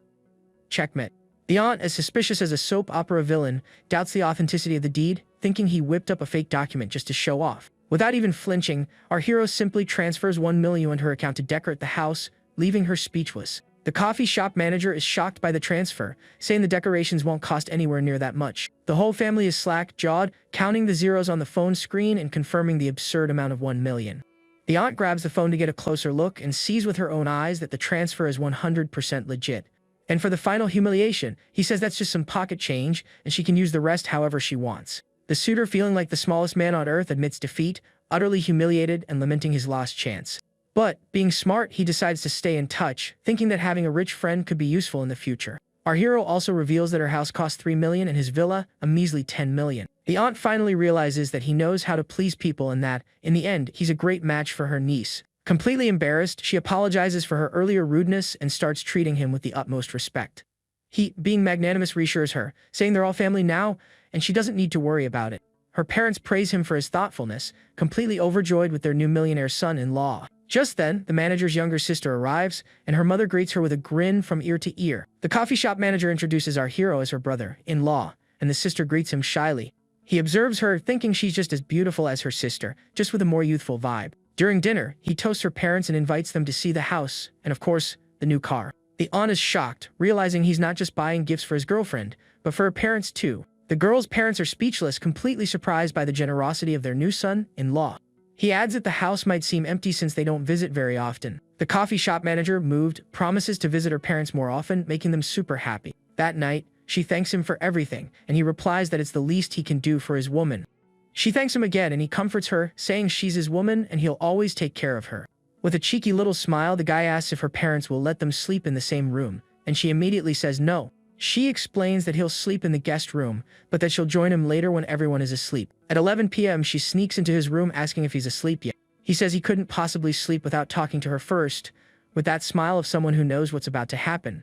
Checkmate. The aunt, as suspicious as a soap opera villain, doubts the authenticity of the deed, thinking he whipped up a fake document just to show off. Without even flinching, our hero simply transfers 1 million into her account to decorate the house, leaving her speechless. The coffee shop manager is shocked by the transfer, saying the decorations won't cost anywhere near that much. The whole family is slack-jawed, counting the zeros on the phone screen and confirming the absurd amount of 1 million. The aunt grabs the phone to get a closer look and sees with her own eyes that the transfer is 100% legit. And for the final humiliation, he says that's just some pocket change and she can use the rest however she wants. The suitor, feeling like the smallest man on earth, admits defeat, utterly humiliated and lamenting his lost chance. But, being smart, he decides to stay in touch, thinking that having a rich friend could be useful in the future. Our hero also reveals that her house cost 3 million and his villa a measly 10 million. The aunt finally realizes that he knows how to please people and that, in the end, he's a great match for her niece. Completely embarrassed, she apologizes for her earlier rudeness and starts treating him with the utmost respect. He, being magnanimous, reassures her, saying they're all family now and she doesn't need to worry about it. Her parents praise him for his thoughtfulness, completely overjoyed with their new millionaire son-in-law. Just then, the manager's younger sister arrives, and her mother greets her with a grin from ear to ear. The coffee shop manager introduces our hero as her brother-in-law, and the sister greets him shyly. He observes her, thinking she's just as beautiful as her sister, just with a more youthful vibe. During dinner, he toasts her parents and invites them to see the house, and of course, the new car. The aunt is shocked, realizing he's not just buying gifts for his girlfriend, but for her parents too. The girl's parents are speechless, completely surprised by the generosity of their new son-in-law. He adds that the house might seem empty since they don't visit very often. The coffee shop manager, moved, promises to visit her parents more often, making them super happy. That night, she thanks him for everything, and he replies that it's the least he can do for his woman. She thanks him again, and he comforts her, saying she's his woman and he'll always take care of her. With a cheeky little smile, the guy asks if her parents will let them sleep in the same room, and she immediately says no. She explains that he'll sleep in the guest room, but that she'll join him later when everyone is asleep. At 11 p.m., she sneaks into his room asking if he's asleep yet. He says he couldn't possibly sleep without talking to her first, with that smile of someone who knows what's about to happen.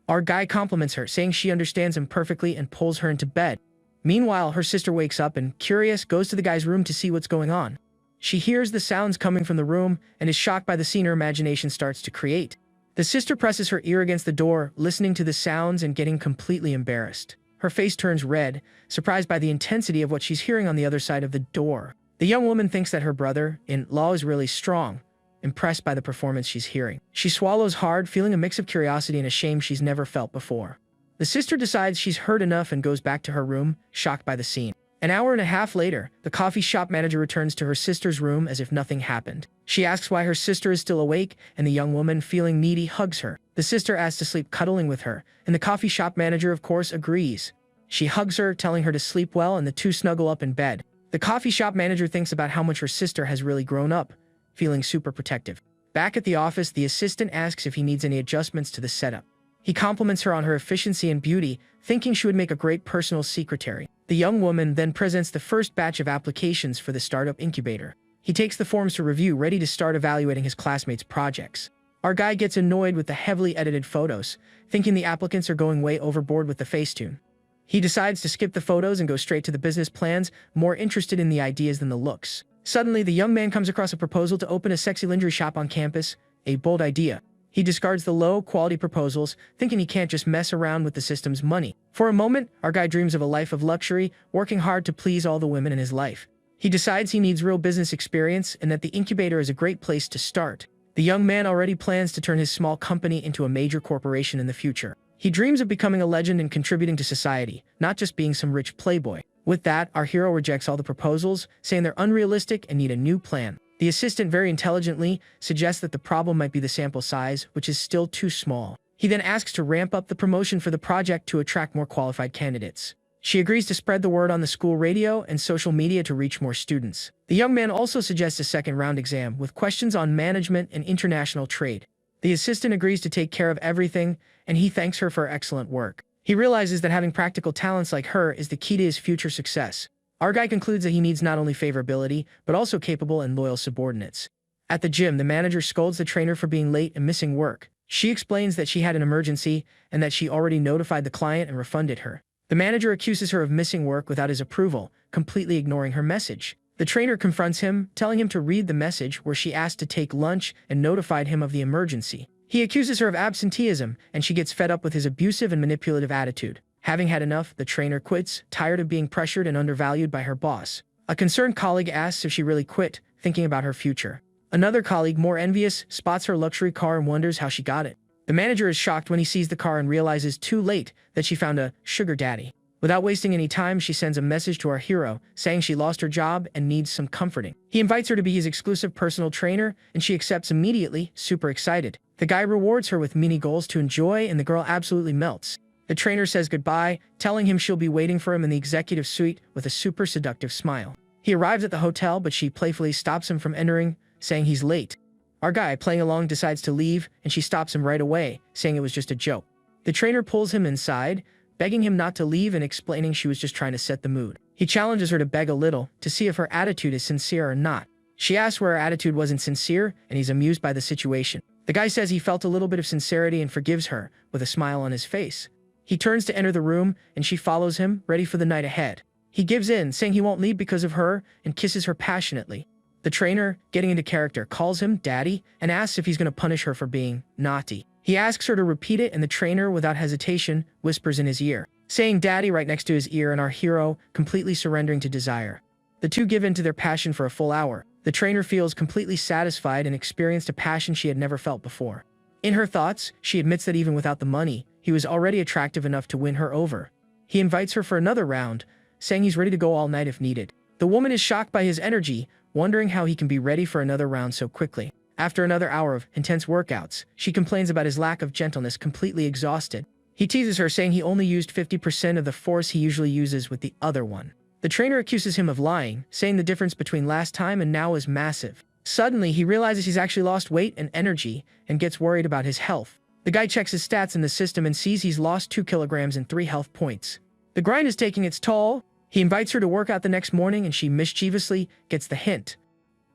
Our guy compliments her, saying she understands him perfectly and pulls her into bed. Meanwhile, her sister wakes up and, curious, goes to the guy's room to see what's going on. She hears the sounds coming from the room and is shocked by the scene her imagination starts to create. The sister presses her ear against the door, listening to the sounds and getting completely embarrassed. Her face turns red, surprised by the intensity of what she's hearing on the other side of the door. The young woman thinks that her brother-in-law is really strong, impressed by the performance she's hearing. She swallows hard, feeling a mix of curiosity and a shame she's never felt before. The sister decides she's heard enough and goes back to her room, shocked by the scene. An hour and a half later, the coffee shop manager returns to her sister's room as if nothing happened. She asks why her sister is still awake, and the young woman, feeling needy, hugs her. The sister asks to sleep cuddling with her, and the coffee shop manager, of course, agrees. She hugs her, telling her to sleep well, and the two snuggle up in bed. The coffee shop manager thinks about how much her sister has really grown up, feeling super protective. Back at the office, the assistant asks if he needs any adjustments to the setup. He compliments her on her efficiency and beauty, thinking she would make a great personal secretary. The young woman then presents the first batch of applications for the startup incubator. He takes the forms to review, ready to start evaluating his classmates' projects. Our guy gets annoyed with the heavily edited photos, thinking the applicants are going way overboard with the Facetune. He decides to skip the photos and go straight to the business plans, more interested in the ideas than the looks. Suddenly, the young man comes across a proposal to open a sexy lingerie shop on campus, a bold idea. He discards the low-quality proposals, thinking he can't just mess around with the system's money. For a moment, our guy dreams of a life of luxury, working hard to please all the women in his life. He decides he needs real business experience and that the incubator is a great place to start. The young man already plans to turn his small company into a major corporation in the future. He dreams of becoming a legend and contributing to society, not just being some rich playboy. With that, our hero rejects all the proposals, saying they're unrealistic and need a new plan. The assistant very intelligently suggests that the problem might be the sample size, which is still too small. He then asks to ramp up the promotion for the project to attract more qualified candidates. She agrees to spread the word on the school radio and social media to reach more students. The young man also suggests a second-round exam with questions on management and international trade. The assistant agrees to take care of everything, and he thanks her for her excellent work. He realizes that having practical talents like her is the key to his future success. Our guy concludes that he needs not only favorability, but also capable and loyal subordinates. At the gym, the manager scolds the trainer for being late and missing work. She explains that she had an emergency and that she already notified the client and refunded her. The manager accuses her of missing work without his approval, completely ignoring her message. The trainer confronts him, telling him to read the message where she asked to take lunch and notified him of the emergency. He accuses her of absenteeism, and she gets fed up with his abusive and manipulative attitude. Having had enough, the trainer quits, tired of being pressured and undervalued by her boss. A concerned colleague asks if she really quit, thinking about her future. Another colleague, more envious, spots her luxury car and wonders how she got it. The manager is shocked when he sees the car and realizes too late that she found a sugar daddy. Without wasting any time, she sends a message to our hero, saying she lost her job and needs some comforting. He invites her to be his exclusive personal trainer, and she accepts immediately, super excited. The guy rewards her with mini goals to enjoy, and the girl absolutely melts. The trainer says goodbye, telling him she'll be waiting for him in the executive suite with a super seductive smile. He arrives at the hotel, but she playfully stops him from entering, saying he's late. Our guy, playing along, decides to leave, and she stops him right away, saying it was just a joke. The trainer pulls him inside, begging him not to leave and explaining she was just trying to set the mood. He challenges her to beg a little, to see if her attitude is sincere or not. She asks where her attitude wasn't sincere, and he's amused by the situation. The guy says he felt a little bit of sincerity and forgives her, with a smile on his face. He turns to enter the room, and she follows him, ready for the night ahead. He gives in, saying he won't leave because of her, and kisses her passionately. The trainer, getting into character, calls him Daddy and asks if he's going to punish her for being naughty. He asks her to repeat it, and the trainer, without hesitation, whispers in his ear, saying Daddy right next to his ear, and our hero, completely surrendering to desire. The two give in to their passion for a full hour. The trainer feels completely satisfied and experienced a passion she had never felt before. In her thoughts, she admits that even without the money, he was already attractive enough to win her over. He invites her for another round, saying he's ready to go all night if needed. The woman is shocked by his energy, wondering how he can be ready for another round so quickly. After another hour of intense workouts, she complains about his lack of gentleness, completely exhausted. He teases her, saying he only used 50% of the force he usually uses with the other one. The trainer accuses him of lying, saying the difference between last time and now is massive. Suddenly, he realizes he's actually lost weight and energy and gets worried about his health. The guy checks his stats in the system and sees he's lost 2 kilograms and 3 health points. The grind is taking its toll. He invites her to work out the next morning, and she mischievously gets the hint.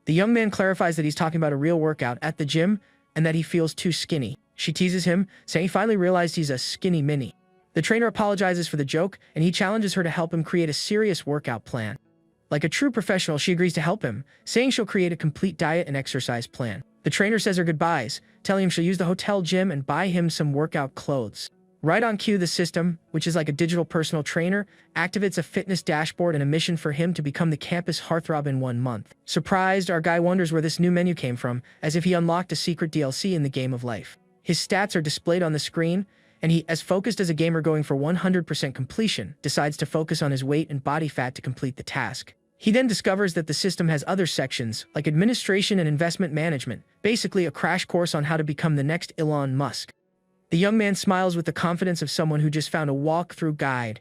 The young man clarifies that he's talking about a real workout at the gym and that he feels too skinny. She teases him, saying he finally realized he's a skinny mini. The trainer apologizes for the joke, and he challenges her to help him create a serious workout plan. Like a true professional, she agrees to help him, saying she'll create a complete diet and exercise plan. The trainer says her goodbyes, telling him she'll use the hotel gym and buy him some workout clothes. Right on cue, the system, which is like a digital personal trainer, activates a fitness dashboard and a mission for him to become the campus heartthrob in 1 month. Surprised, our guy wonders where this new menu came from, as if he unlocked a secret DLC in the game of life. His stats are displayed on the screen, and he, as focused as a gamer going for 100% completion, decides to focus on his weight and body fat to complete the task. He then discovers that the system has other sections, like administration and investment management, basically a crash course on how to become the next Elon Musk. The young man smiles with the confidence of someone who just found a walkthrough guide,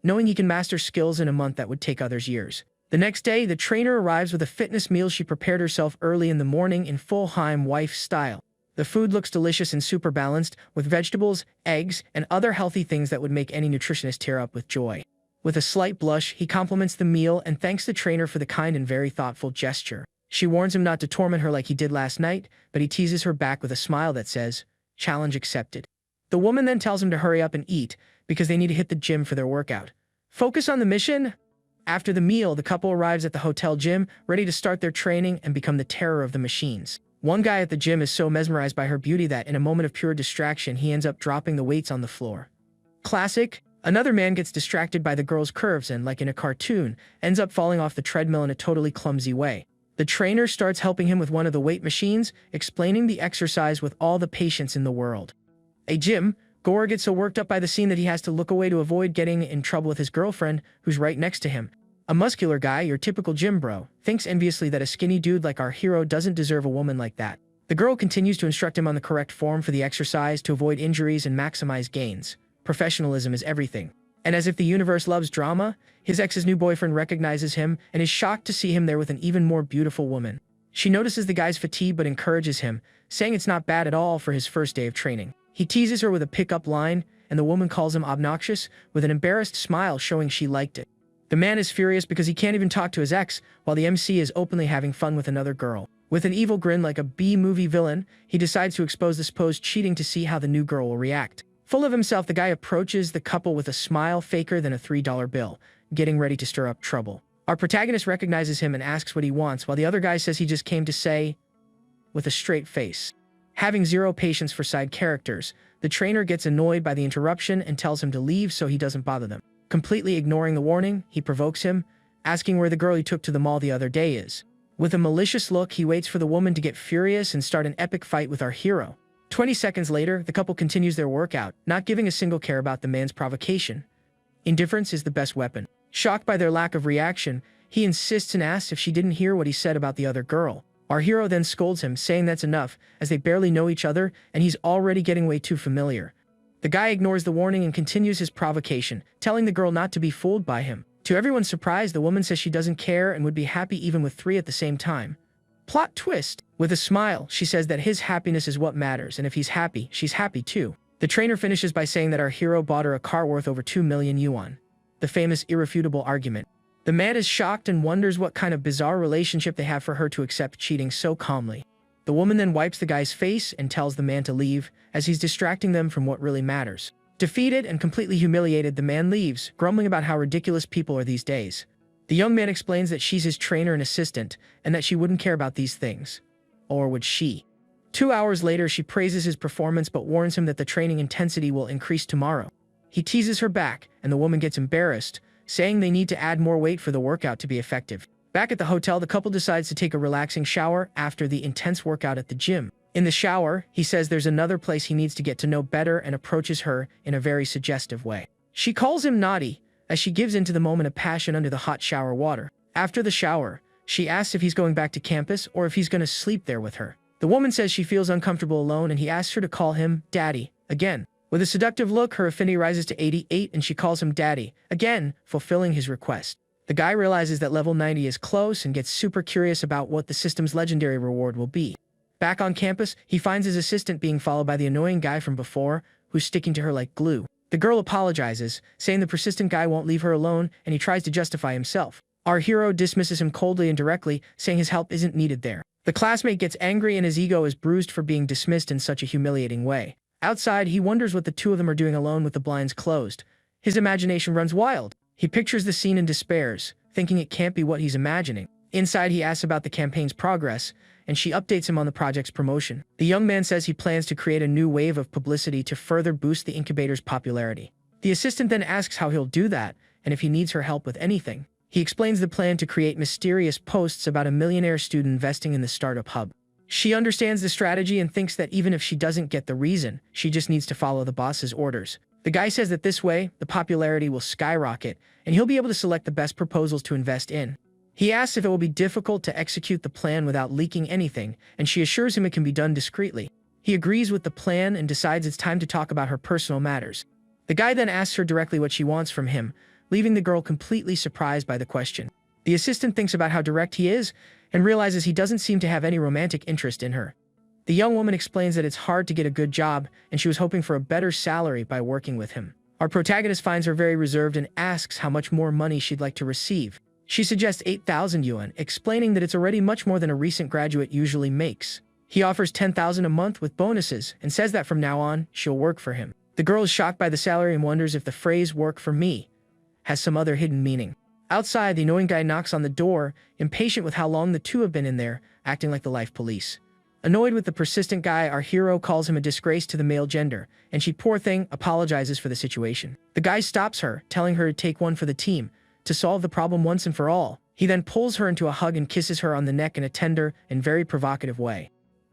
knowing he can master skills in a month that would take others years. The next day, the trainer arrives with a fitness meal she prepared herself early in the morning in full Heim wife style. The food looks delicious and super balanced, with vegetables, eggs, and other healthy things that would make any nutritionist tear up with joy. With a slight blush, he compliments the meal and thanks the trainer for the kind and very thoughtful gesture. She warns him not to torment her like he did last night, but he teases her back with a smile that says, "Challenge accepted." The woman then tells him to hurry up and eat, because they need to hit the gym for their workout. Focus on the mission? After the meal, the couple arrives at the hotel gym, ready to start their training and become the terror of the machines. One guy at the gym is so mesmerized by her beauty that, in a moment of pure distraction, he ends up dropping the weights on the floor. Classic. Another man gets distracted by the girl's curves and, like in a cartoon, ends up falling off the treadmill in a totally clumsy way. The trainer starts helping him with one of the weight machines, explaining the exercise with all the patience in the world. A gym, Gore gets so worked up by the scene that he has to look away to avoid getting in trouble with his girlfriend, who's right next to him. A muscular guy, your typical gym bro, thinks enviously that a skinny dude like our hero doesn't deserve a woman like that. The girl continues to instruct him on the correct form for the exercise to avoid injuries and maximize gains. Professionalism is everything. And as if the universe loves drama, his ex's new boyfriend recognizes him and is shocked to see him there with an even more beautiful woman. She notices the guy's fatigue but encourages him, saying it's not bad at all for his first day of training. He teases her with a pickup line, and the woman calls him obnoxious, with an embarrassed smile showing she liked it. The man is furious because he can't even talk to his ex, while the MC is openly having fun with another girl. With an evil grin like a B-movie villain, he decides to expose the supposed cheating to see how the new girl will react. Full of himself, the guy approaches the couple with a smile faker than a $3 bill, getting ready to stir up trouble. Our protagonist recognizes him and asks what he wants, while the other guy says he just came to say, with a straight face. Having zero patience for side characters, the trainer gets annoyed by the interruption and tells him to leave so he doesn't bother them. Completely ignoring the warning, he provokes him, asking where the girl he took to the mall the other day is. With a malicious look, he waits for the woman to get furious and start an epic fight with our hero. 20 seconds later, the couple continues their workout, not giving a single care about the man's provocation. Indifference is the best weapon. Shocked by their lack of reaction, he insists and asks if she didn't hear what he said about the other girl. Our hero then scolds him, saying that's enough, as they barely know each other and he's already getting way too familiar. The guy ignores the warning and continues his provocation, telling the girl not to be fooled by him. To everyone's surprise, the woman says she doesn't care and would be happy even with 3 at the same time. Plot twist. With a smile, she says that his happiness is what matters, and if he's happy, she's happy too. The trainer finishes by saying that our hero bought her a car worth over 2 million yuan. The famous irrefutable argument. The man is shocked and wonders what kind of bizarre relationship they have for her to accept cheating so calmly. The woman then wipes the guy's face and tells the man to leave, as he's distracting them from what really matters. Defeated and completely humiliated, the man leaves, grumbling about how ridiculous people are these days. The young man explains that she's his trainer and assistant, and that she wouldn't care about these things. Or would she? 2 hours later, she praises his performance but warns him that the training intensity will increase tomorrow. He teases her back, and the woman gets embarrassed, saying they need to add more weight for the workout to be effective. Back at the hotel, the couple decides to take a relaxing shower after the intense workout at the gym. In the shower, he says there's another place he needs to get to know better and approaches her in a very suggestive way. She calls him naughty, as she gives into the moment of passion under the hot shower water. After the shower, she asks if he's going back to campus or if he's going to sleep there with her. The woman says she feels uncomfortable alone and he asks her to call him Daddy again. With a seductive look, her affinity rises to 88 and she calls him Daddy again, fulfilling his request. The guy realizes that level 90 is close and gets super curious about what the system's legendary reward will be. Back on campus, he finds his assistant being followed by the annoying guy from before, who's sticking to her like glue. The girl apologizes, saying the persistent guy won't leave her alone, and he tries to justify himself. Our hero dismisses him coldly and directly, saying his help isn't needed there. The classmate gets angry and his ego is bruised for being dismissed in such a humiliating way. Outside, he wonders what the two of them are doing alone with the blinds closed. His imagination runs wild. He pictures the scene and despairs, thinking it can't be what he's imagining. Inside, he asks about the campaign's progress, and she updates him on the project's promotion. The young man says he plans to create a new wave of publicity to further boost the incubator's popularity. The assistant then asks how he'll do that, and if he needs her help with anything. He explains the plan to create mysterious posts about a millionaire student investing in the startup hub. She understands the strategy and thinks that even if she doesn't get the reason, she just needs to follow the boss's orders. The guy says that this way, the popularity will skyrocket, and he'll be able to select the best proposals to invest in. He asks if it will be difficult to execute the plan without leaking anything, and she assures him it can be done discreetly. He agrees with the plan and decides it's time to talk about her personal matters. The guy then asks her directly what she wants from him, leaving the girl completely surprised by the question. The assistant thinks about how direct he is and realizes he doesn't seem to have any romantic interest in her. The young woman explains that it's hard to get a good job and she was hoping for a better salary by working with him. Our protagonist finds her very reserved and asks how much more money she'd like to receive. She suggests 8,000 yuan, explaining that it's already much more than a recent graduate usually makes. He offers 10,000 a month with bonuses and says that from now on, she'll work for him. The girl is shocked by the salary and wonders if the phrase "work for me" has some other hidden meaning. Outside, the annoying guy knocks on the door, impatient with how long the two have been in there, acting like the life police. Annoyed with the persistent guy, our hero calls him a disgrace to the male gender, and she, poor thing, apologizes for the situation. The guy stops her, telling her to take one for the team, to solve the problem once and for all. He then pulls her into a hug and kisses her on the neck in a tender and very provocative way.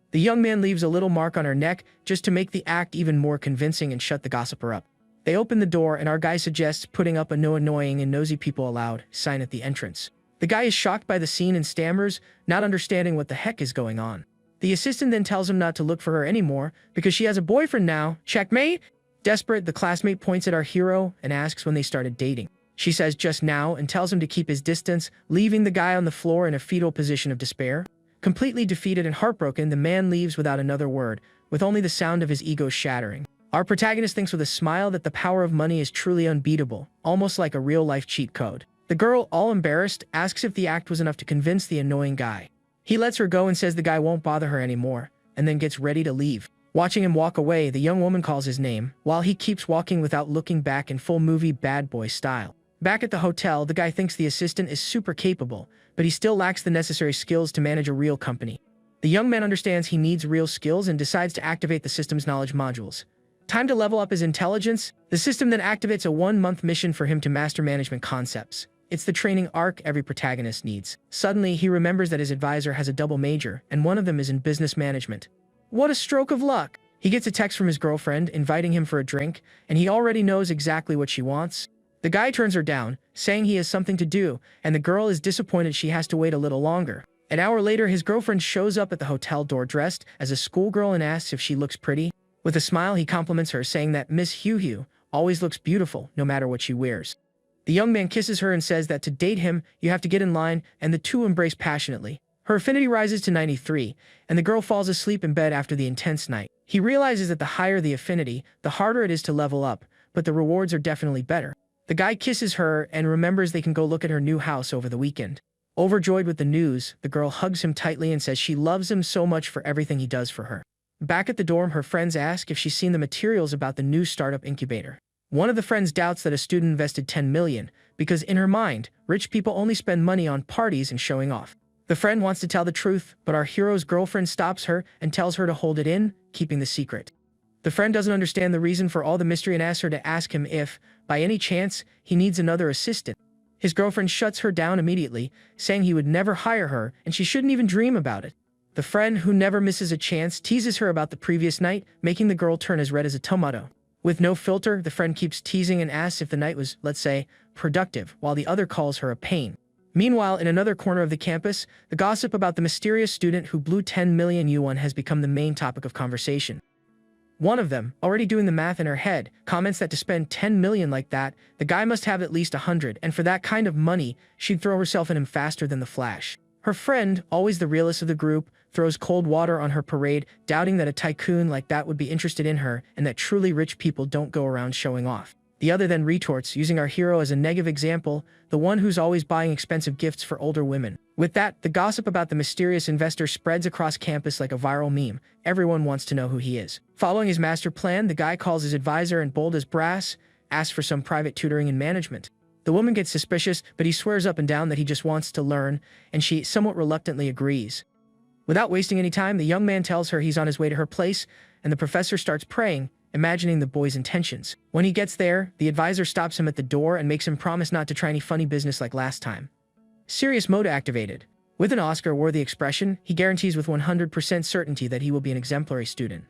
The young man leaves a little mark on her neck just to make the act even more convincing and shut the gossiper up. They open the door and our guy suggests putting up a "no annoying and nosy people allowed" sign at the entrance. The guy is shocked by the scene and stammers, not understanding what the heck is going on. The assistant then tells him not to look for her anymore because she has a boyfriend now. Checkmate! Desperate, the classmate points at our hero and asks when they started dating. She says just now and tells him to keep his distance, leaving the guy on the floor in a fetal position of despair. Completely defeated and heartbroken, the man leaves without another word, with only the sound of his ego shattering. Our protagonist thinks with a smile that the power of money is truly unbeatable, almost like a real-life cheat code. The girl, all embarrassed, asks if the act was enough to convince the annoying guy. He lets her go and says the guy won't bother her anymore, and then gets ready to leave. Watching him walk away, the young woman calls his name, while he keeps walking without looking back in full movie bad boy style. Back at the hotel, the guy thinks the assistant is super capable, but he still lacks the necessary skills to manage a real company. The young man understands he needs real skills and decides to activate the system's knowledge modules. Time to level up his intelligence. The system then activates a 1-month mission for him to master management concepts. It's the training arc every protagonist needs. Suddenly, he remembers that his advisor has a double major, and one of them is in business management. What a stroke of luck! He gets a text from his girlfriend inviting him for a drink, and he already knows exactly what she wants. The guy turns her down, saying he has something to do, and the girl is disappointed she has to wait a little longer. An hour later, his girlfriend shows up at the hotel door dressed as a schoolgirl and asks if she looks pretty. With a smile, he compliments her, saying that Miss Hu always looks beautiful, no matter what she wears. The young man kisses her and says that to date him, you have to get in line, and the two embrace passionately. Her affinity rises to 93, and the girl falls asleep in bed after the intense night. He realizes that the higher the affinity, the harder it is to level up, but the rewards are definitely better. The guy kisses her and remembers they can go look at her new house over the weekend. Overjoyed with the news, the girl hugs him tightly and says she loves him so much for everything he does for her. Back at the dorm, her friends ask if she's seen the materials about the new startup incubator. One of the friends doubts that a student invested 10 million because in her mind, rich people only spend money on parties and showing off. The friend wants to tell the truth, but our hero's girlfriend stops her and tells her to hold it in, keeping the secret. The friend doesn't understand the reason for all the mystery and asks her to ask him if, by any chance, he needs another assistant. His girlfriend shuts her down immediately, saying he would never hire her and she shouldn't even dream about it. The friend, who never misses a chance, teases her about the previous night, making the girl turn as red as a tomato. With no filter, the friend keeps teasing and asks if the night was, let's say, productive, while the other calls her a pain. Meanwhile, in another corner of the campus, the gossip about the mysterious student who blew 10 million yuan has become the main topic of conversation. One of them, already doing the math in her head, comments that to spend 10 million like that, the guy must have at least 100, and for that kind of money, she'd throw herself in him faster than the Flash. Her friend, always the realist of the group, throws cold water on her parade, doubting that a tycoon like that would be interested in her and that truly rich people don't go around showing off. The other then retorts, using our hero as a negative example, the one who's always buying expensive gifts for older women. With that, the gossip about the mysterious investor spreads across campus like a viral meme. Everyone wants to know who he is. Following his master plan, the guy calls his advisor and, bold as brass, asks for some private tutoring in management. The woman gets suspicious, but he swears up and down that he just wants to learn, and she somewhat reluctantly agrees. Without wasting any time, the young man tells her he's on his way to her place, and the professor starts praying, imagining the boy's intentions. When he gets there, the advisor stops him at the door and makes him promise not to try any funny business like last time. Serious mode activated. With an Oscar-worthy expression, he guarantees with 100% certainty that he will be an exemplary student.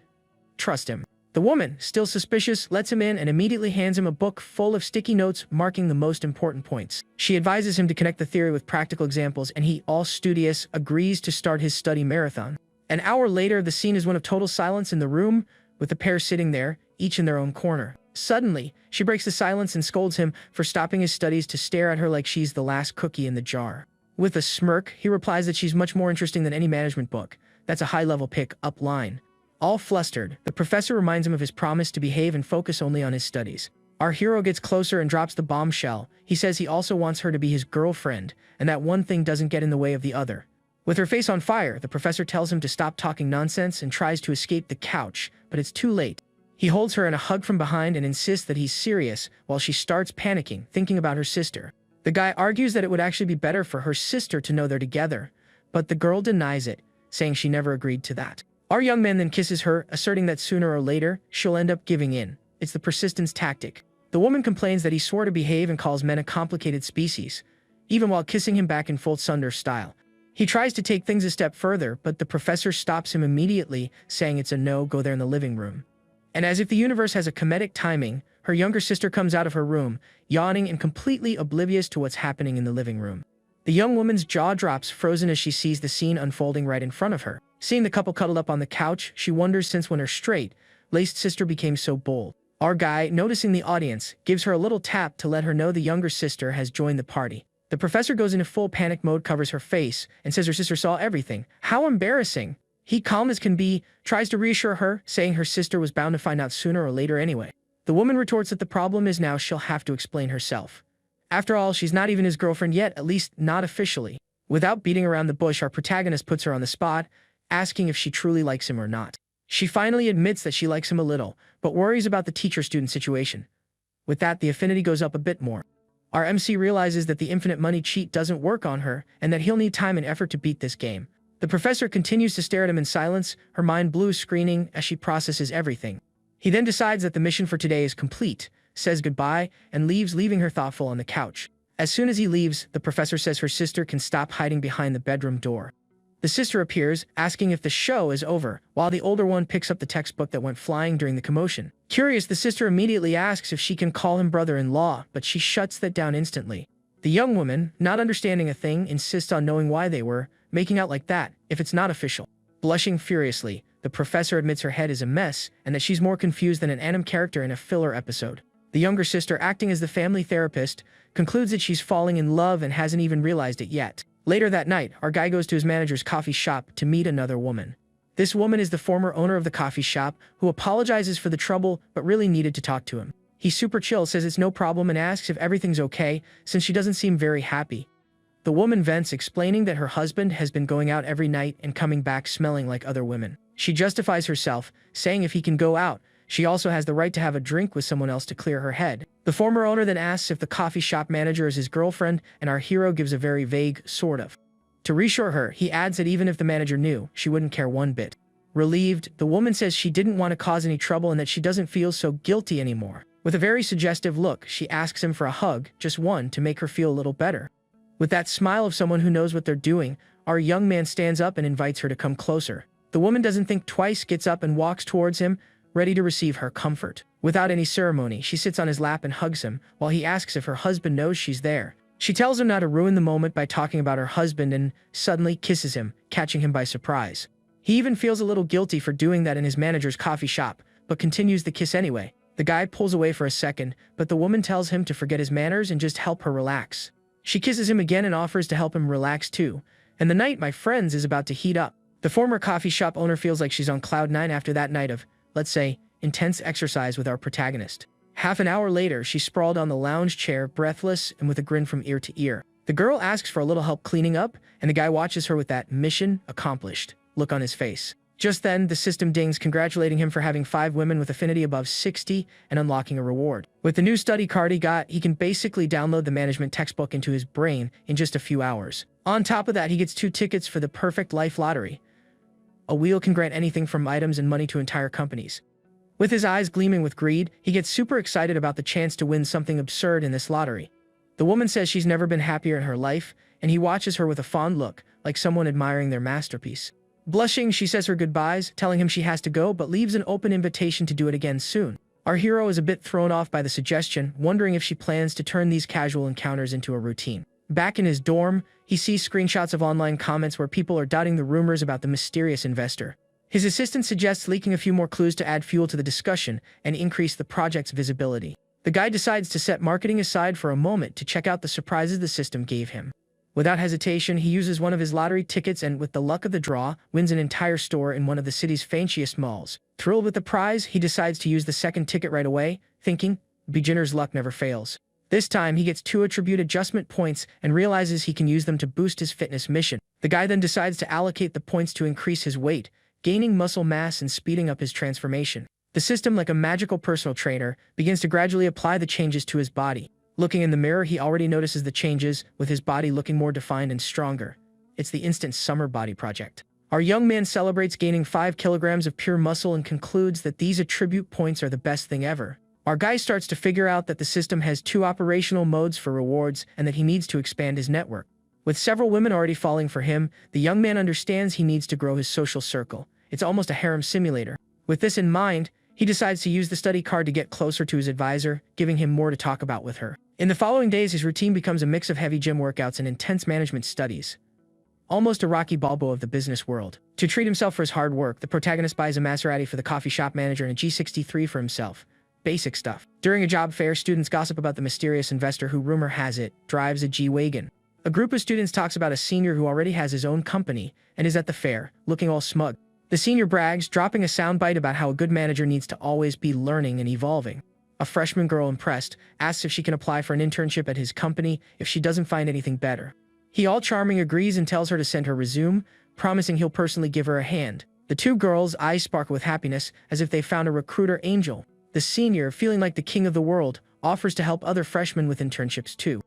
Trust him. The woman, still suspicious, lets him in and immediately hands him a book full of sticky notes marking the most important points. She advises him to connect the theory with practical examples, and he, all studious, agrees to start his study marathon. An hour later, the scene is one of total silence in the room, with the pair sitting there, each in their own corner. Suddenly, she breaks the silence and scolds him for stopping his studies to stare at her like she's the last cookie in the jar. With a smirk, he replies that she's much more interesting than any management book. That's a high-level pick-up line. All flustered, the professor reminds him of his promise to behave and focus only on his studies. Our hero gets closer and drops the bombshell. He says he also wants her to be his girlfriend, and that one thing doesn't get in the way of the other. With her face on fire, the professor tells him to stop talking nonsense and tries to escape the couch, but it's too late. He holds her in a hug from behind and insists that he's serious, while she starts panicking, thinking about her sister. The guy argues that it would actually be better for her sister to know they're together, but the girl denies it, saying she never agreed to that. Our young man then kisses her, asserting that sooner or later, she'll end up giving in. It's the persistence tactic. The woman complains that he swore to behave and calls men a complicated species, even while kissing him back in full Sunder style. He tries to take things a step further, but the professor stops him immediately, saying it's a no, go there in the living room. And as if the universe has a comedic timing, her younger sister comes out of her room, yawning and completely oblivious to what's happening in the living room. The young woman's jaw drops, frozen as she sees the scene unfolding right in front of her. Seeing the couple cuddled up on the couch, she wonders since when her straight-laced sister became so bold. Our guy, noticing the audience, gives her a little tap to let her know the younger sister has joined the party. The professor goes into full panic mode, covers her face, and says her sister saw everything. How embarrassing! He, calm as can be, tries to reassure her, saying her sister was bound to find out sooner or later anyway. The woman retorts that the problem is now she'll have to explain herself. After all, she's not even his girlfriend yet, at least not officially. Without beating around the bush, our protagonist puts her on the spot, asking if she truly likes him or not. She finally admits that she likes him a little, but worries about the teacher-student situation. With that, the affinity goes up a bit more. Our MC realizes that the infinite money cheat doesn't work on her, and that he'll need time and effort to beat this game. The professor continues to stare at him in silence, her mind blue screening as she processes everything. He then decides that the mission for today is complete, says goodbye, and leaves, leaving her thoughtful on the couch. As soon as he leaves, the professor says her sister can stop hiding behind the bedroom door. The sister appears, asking if the show is over, while the older one picks up the textbook that went flying during the commotion. Curious, the sister immediately asks if she can call him brother-in-law, but she shuts that down instantly. The young woman, not understanding a thing, insists on knowing why they were making out like that, if it's not official. Blushing furiously, the professor admits her head is a mess, and that she's more confused than an anime character in a filler episode. The younger sister, acting as the family therapist, concludes that she's falling in love and hasn't even realized it yet. Later that night, our guy goes to his manager's coffee shop to meet another woman. This woman is the former owner of the coffee shop, who apologizes for the trouble but really needed to talk to him. He's super chill, says it's no problem, and asks if everything's okay, since she doesn't seem very happy. The woman vents, explaining that her husband has been going out every night and coming back smelling like other women. She justifies herself, saying if he can go out, she also has the right to have a drink with someone else to clear her head. The former owner then asks if the coffee shop manager is his girlfriend, and our hero gives a very vague, sort of. To reassure her, he adds that even if the manager knew, she wouldn't care one bit. Relieved, the woman says she didn't want to cause any trouble and that she doesn't feel so guilty anymore. With a very suggestive look, she asks him for a hug, just one, to make her feel a little better. With that smile of someone who knows what they're doing, our young man stands up and invites her to come closer. The woman doesn't think twice, gets up and walks towards him, ready to receive her comfort. Without any ceremony, she sits on his lap and hugs him, while he asks if her husband knows she's there. She tells him not to ruin the moment by talking about her husband and suddenly kisses him, catching him by surprise. He even feels a little guilty for doing that in his manager's coffee shop, but continues the kiss anyway. The guy pulls away for a second, but the woman tells him to forget his manners and just help her relax. She kisses him again and offers to help him relax too. And the night, my friends, is about to heat up. The former coffee shop owner feels like she's on cloud nine after that night of, let's say, intense exercise with our protagonist. Half an hour later, she's sprawled on the lounge chair, breathless and with a grin from ear to ear. The girl asks for a little help cleaning up, and the guy watches her with that mission accomplished look on his face. Just then, the system dings, congratulating him for having 5 women with affinity above 60 and unlocking a reward. With the new study card he got, he can basically download the management textbook into his brain in just a few hours. On top of that, he gets 2 tickets for the perfect life lottery. A wheel can grant anything from items and money to entire companies. With his eyes gleaming with greed, he gets super excited about the chance to win something absurd in this lottery. The woman says she's never been happier in her life, and he watches her with a fond look, like someone admiring their masterpiece. Blushing, she says her goodbyes, telling him she has to go, but leaves an open invitation to do it again soon. Our hero is a bit thrown off by the suggestion, wondering if she plans to turn these casual encounters into a routine. Back in his dorm, he sees screenshots of online comments where people are doubting the rumors about the mysterious investor. His assistant suggests leaking a few more clues to add fuel to the discussion and increase the project's visibility. The guy decides to set marketing aside for a moment to check out the surprises the system gave him. Without hesitation, he uses one of his lottery tickets and, with the luck of the draw, wins an entire store in one of the city's fanciest malls. Thrilled with the prize, he decides to use the second ticket right away, thinking, beginner's luck never fails. This time, he gets 2 attribute adjustment points and realizes he can use them to boost his fitness mission. The guy then decides to allocate the points to increase his weight, gaining muscle mass and speeding up his transformation. The system, like a magical personal trainer, begins to gradually apply the changes to his body. Looking in the mirror, he already notices the changes, with his body looking more defined and stronger. It's the instant summer body project. Our young man celebrates gaining 5 kilograms of pure muscle and concludes that these attribute points are the best thing ever. Our guy starts to figure out that the system has 2 operational modes for rewards and that he needs to expand his network. With several women already falling for him, the young man understands he needs to grow his social circle. It's almost a harem simulator. With this in mind, he decides to use the study card to get closer to his advisor, giving him more to talk about with her. In the following days, his routine becomes a mix of heavy gym workouts and intense management studies. Almost a Rocky Balboa of the business world. To treat himself for his hard work, the protagonist buys a Maserati for the coffee shop manager and a G63 for himself. Basic stuff. During a job fair, students gossip about the mysterious investor who, rumor has it, drives a G-Wagon. A group of students talks about a senior who already has his own company and is at the fair, looking all smug. The senior brags, dropping a soundbite about how a good manager needs to always be learning and evolving. A freshman girl, impressed, asks if she can apply for an internship at his company if she doesn't find anything better. He, all charming, agrees and tells her to send her resume, promising he'll personally give her a hand. The 2 girls' eyes sparkle with happiness, as if they found a recruiter angel. The senior, feeling like the king of the world, offers to help other freshmen with internships too.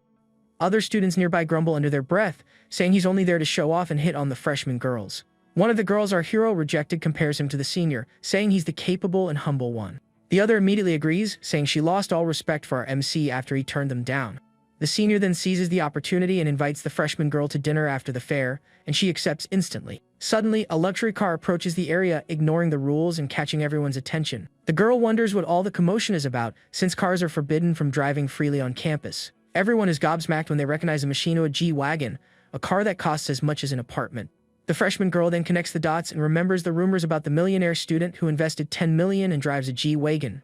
Other students nearby grumble under their breath, saying he's only there to show off and hit on the freshman girls. One of the girls our hero rejected compares him to the senior, saying he's the capable and humble one. The other immediately agrees, saying she lost all respect for our MC after he turned them down. The senior then seizes the opportunity and invites the freshman girl to dinner after the fair, and she accepts instantly. Suddenly, a luxury car approaches the area, ignoring the rules and catching everyone's attention. The girl wonders what all the commotion is about, since cars are forbidden from driving freely on campus. Everyone is gobsmacked when they recognize a Machino G-Wagon, a car that costs as much as an apartment. The freshman girl then connects the dots and remembers the rumors about the millionaire student who invested $10 million and drives a G-Wagon.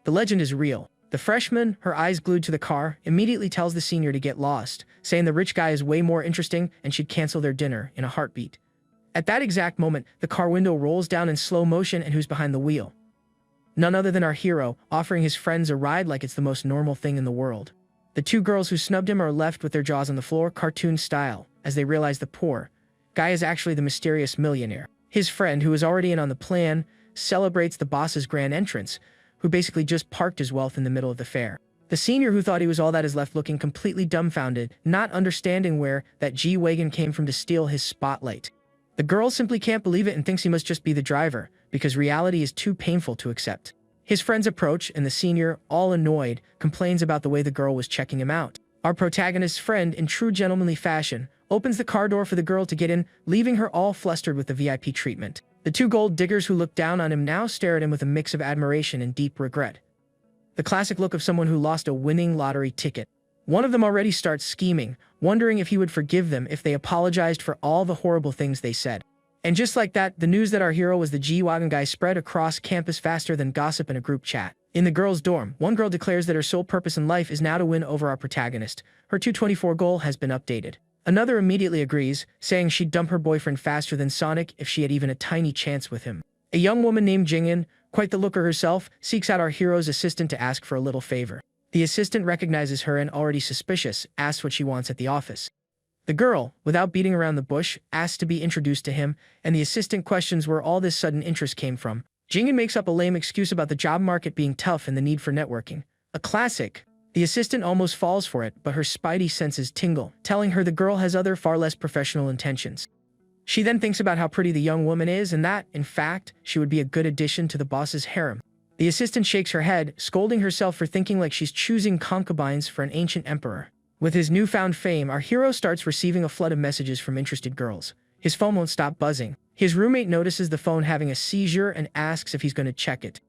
The legend is real. The freshman, her eyes glued to the car, immediately tells the senior to get lost, saying the rich guy is way more interesting and should cancel their dinner in a heartbeat. At that exact moment, the car window rolls down in slow motion, and who's behind the wheel? None other than our hero, offering his friends a ride like it's the most normal thing in the world. The 2 girls who snubbed him are left with their jaws on the floor, cartoon style, as they realize the poor guy is actually the mysterious millionaire. His friend, who is already in on the plan, celebrates the boss's grand entrance, who basically just parked his wealth in the middle of the fair. The senior, who thought he was all that, is left looking completely dumbfounded, not understanding where that G-Wagon came from to steal his spotlight. The girl simply can't believe it and thinks he must just be the driver, because reality is too painful to accept. His friends approach, and the senior, all annoyed, complains about the way the girl was checking him out. Our protagonist's friend, in true gentlemanly fashion, opens the car door for the girl to get in, leaving her all flustered with the VIP treatment. The 2 gold diggers who look down on him now stare at him with a mix of admiration and deep regret. The classic look of someone who lost a winning lottery ticket. One of them already starts scheming, wondering if he would forgive them if they apologized for all the horrible things they said. And just like that, the news that our hero was the G-Wagon guy spread across campus faster than gossip in a group chat. In the girls' dorm, one girl declares that her sole purpose in life is now to win over our protagonist. Her 224 goal has been updated. Another immediately agrees, saying she'd dump her boyfriend faster than Sonic if she had even a tiny chance with him. A young woman named Jingin, quite the looker herself, seeks out our hero's assistant to ask for a little favor. The assistant recognizes her and, already suspicious, asks what she wants at the office. The girl, without beating around the bush, asks to be introduced to him, and the assistant questions where all this sudden interest came from. Jingin makes up a lame excuse about the job market being tough and the need for networking. A classic. The assistant almost falls for it, but her spidey senses tingle, telling her the girl has other, far less professional intentions. She then thinks about how pretty the young woman is and that, in fact, she would be a good addition to the boss's harem. The assistant shakes her head, scolding herself for thinking like she's choosing concubines for an ancient emperor. With his newfound fame, our hero starts receiving a flood of messages from interested girls. His phone won't stop buzzing. His roommate notices the phone having a seizure and asks if he's going to check it.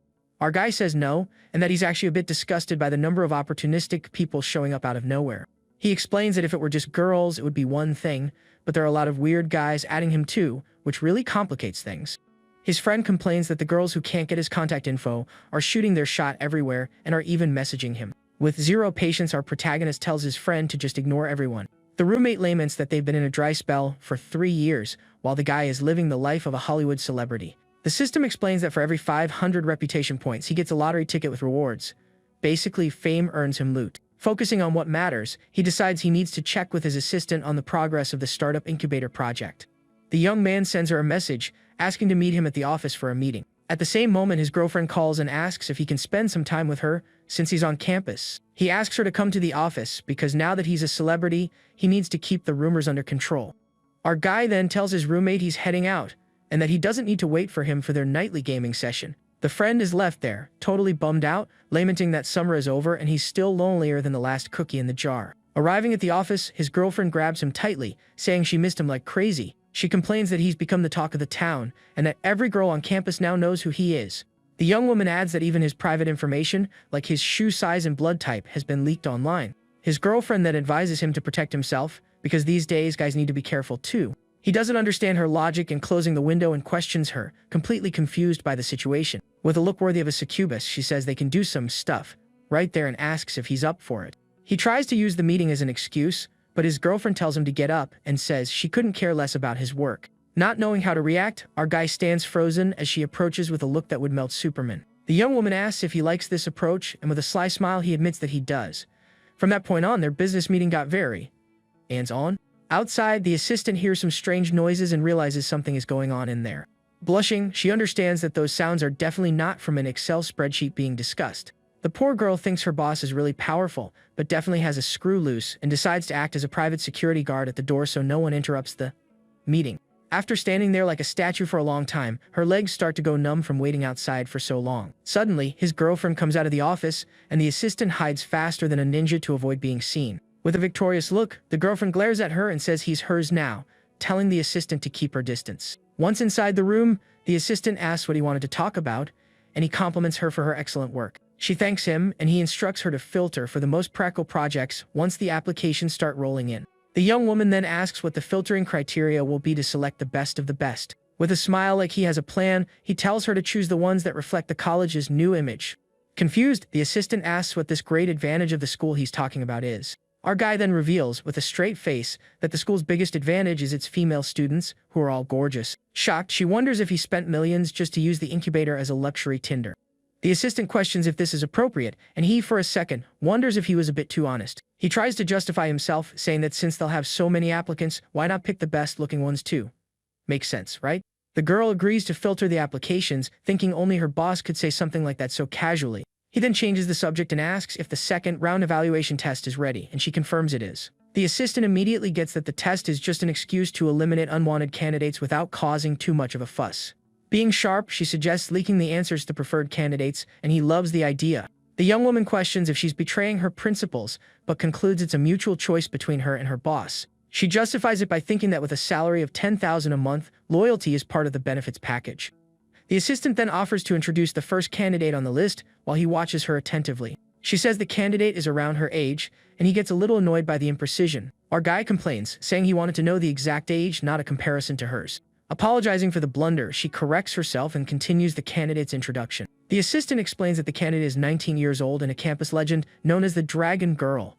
Our guy says no, and that he's actually a bit disgusted by the number of opportunistic people showing up out of nowhere. He explains that if it were just girls, it would be one thing, but there are a lot of weird guys adding him too, which really complicates things. His friend complains that the girls who can't get his contact info are shooting their shot everywhere and are even messaging him. With zero patience, our protagonist tells his friend to just ignore everyone. The roommate laments that they've been in a dry spell for 3 years, while the guy is living the life of a Hollywood celebrity. The system explains that for every 500 reputation points, he gets a lottery ticket with rewards. Basically, fame earns him loot. Focusing on what matters, he decides he needs to check with his assistant on the progress of the startup incubator project. The young man sends her a message, asking to meet him at the office for a meeting. At the same moment, his girlfriend calls and asks if he can spend some time with her, since he's on campus. He asks her to come to the office, because now that he's a celebrity, he needs to keep the rumors under control. Our guy then tells his roommate he's heading out, and that he doesn't need to wait for him for their nightly gaming session. The friend is left there, totally bummed out, lamenting that summer is over and he's still lonelier than the last cookie in the jar. Arriving at the office, his girlfriend grabs him tightly, saying she missed him like crazy. She complains that he's become the talk of the town, and that every girl on campus now knows who he is. The young woman adds that even his private information, like his shoe size and blood type, has been leaked online. His girlfriend then advises him to protect himself, because these days guys need to be careful too. He doesn't understand her logic in closing the window and questions her, completely confused by the situation. With a look worthy of a succubus, she says they can do some stuff right there and asks if he's up for it. He tries to use the meeting as an excuse, but his girlfriend tells him to get up and says she couldn't care less about his work. Not knowing how to react, our guy stands frozen as she approaches with a look that would melt Superman. The young woman asks if he likes this approach, and with a sly smile he admits that he does. From that point on, their business meeting got very hands-on. Outside, the assistant hears some strange noises and realizes something is going on in there. Blushing, she understands that those sounds are definitely not from an Excel spreadsheet being discussed. The poor girl thinks her boss is really powerful, but definitely has a screw loose and decides to act as a private security guard at the door so no one interrupts the meeting. After standing there like a statue for a long time, her legs start to go numb from waiting outside for so long. Suddenly, his girlfriend comes out of the office, and the assistant hides faster than a ninja to avoid being seen. With a victorious look, the girlfriend glares at her and says he's hers now, telling the assistant to keep her distance. Once inside the room, the assistant asks what he wanted to talk about, and he compliments her for her excellent work. She thanks him, and he instructs her to filter for the most practical projects once the applications start rolling in. The young woman then asks what the filtering criteria will be to select the best of the best. With a smile like he has a plan, he tells her to choose the ones that reflect the college's new image. Confused, the assistant asks what this great advantage of the school he's talking about is. Our guy then reveals, with a straight face, that the school's biggest advantage is its female students, who are all gorgeous. Shocked, she wonders if he spent millions just to use the incubator as a luxury Tinder. The assistant questions if this is appropriate, and he, for a second, wonders if he was a bit too honest. He tries to justify himself, saying that since they'll have so many applicants, why not pick the best-looking ones too? Makes sense, right? The girl agrees to filter the applications, thinking only her boss could say something like that so casually. He then changes the subject and asks if the second round evaluation test is ready, and she confirms it is. The assistant immediately gets that the test is just an excuse to eliminate unwanted candidates without causing too much of a fuss. Being sharp, she suggests leaking the answers to preferred candidates, and he loves the idea. The young woman questions if she's betraying her principles, but concludes it's a mutual choice between her and her boss. She justifies it by thinking that with a salary of $10,000 a month, loyalty is part of the benefits package. The assistant then offers to introduce the first candidate on the list while he watches her attentively. She says the candidate is around her age, and he gets a little annoyed by the imprecision. Our guy complains, saying he wanted to know the exact age, not a comparison to hers. Apologizing for the blunder, she corrects herself and continues the candidate's introduction. The assistant explains that the candidate is 19 years old and a campus legend known as the Dragon Girl.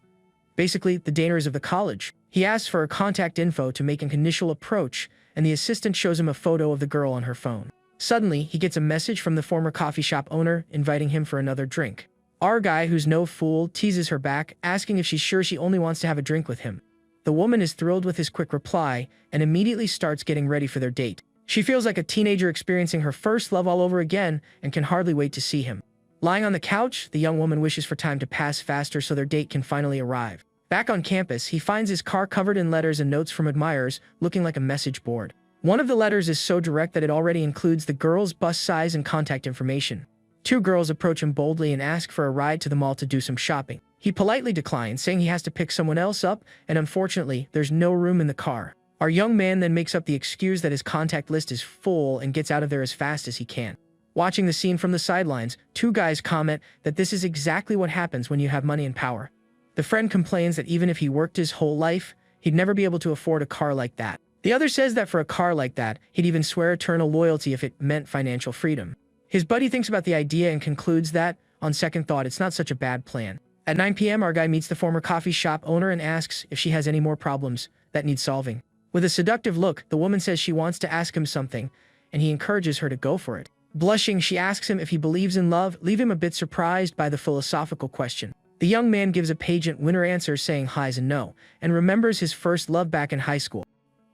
Basically, the Daners of the college. He asks for her contact info to make an initial approach, and the assistant shows him a photo of the girl on her phone. Suddenly, he gets a message from the former coffee shop owner, inviting him for another drink. Our guy, who's no fool, teases her back, asking if she's sure she only wants to have a drink with him. The woman is thrilled with his quick reply, and immediately starts getting ready for their date. She feels like a teenager experiencing her first love all over again, and can hardly wait to see him. Lying on the couch, the young woman wishes for time to pass faster so their date can finally arrive. Back on campus, he finds his car covered in letters and notes from admirers, looking like a message board. One of the letters is so direct that it already includes the girl's bust size and contact information. Two girls approach him boldly and ask for a ride to the mall to do some shopping. He politely declines, saying he has to pick someone else up, and unfortunately, there's no room in the car. Our young man then makes up the excuse that his contact list is full and gets out of there as fast as he can. Watching the scene from the sidelines, two guys comment that this is exactly what happens when you have money and power. The friend complains that even if he worked his whole life, he'd never be able to afford a car like that. The other says that for a car like that, he'd even swear eternal loyalty if it meant financial freedom. His buddy thinks about the idea and concludes that, on second thought, it's not such a bad plan. At 9 p.m., our guy meets the former coffee shop owner and asks if she has any more problems that need solving. With a seductive look, the woman says she wants to ask him something, and he encourages her to go for it. Blushing, she asks him if he believes in love, leaving him a bit surprised by the philosophical question. The young man gives a pageant winner answer saying highs and no, and remembers his first love back in high school.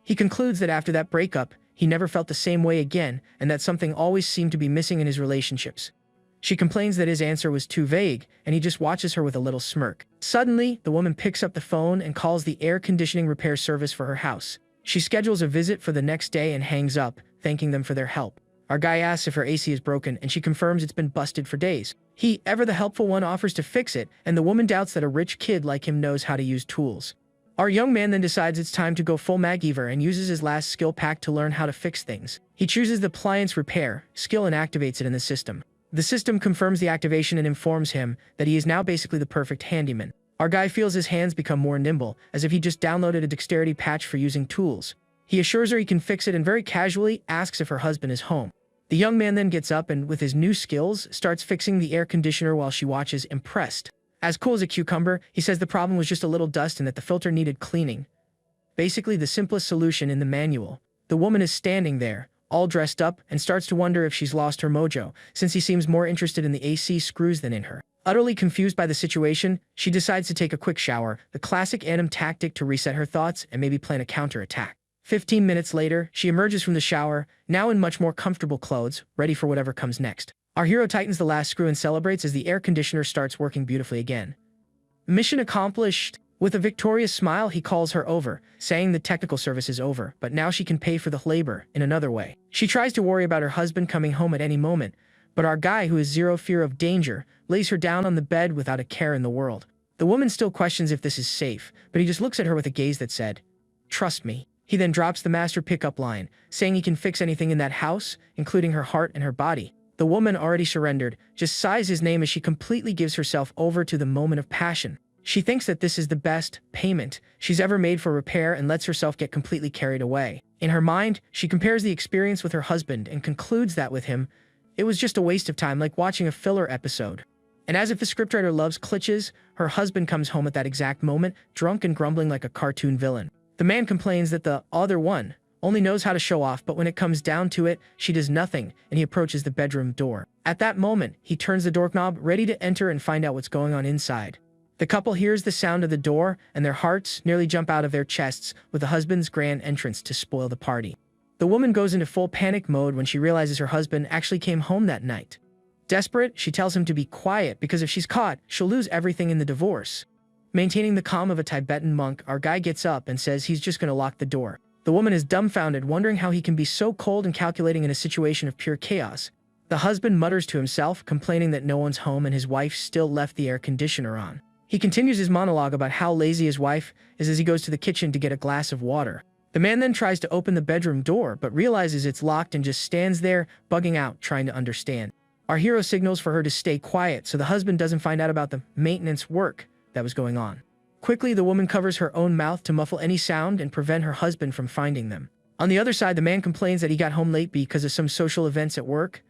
He concludes that after that breakup, he never felt the same way again, and that something always seemed to be missing in his relationships. She complains that his answer was too vague, and he just watches her with a little smirk. Suddenly, the woman picks up the phone and calls the air conditioning repair service for her house. She schedules a visit for the next day and hangs up, thanking them for their help. Our guy asks if her AC is broken, and she confirms it's been busted for days. He, ever the helpful one, offers to fix it, and the woman doubts that a rich kid like him knows how to use tools. Our young man then decides it's time to go full MacGyver and uses his last skill pack to learn how to fix things. He chooses the appliance repair skill and activates it in the system. The system confirms the activation and informs him that he is now basically the perfect handyman. Our guy feels his hands become more nimble, as if he just downloaded a dexterity patch for using tools. He assures her he can fix it and very casually asks if her husband is home. The young man then gets up and, with his new skills, starts fixing the air conditioner while she watches, impressed. As cool as a cucumber, he says the problem was just a little dust and that the filter needed cleaning. Basically the simplest solution in the manual. The woman is standing there, all dressed up, and starts to wonder if she's lost her mojo, since he seems more interested in the AC screws than in her. Utterly confused by the situation, she decides to take a quick shower, the classic Adam tactic to reset her thoughts and maybe plan a counterattack. 15 minutes later, she emerges from the shower, now in much more comfortable clothes, ready for whatever comes next. Our hero tightens the last screw and celebrates as the air conditioner starts working beautifully again. Mission accomplished. With a victorious smile, he calls her over, saying the technical service is over, but now she can pay for the labor in another way. She tries to worry about her husband coming home at any moment, but our guy, who has zero fear of danger, lays her down on the bed without a care in the world. The woman still questions if this is safe, but he just looks at her with a gaze that said, "Trust me." He then drops the master pickup line, saying he can fix anything in that house, including her heart and her body. The woman, already surrendered, just sighs his name as she completely gives herself over to the moment of passion. She thinks that this is the best payment she's ever made for repair and lets herself get completely carried away. In her mind, she compares the experience with her husband and concludes that with him, it was just a waste of time, like watching a filler episode. And as if the scriptwriter loves glitches, her husband comes home at that exact moment, drunk and grumbling like a cartoon villain. The man complains that the other one only knows how to show off, but when it comes down to it, she does nothing, and he approaches the bedroom door. At that moment, he turns the doorknob, ready to enter and find out what's going on inside. The couple hears the sound of the door, and their hearts nearly jump out of their chests with the husband's grand entrance to spoil the party. The woman goes into full panic mode when she realizes her husband actually came home that night. Desperate, she tells him to be quiet because if she's caught, she'll lose everything in the divorce. Maintaining the calm of a Tibetan monk, our guy gets up and says he's just going to lock the door. The woman is dumbfounded, wondering how he can be so cold and calculating in a situation of pure chaos. The husband mutters to himself, complaining that no one's home and his wife still left the air conditioner on. He continues his monologue about how lazy his wife is as he goes to the kitchen to get a glass of water. The man then tries to open the bedroom door, but realizes it's locked and just stands there, bugging out, trying to understand. Our hero signals for her to stay quiet so the husband doesn't find out about the maintenance work that was going on. Quickly, the woman covers her own mouth to muffle any sound and prevent her husband from finding them. On the other side, the man complains that he got home late because of some social events at work.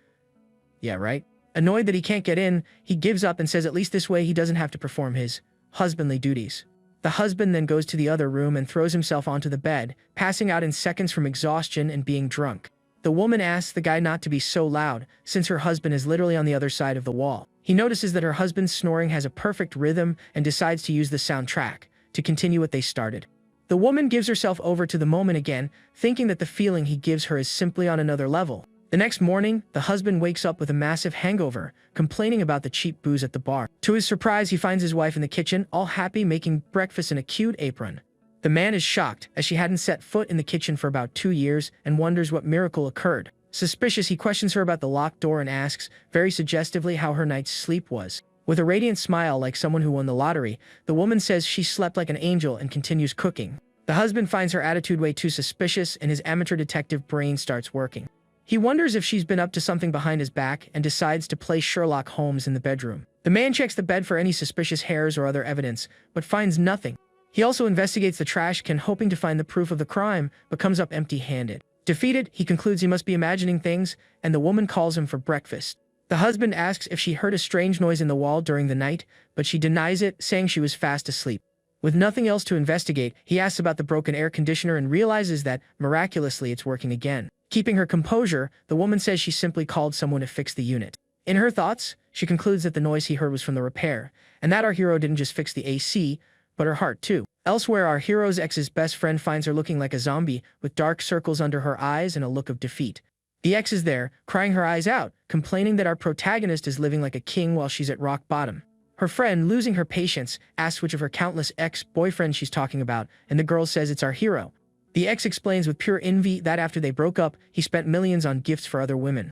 Yeah, right. Annoyed that he can't get in, he gives up and says at least this way he doesn't have to perform his husbandly duties. The husband then goes to the other room and throws himself onto the bed, passing out in seconds from exhaustion and being drunk. The woman asks the guy not to be so loud, since her husband is literally on the other side of the wall. He notices that her husband's snoring has a perfect rhythm and decides to use the soundtrack to continue what they started. The woman gives herself over to the moment again, thinking that the feeling he gives her is simply on another level. The next morning, the husband wakes up with a massive hangover, complaining about the cheap booze at the bar. To his surprise, he finds his wife in the kitchen, all happy, making breakfast in a cute apron. The man is shocked, as she hadn't set foot in the kitchen for about 2 years and wonders what miracle occurred. Suspicious, he questions her about the locked door and asks, very suggestively, how her night's sleep was. With a radiant smile like someone who won the lottery, the woman says she slept like an angel and continues cooking. The husband finds her attitude way too suspicious and his amateur detective brain starts working. He wonders if she's been up to something behind his back and decides to play Sherlock Holmes in the bedroom. The man checks the bed for any suspicious hairs or other evidence, but finds nothing. He also investigates the trash can, hoping to find the proof of the crime, but comes up empty-handed. Defeated, he concludes he must be imagining things, and the woman calls him for breakfast. The husband asks if she heard a strange noise in the wall during the night, but she denies it, saying she was fast asleep. With nothing else to investigate, he asks about the broken air conditioner and realizes that, miraculously, it's working again. Keeping her composure, the woman says she simply called someone to fix the unit. In her thoughts, she concludes that the noise he heard was from the repair, and that our hero didn't just fix the AC, but her heart too. Elsewhere, our hero's ex's best friend finds her looking like a zombie, with dark circles under her eyes and a look of defeat. The ex is there, crying her eyes out, complaining that our protagonist is living like a king while she's at rock bottom. Her friend, losing her patience, asks which of her countless ex-boyfriends she's talking about, and the girl says it's our hero. The ex explains with pure envy that after they broke up, he spent millions on gifts for other women.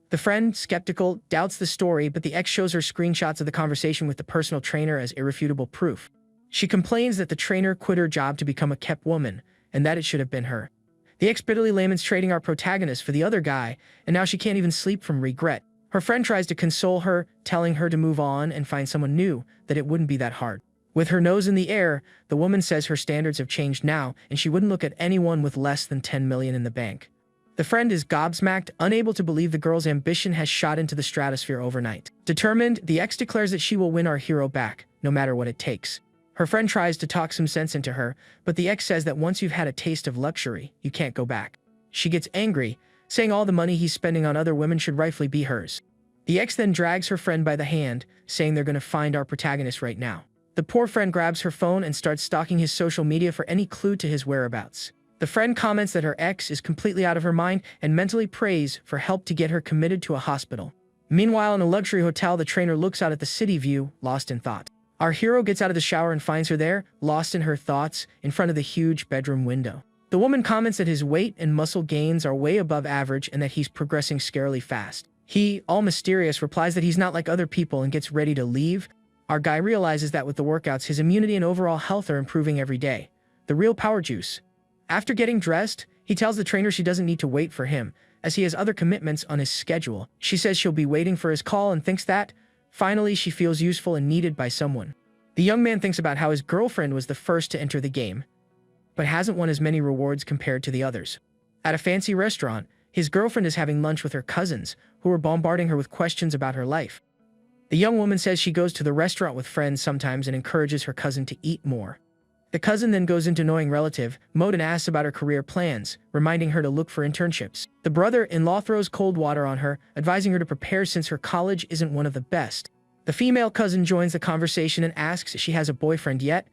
The friend, skeptical, doubts the story, but the ex shows her screenshots of the conversation with the personal trainer as irrefutable proof. She complains that the trainer quit her job to become a kept woman, and that it should have been her. The ex bitterly laments trading our protagonist for the other guy, and now she can't even sleep from regret. Her friend tries to console her, telling her to move on and find someone new, that it wouldn't be that hard. With her nose in the air, the woman says her standards have changed now, and she wouldn't look at anyone with less than 10 million in the bank. The friend is gobsmacked, unable to believe the girl's ambition has shot into the stratosphere overnight. Determined, the ex declares that she will win our hero back, no matter what it takes. Her friend tries to talk some sense into her, but the ex says that once you've had a taste of luxury, you can't go back. She gets angry, saying all the money he's spending on other women should rightfully be hers. The ex then drags her friend by the hand, saying they're going to find our protagonist right now. The poor friend grabs her phone and starts stalking his social media for any clue to his whereabouts. The friend comments that her ex is completely out of her mind and mentally prays for help to get her committed to a hospital. Meanwhile, in a luxury hotel, the trainer looks out at the city view, lost in thought. Our hero gets out of the shower and finds her there, lost in her thoughts, in front of the huge bedroom window. The woman comments that his weight and muscle gains are way above average and that he's progressing scarily fast. He, all mysterious, replies that he's not like other people and gets ready to leave. Our guy realizes that with the workouts, his immunity and overall health are improving every day. The real power juice. After getting dressed, he tells the trainer she doesn't need to wait for him, as he has other commitments on his schedule. She says she'll be waiting for his call and thinks that, finally, she feels useful and needed by someone. The young man thinks about how his girlfriend was the first to enter the game, but hasn't won as many rewards compared to the others. At a fancy restaurant, his girlfriend is having lunch with her cousins, who are bombarding her with questions about her life. The young woman says she goes to the restaurant with friends sometimes and encourages her cousin to eat more. The cousin then goes into knowing relative mode and asks about her career plans, reminding her to look for internships. The brother-in-law throws cold water on her, advising her to prepare since her college isn't one of the best. The female cousin joins the conversation and asks if she has a boyfriend yet,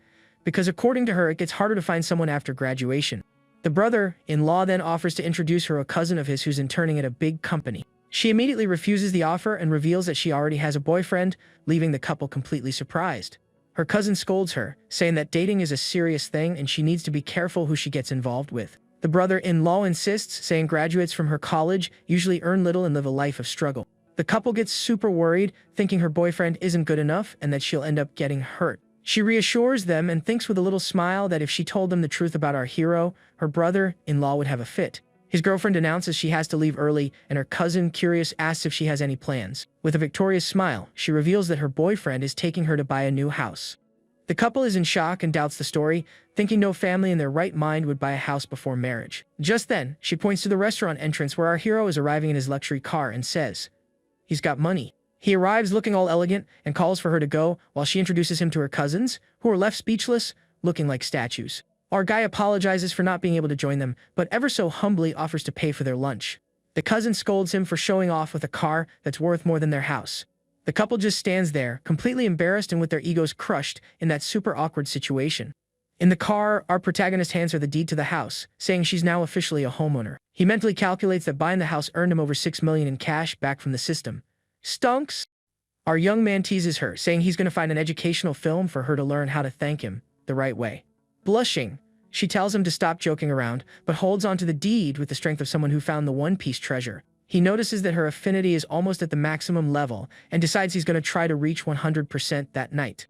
because according to her, it gets harder to find someone after graduation. The brother-in-law then offers to introduce her a cousin of his who's interning at a big company. She immediately refuses the offer and reveals that she already has a boyfriend, leaving the couple completely surprised. Her cousin scolds her, saying that dating is a serious thing and she needs to be careful who she gets involved with. The brother-in-law insists, saying graduates from her college usually earn little and live a life of struggle. The couple gets super worried, thinking her boyfriend isn't good enough and that she'll end up getting hurt. She reassures them and thinks with a little smile that if she told them the truth about our hero, her brother-in-law would have a fit. His girlfriend announces she has to leave early, and her cousin, curious, asks if she has any plans. With a victorious smile, she reveals that her boyfriend is taking her to buy a new house. The couple is in shock and doubts the story, thinking no family in their right mind would buy a house before marriage. Just then, she points to the restaurant entrance where our hero is arriving in his luxury car and says, "He's got money." He arrives looking all elegant and calls for her to go while she introduces him to her cousins, who are left speechless, looking like statues. Our guy apologizes for not being able to join them, but ever so humbly offers to pay for their lunch. The cousin scolds him for showing off with a car that's worth more than their house. The couple just stands there, completely embarrassed and with their egos crushed in that super awkward situation. In the car, our protagonist hands her the deed to the house, saying she's now officially a homeowner. He mentally calculates that buying the house earned him over $6 million in cash back from the system. Stunks? Our young man teases her, saying he's going to find an educational film for her to learn how to thank him the right way. Blushing, she tells him to stop joking around, but holds onto the deed with the strength of someone who found the one-piece treasure. He notices that her affinity is almost at the maximum level and decides he's going to try to reach 100% that night.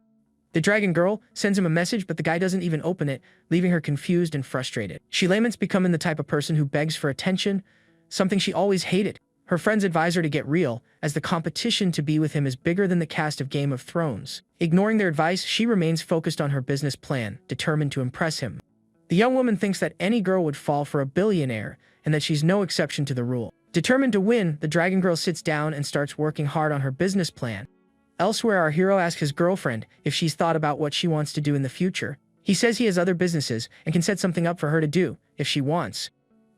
The dragon girl sends him a message, but the guy doesn't even open it, leaving her confused and frustrated. She laments becoming the type of person who begs for attention, something she always hated. Her friends advise her to get real, as the competition to be with him is bigger than the cast of Game of Thrones. Ignoring their advice, she remains focused on her business plan, determined to impress him. The young woman thinks that any girl would fall for a billionaire, and that she's no exception to the rule. Determined to win, the dragon girl sits down and starts working hard on her business plan. Elsewhere, our hero asks his girlfriend if she's thought about what she wants to do in the future. He says he has other businesses and can set something up for her to do, if she wants.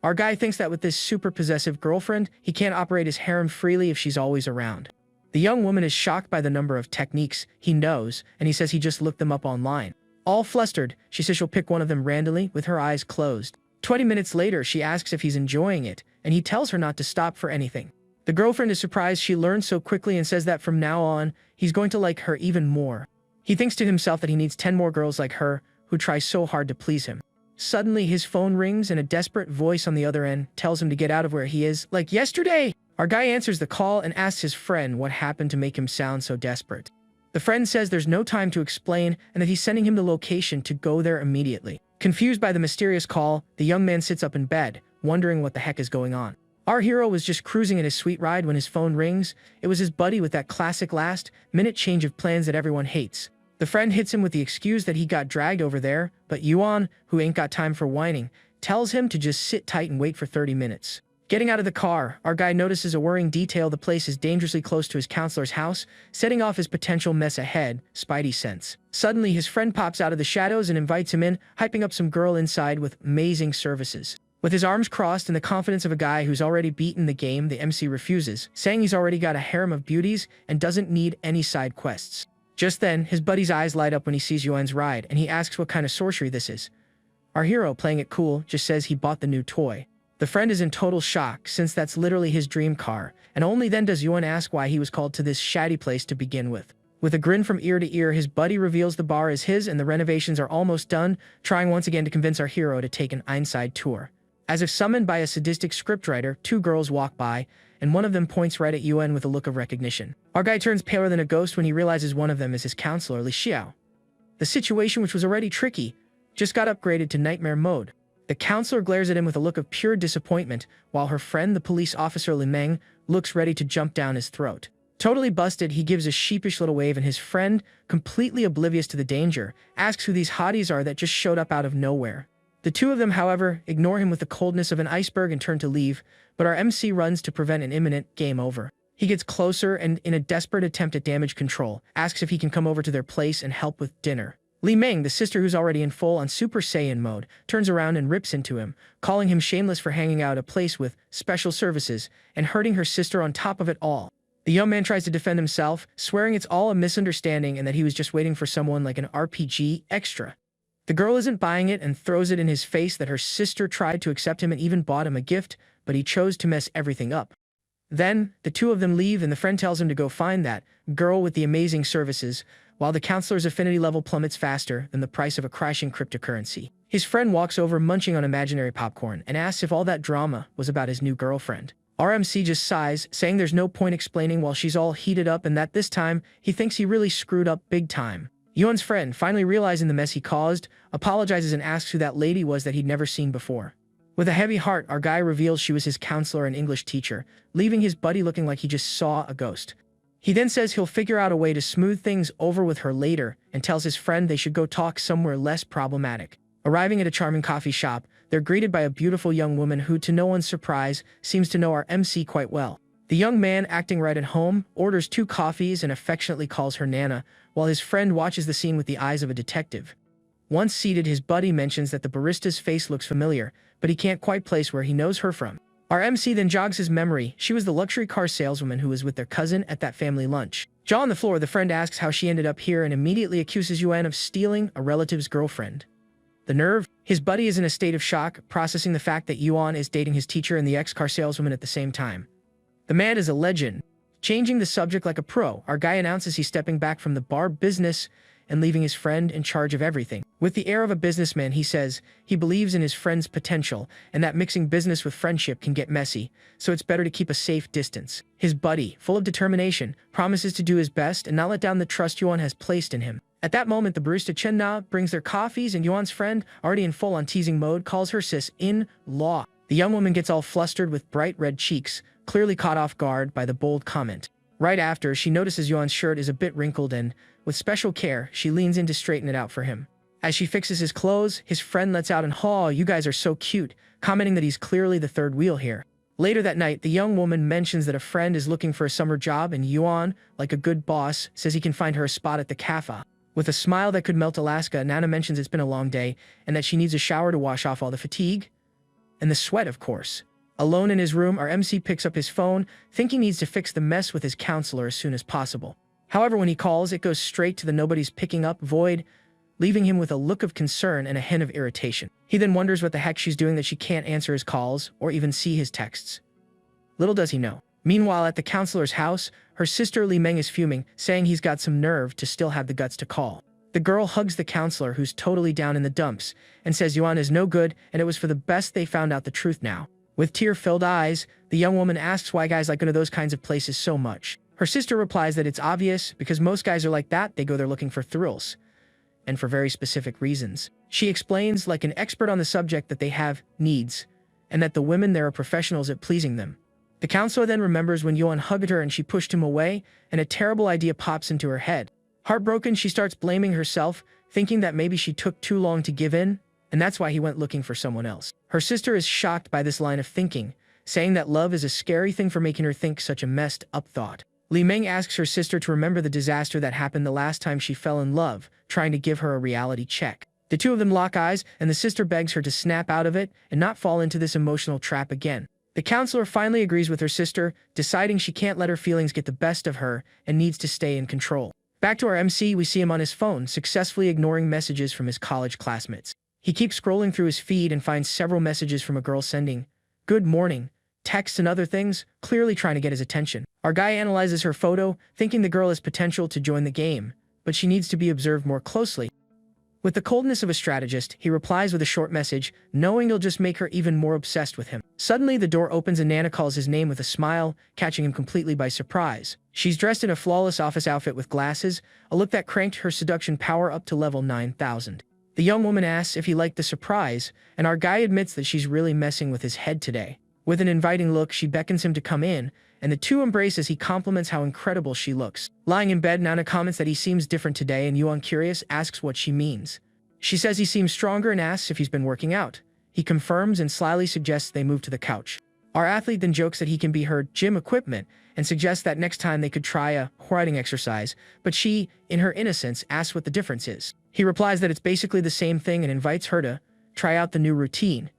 Our guy thinks that with this super possessive girlfriend, he can't operate his harem freely if she's always around. The young woman is shocked by the number of techniques he knows, and he says he just looked them up online. All flustered, she says she'll pick one of them randomly with her eyes closed. 20 minutes later, she asks if he's enjoying it, and he tells her not to stop for anything. The girlfriend is surprised she learned so quickly and says that from now on, he's going to like her even more. He thinks to himself that he needs 10 more girls like her, who try so hard to please him. Suddenly, his phone rings and a desperate voice on the other end tells him to get out of where he is, like yesterday. Our guy answers the call and asks his friend what happened to make him sound so desperate. The friend says there's no time to explain and that he's sending him the location to go there immediately. Confused by the mysterious call, the young man sits up in bed, wondering what the heck is going on. Our hero was just cruising in his sweet ride when his phone rings. It was his buddy with that classic last-minute change of plans that everyone hates. The friend hits him with the excuse that he got dragged over there, but Yuan, who ain't got time for whining, tells him to just sit tight and wait for 30 minutes. Getting out of the car, our guy notices a worrying detail: the place is dangerously close to his counselor's house, setting off his potential mess ahead, Spidey sense. Suddenly, his friend pops out of the shadows and invites him in, hyping up some girl inside with amazing services. With his arms crossed and the confidence of a guy who's already beaten the game, the MC refuses, saying he's already got a harem of beauties and doesn't need any side quests. Just then, his buddy's eyes light up when he sees Yuan's ride, and he asks what kind of sorcery this is. Our hero, playing it cool, just says he bought the new toy. The friend is in total shock, since that's literally his dream car, and only then does Yuan ask why he was called to this shabby place to begin with. With a grin from ear to ear, his buddy reveals the bar is his and the renovations are almost done, trying once again to convince our hero to take an inside tour. As if summoned by a sadistic scriptwriter, two girls walk by, and one of them points right at Yuan with a look of recognition. Our guy turns paler than a ghost when he realizes one of them is his counselor, Li Xiao. The situation, which was already tricky, just got upgraded to nightmare mode. The counselor glares at him with a look of pure disappointment, while her friend, the police officer Li Meng, looks ready to jump down his throat. Totally busted, he gives a sheepish little wave, and his friend, completely oblivious to the danger, asks who these hotties are that just showed up out of nowhere. The two of them, however, ignore him with the coldness of an iceberg and turn to leave, but our MC runs to prevent an imminent game over. He gets closer and, in a desperate attempt at damage control, asks if he can come over to their place and help with dinner. Li Meng, the sister who's already in full on Super Saiyan mode, turns around and rips into him, calling him shameless for hanging out at a place with special services and hurting her sister on top of it all. The young man tries to defend himself, swearing it's all a misunderstanding and that he was just waiting for someone like an RPG extra. The girl isn't buying it and throws it in his face that her sister tried to accept him and even bought him a gift, but he chose to mess everything up. Then, the two of them leave and the friend tells him to go find that girl with the amazing services, while the counselor's affinity level plummets faster than the price of a crashing cryptocurrency. His friend walks over munching on imaginary popcorn and asks if all that drama was about his new girlfriend. RMC just sighs, saying there's no point explaining while she's all heated up and that this time, he thinks he really screwed up big time. Yuan's friend, finally realizing the mess he caused, apologizes and asks who that lady was that he'd never seen before. With a heavy heart, our guy reveals she was his counselor and English teacher, leaving his buddy looking like he just saw a ghost. He then says he'll figure out a way to smooth things over with her later and tells his friend they should go talk somewhere less problematic. Arriving at a charming coffee shop, they're greeted by a beautiful young woman who, to no one's surprise, seems to know our MC quite well. The young man, acting right at home, orders 2 coffees and affectionately calls her Nana, while his friend watches the scene with the eyes of a detective. Once seated, his buddy mentions that the barista's face looks familiar, but he can't quite place where he knows her from. Our MC then jogs his memory. She was the luxury car saleswoman who was with their cousin at that family lunch. Jaw on the floor, the friend asks how she ended up here and immediately accuses Yuan of stealing a relative's girlfriend. The nerve? His buddy is in a state of shock, processing the fact that Yuan is dating his teacher and the ex-car saleswoman at the same time. The man is a legend. Changing the subject like a pro, our guy announces he's stepping back from the bar business and leaving his friend in charge of everything. With the air of a businessman, he says he believes in his friend's potential and that mixing business with friendship can get messy, so it's better to keep a safe distance. His buddy, full of determination, promises to do his best and not let down the trust Yuan has placed in him. At that moment, the barista Chen Na brings their coffees and Yuan's friend, already in full-on teasing mode, calls her sis-in-law. The young woman gets all flustered with bright red cheeks, clearly caught off guard by the bold comment. Right after, she notices Yuan's shirt is a bit wrinkled and, with special care, she leans in to straighten it out for him. As she fixes his clothes, his friend lets out an "Haw, you guys are so cute," commenting that he's clearly the third wheel here. Later that night, the young woman mentions that a friend is looking for a summer job, and Yuan, like a good boss, says he can find her a spot at the cafe. With a smile that could melt Alaska, Nana mentions it's been a long day and that she needs a shower to wash off all the fatigue and the sweat, of course. Alone in his room, our MC picks up his phone, thinking he needs to fix the mess with his counselor as soon as possible. However, when he calls, it goes straight to the nobody's picking up void, leaving him with a look of concern and a hint of irritation. He then wonders what the heck she's doing that she can't answer his calls or even see his texts. Little does he know. Meanwhile, at the counselor's house, her sister Li Meng is fuming, saying he's got some nerve to still have the guts to call. The girl hugs the counselor, who's totally down in the dumps, and says Yuan is no good and it was for the best they found out the truth now. With tear-filled eyes, the young woman asks why guys like going to those kinds of places so much. Her sister replies that it's obvious, because most guys are like that, they go there looking for thrills, and for very specific reasons. She explains, like an expert on the subject, that they have needs, and that the women there are professionals at pleasing them. The counselor then remembers when Yuan hugged her and she pushed him away, and a terrible idea pops into her head. Heartbroken, she starts blaming herself, thinking that maybe she took too long to give in, and that's why he went looking for someone else. Her sister is shocked by this line of thinking, saying that love is a scary thing for making her think such a messed up thought. Li Meng asks her sister to remember the disaster that happened the last time she fell in love, trying to give her a reality check. The two of them lock eyes, and the sister begs her to snap out of it and not fall into this emotional trap again. The counselor finally agrees with her sister, deciding she can't let her feelings get the best of her and needs to stay in control. Back to our MC, we see him on his phone, successfully ignoring messages from his college classmates. He keeps scrolling through his feed and finds several messages from a girl sending "good morning" texts and other things, clearly trying to get his attention. Our guy analyzes her photo, thinking the girl has potential to join the game, but she needs to be observed more closely. With the coldness of a strategist, he replies with a short message, knowing it'll just make her even more obsessed with him. Suddenly, the door opens and Nana calls his name with a smile, catching him completely by surprise. She's dressed in a flawless office outfit with glasses, a look that cranked her seduction power up to level 9,000. The young woman asks if he liked the surprise, and our guy admits that she's really messing with his head today. With an inviting look, she beckons him to come in, and the two embrace as he compliments how incredible she looks. Lying in bed, Nana comments that he seems different today, and Yuan, curious, asks what she means. She says he seems stronger and asks if he's been working out. He confirms and slyly suggests they move to the couch. Our athlete then jokes that he can be her gym equipment and suggests that next time they could try a riding exercise, but she, in her innocence, asks what the difference is. He replies that it's basically the same thing and invites her to try out the new routine,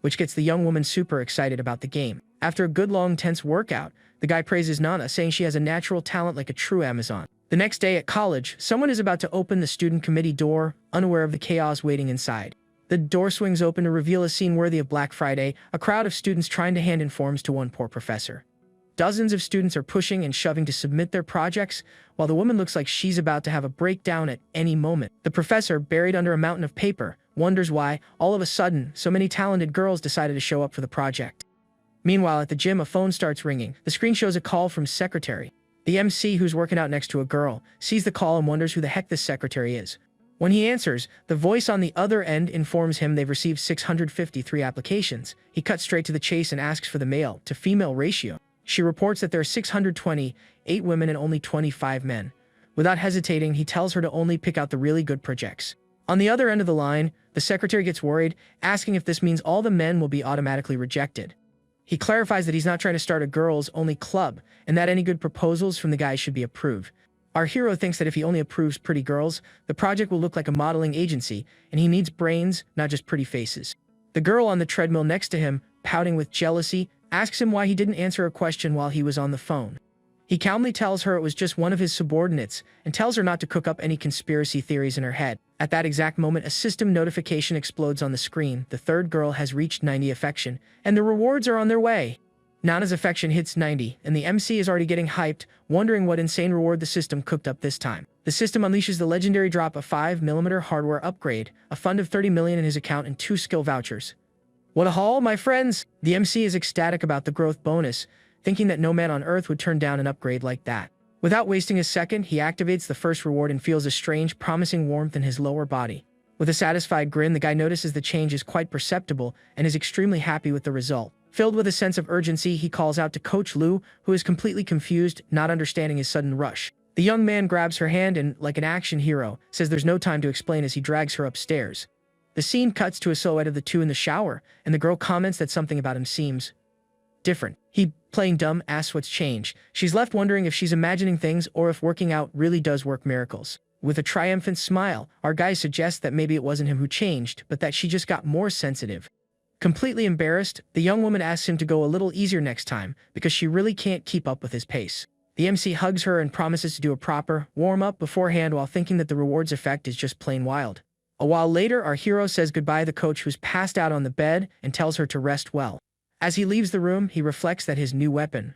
which gets the young woman super excited about the game. After a good long tense workout, the guy praises Nana, saying she has a natural talent like a true Amazon. The next day at college, someone is about to open the student committee door, unaware of the chaos waiting inside. The door swings open to reveal a scene worthy of Black Friday, a crowd of students trying to hand in forms to one poor professor. Dozens of students are pushing and shoving to submit their projects, while the woman looks like she's about to have a breakdown at any moment. The professor, buried under a mountain of paper, wonders why, all of a sudden, so many talented girls decided to show up for the project. Meanwhile, at the gym, a phone starts ringing. The screen shows a call from secretary. The MC, who's working out next to a girl, sees the call and wonders who the heck this secretary is. When he answers, the voice on the other end informs him they've received 653 applications. He cuts straight to the chase and asks for the male to female ratio. She reports that there are 628 women and only 25 men. Without hesitating, he tells her to only pick out the really good projects. On the other end of the line, the secretary gets worried, asking if this means all the men will be automatically rejected. He clarifies that he's not trying to start a girls-only club, and that any good proposals from the guys should be approved. Our hero thinks that if he only approves pretty girls, the project will look like a modeling agency, and he needs brains, not just pretty faces. The girl on the treadmill next to him, pouting with jealousy, asks him why he didn't answer a question while he was on the phone. He calmly tells her it was just one of his subordinates, and tells her not to cook up any conspiracy theories in her head. At that exact moment, a system notification explodes on the screen. The third girl has reached 90 affection, and the rewards are on their way. Nana's affection hits 90, and the MC is already getting hyped, wondering what insane reward the system cooked up this time. The system unleashes the legendary drop of 5mm hardware upgrade, a fund of 30 million in his account, and 2 skill vouchers. What a haul, my friends! The MC is ecstatic about the growth bonus, thinking that no man on Earth would turn down an upgrade like that. Without wasting a second, he activates the first reward and feels a strange, promising warmth in his lower body. With a satisfied grin, the guy notices the change is quite perceptible and is extremely happy with the result. Filled with a sense of urgency, he calls out to Coach Lu, who is completely confused, not understanding his sudden rush. The young man grabs her hand and, like an action hero, says there's no time to explain as he drags her upstairs. The scene cuts to a silhouette of the two in the shower, and the girl comments that something about him seems different. He, playing dumb, asks what's changed. She's left wondering if she's imagining things or if working out really does work miracles. With a triumphant smile, our guy suggests that maybe it wasn't him who changed, but that she just got more sensitive. Completely embarrassed, the young woman asks him to go a little easier next time because she really can't keep up with his pace. The MC hugs her and promises to do a proper warm-up beforehand while thinking that the rewards effect is just plain wild. A while later, our hero says goodbye to the coach who's passed out on the bed and tells her to rest well. As he leaves the room, he reflects that his new weapon,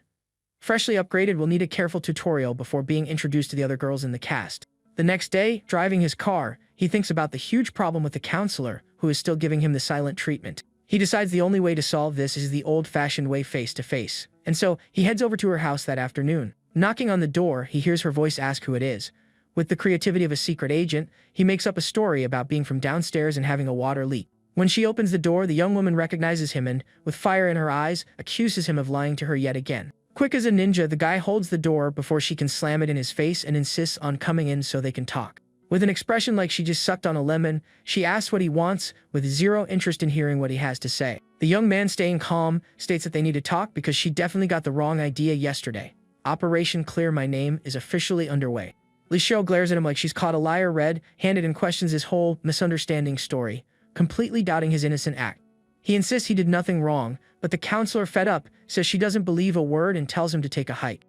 freshly upgraded, will need a careful tutorial before being introduced to the other girls in the cast. The next day, driving his car, he thinks about the huge problem with the counselor, who is still giving him the silent treatment. He decides the only way to solve this is the old-fashioned way, face-to-face, and so he heads over to her house that afternoon. Knocking on the door, he hears her voice ask who it is. With the creativity of a secret agent, he makes up a story about being from downstairs and having a water leak. When she opens the door, the young woman recognizes him and, with fire in her eyes, accuses him of lying to her yet again. Quick as a ninja, the guy holds the door before she can slam it in his face and insists on coming in so they can talk. With an expression like she just sucked on a lemon, she asks what he wants, with zero interest in hearing what he has to say. The young man, staying calm, states that they need to talk because she definitely got the wrong idea yesterday. Operation Clear My Name is officially underway. Lichelle glares at him like she's caught a liar red-handed and questions his whole misunderstanding story, completely doubting his innocent act. He insists he did nothing wrong, but the counselor, fed up, says she doesn't believe a word and tells him to take a hike.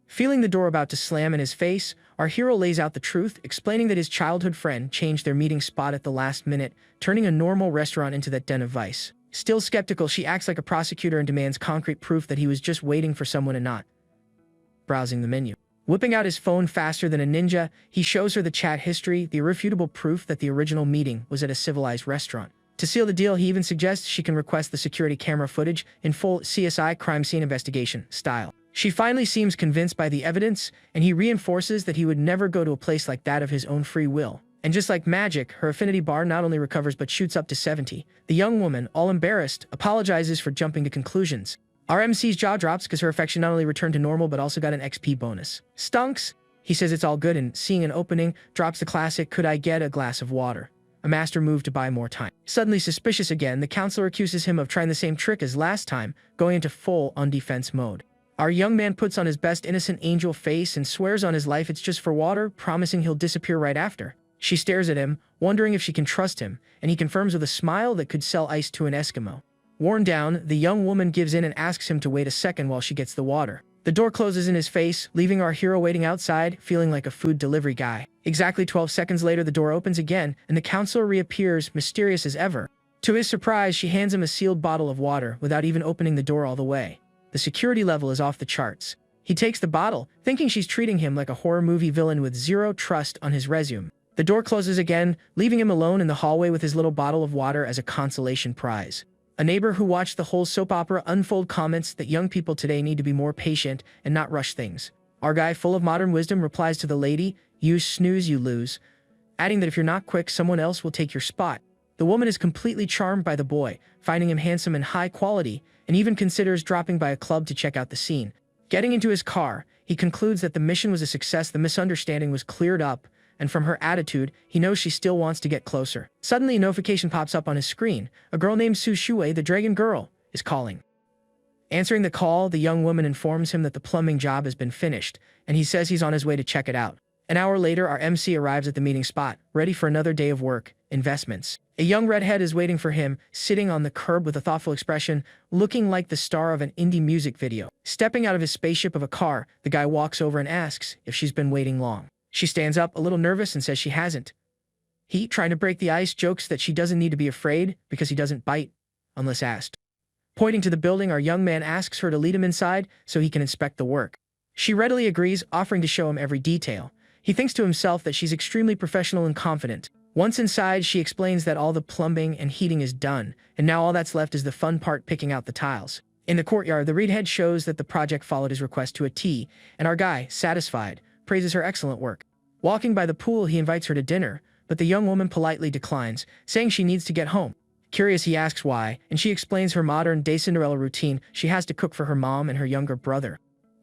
Feeling the door about to slam in his face, our hero lays out the truth, explaining that his childhood friend changed their meeting spot at the last minute, turning a normal restaurant into that den of vice. Still skeptical, she acts like a prosecutor and demands concrete proof that he was just waiting for someone and not browsing the menu. Whipping out his phone faster than a ninja, he shows her the chat history, the irrefutable proof that the original meeting was at a civilized restaurant. To seal the deal, he even suggests she can request the security camera footage in full CSI crime scene investigation style. She finally seems convinced by the evidence, and he reinforces that he would never go to a place like that of his own free will. And just like magic, her affinity bar not only recovers but shoots up to 70. The young woman, all embarrassed, apologizes for jumping to conclusions. Our MC's jaw drops because her affection not only returned to normal but also got an XP bonus. Stunks! He says it's all good and, seeing an opening, drops the classic "could I get a glass of water?" A master move to buy more time. Suddenly suspicious again, the counselor accuses him of trying the same trick as last time, going into full on-defense mode. Our young man puts on his best innocent angel face and swears on his life it's just for water, promising he'll disappear right after. She stares at him, wondering if she can trust him, and he confirms with a smile that could sell ice to an Eskimo. Worn down, the young woman gives in and asks him to wait a second while she gets the water. The door closes in his face, leaving our hero waiting outside, feeling like a food delivery guy. Exactly 12 seconds later, the door opens again, and the counselor reappears, mysterious as ever. To his surprise, she hands him a sealed bottle of water without even opening the door all the way. The security level is off the charts. He takes the bottle, thinking she's treating him like a horror movie villain with zero trust on his resume. The door closes again, leaving him alone in the hallway with his little bottle of water as a consolation prize. A neighbor who watched the whole soap opera unfold comments that young people today need to be more patient and not rush things. Our guy, full of modern wisdom, replies to the lady, "You snooze, you lose," adding that if you're not quick, someone else will take your spot. The woman is completely charmed by the boy, finding him handsome and high quality, and even considers dropping by a club to check out the scene. Getting into his car, he concludes that the mission was a success, the misunderstanding was cleared up, and from her attitude, he knows she still wants to get closer. Suddenly, a notification pops up on his screen. A girl named Su Shui, the dragon girl, is calling. Answering the call, the young woman informs him that the plumbing job has been finished, and he says he's on his way to check it out. An hour later, our MC arrives at the meeting spot, ready for another day of work, investments. A young redhead is waiting for him, sitting on the curb with a thoughtful expression, looking like the star of an indie music video. Stepping out of his spaceship of a car, the guy walks over and asks if she's been waiting long. She stands up, a little nervous, and says she hasn't. He, trying to break the ice, jokes that she doesn't need to be afraid because he doesn't bite unless asked. Pointing to the building, our young man asks her to lead him inside so he can inspect the work. She readily agrees, offering to show him every detail. He thinks to himself that she's extremely professional and confident. Once inside, she explains that all the plumbing and heating is done, and now all that's left is the fun part, picking out the tiles. In the courtyard, the redhead shows that the project followed his request to a T, and our guy, satisfied, praises her excellent work. Walking by the pool, he invites her to dinner, but the young woman politely declines, saying she needs to get home. Curious, he asks why, and she explains her modern-day Cinderella routine. She has to cook for her mom and her younger brother.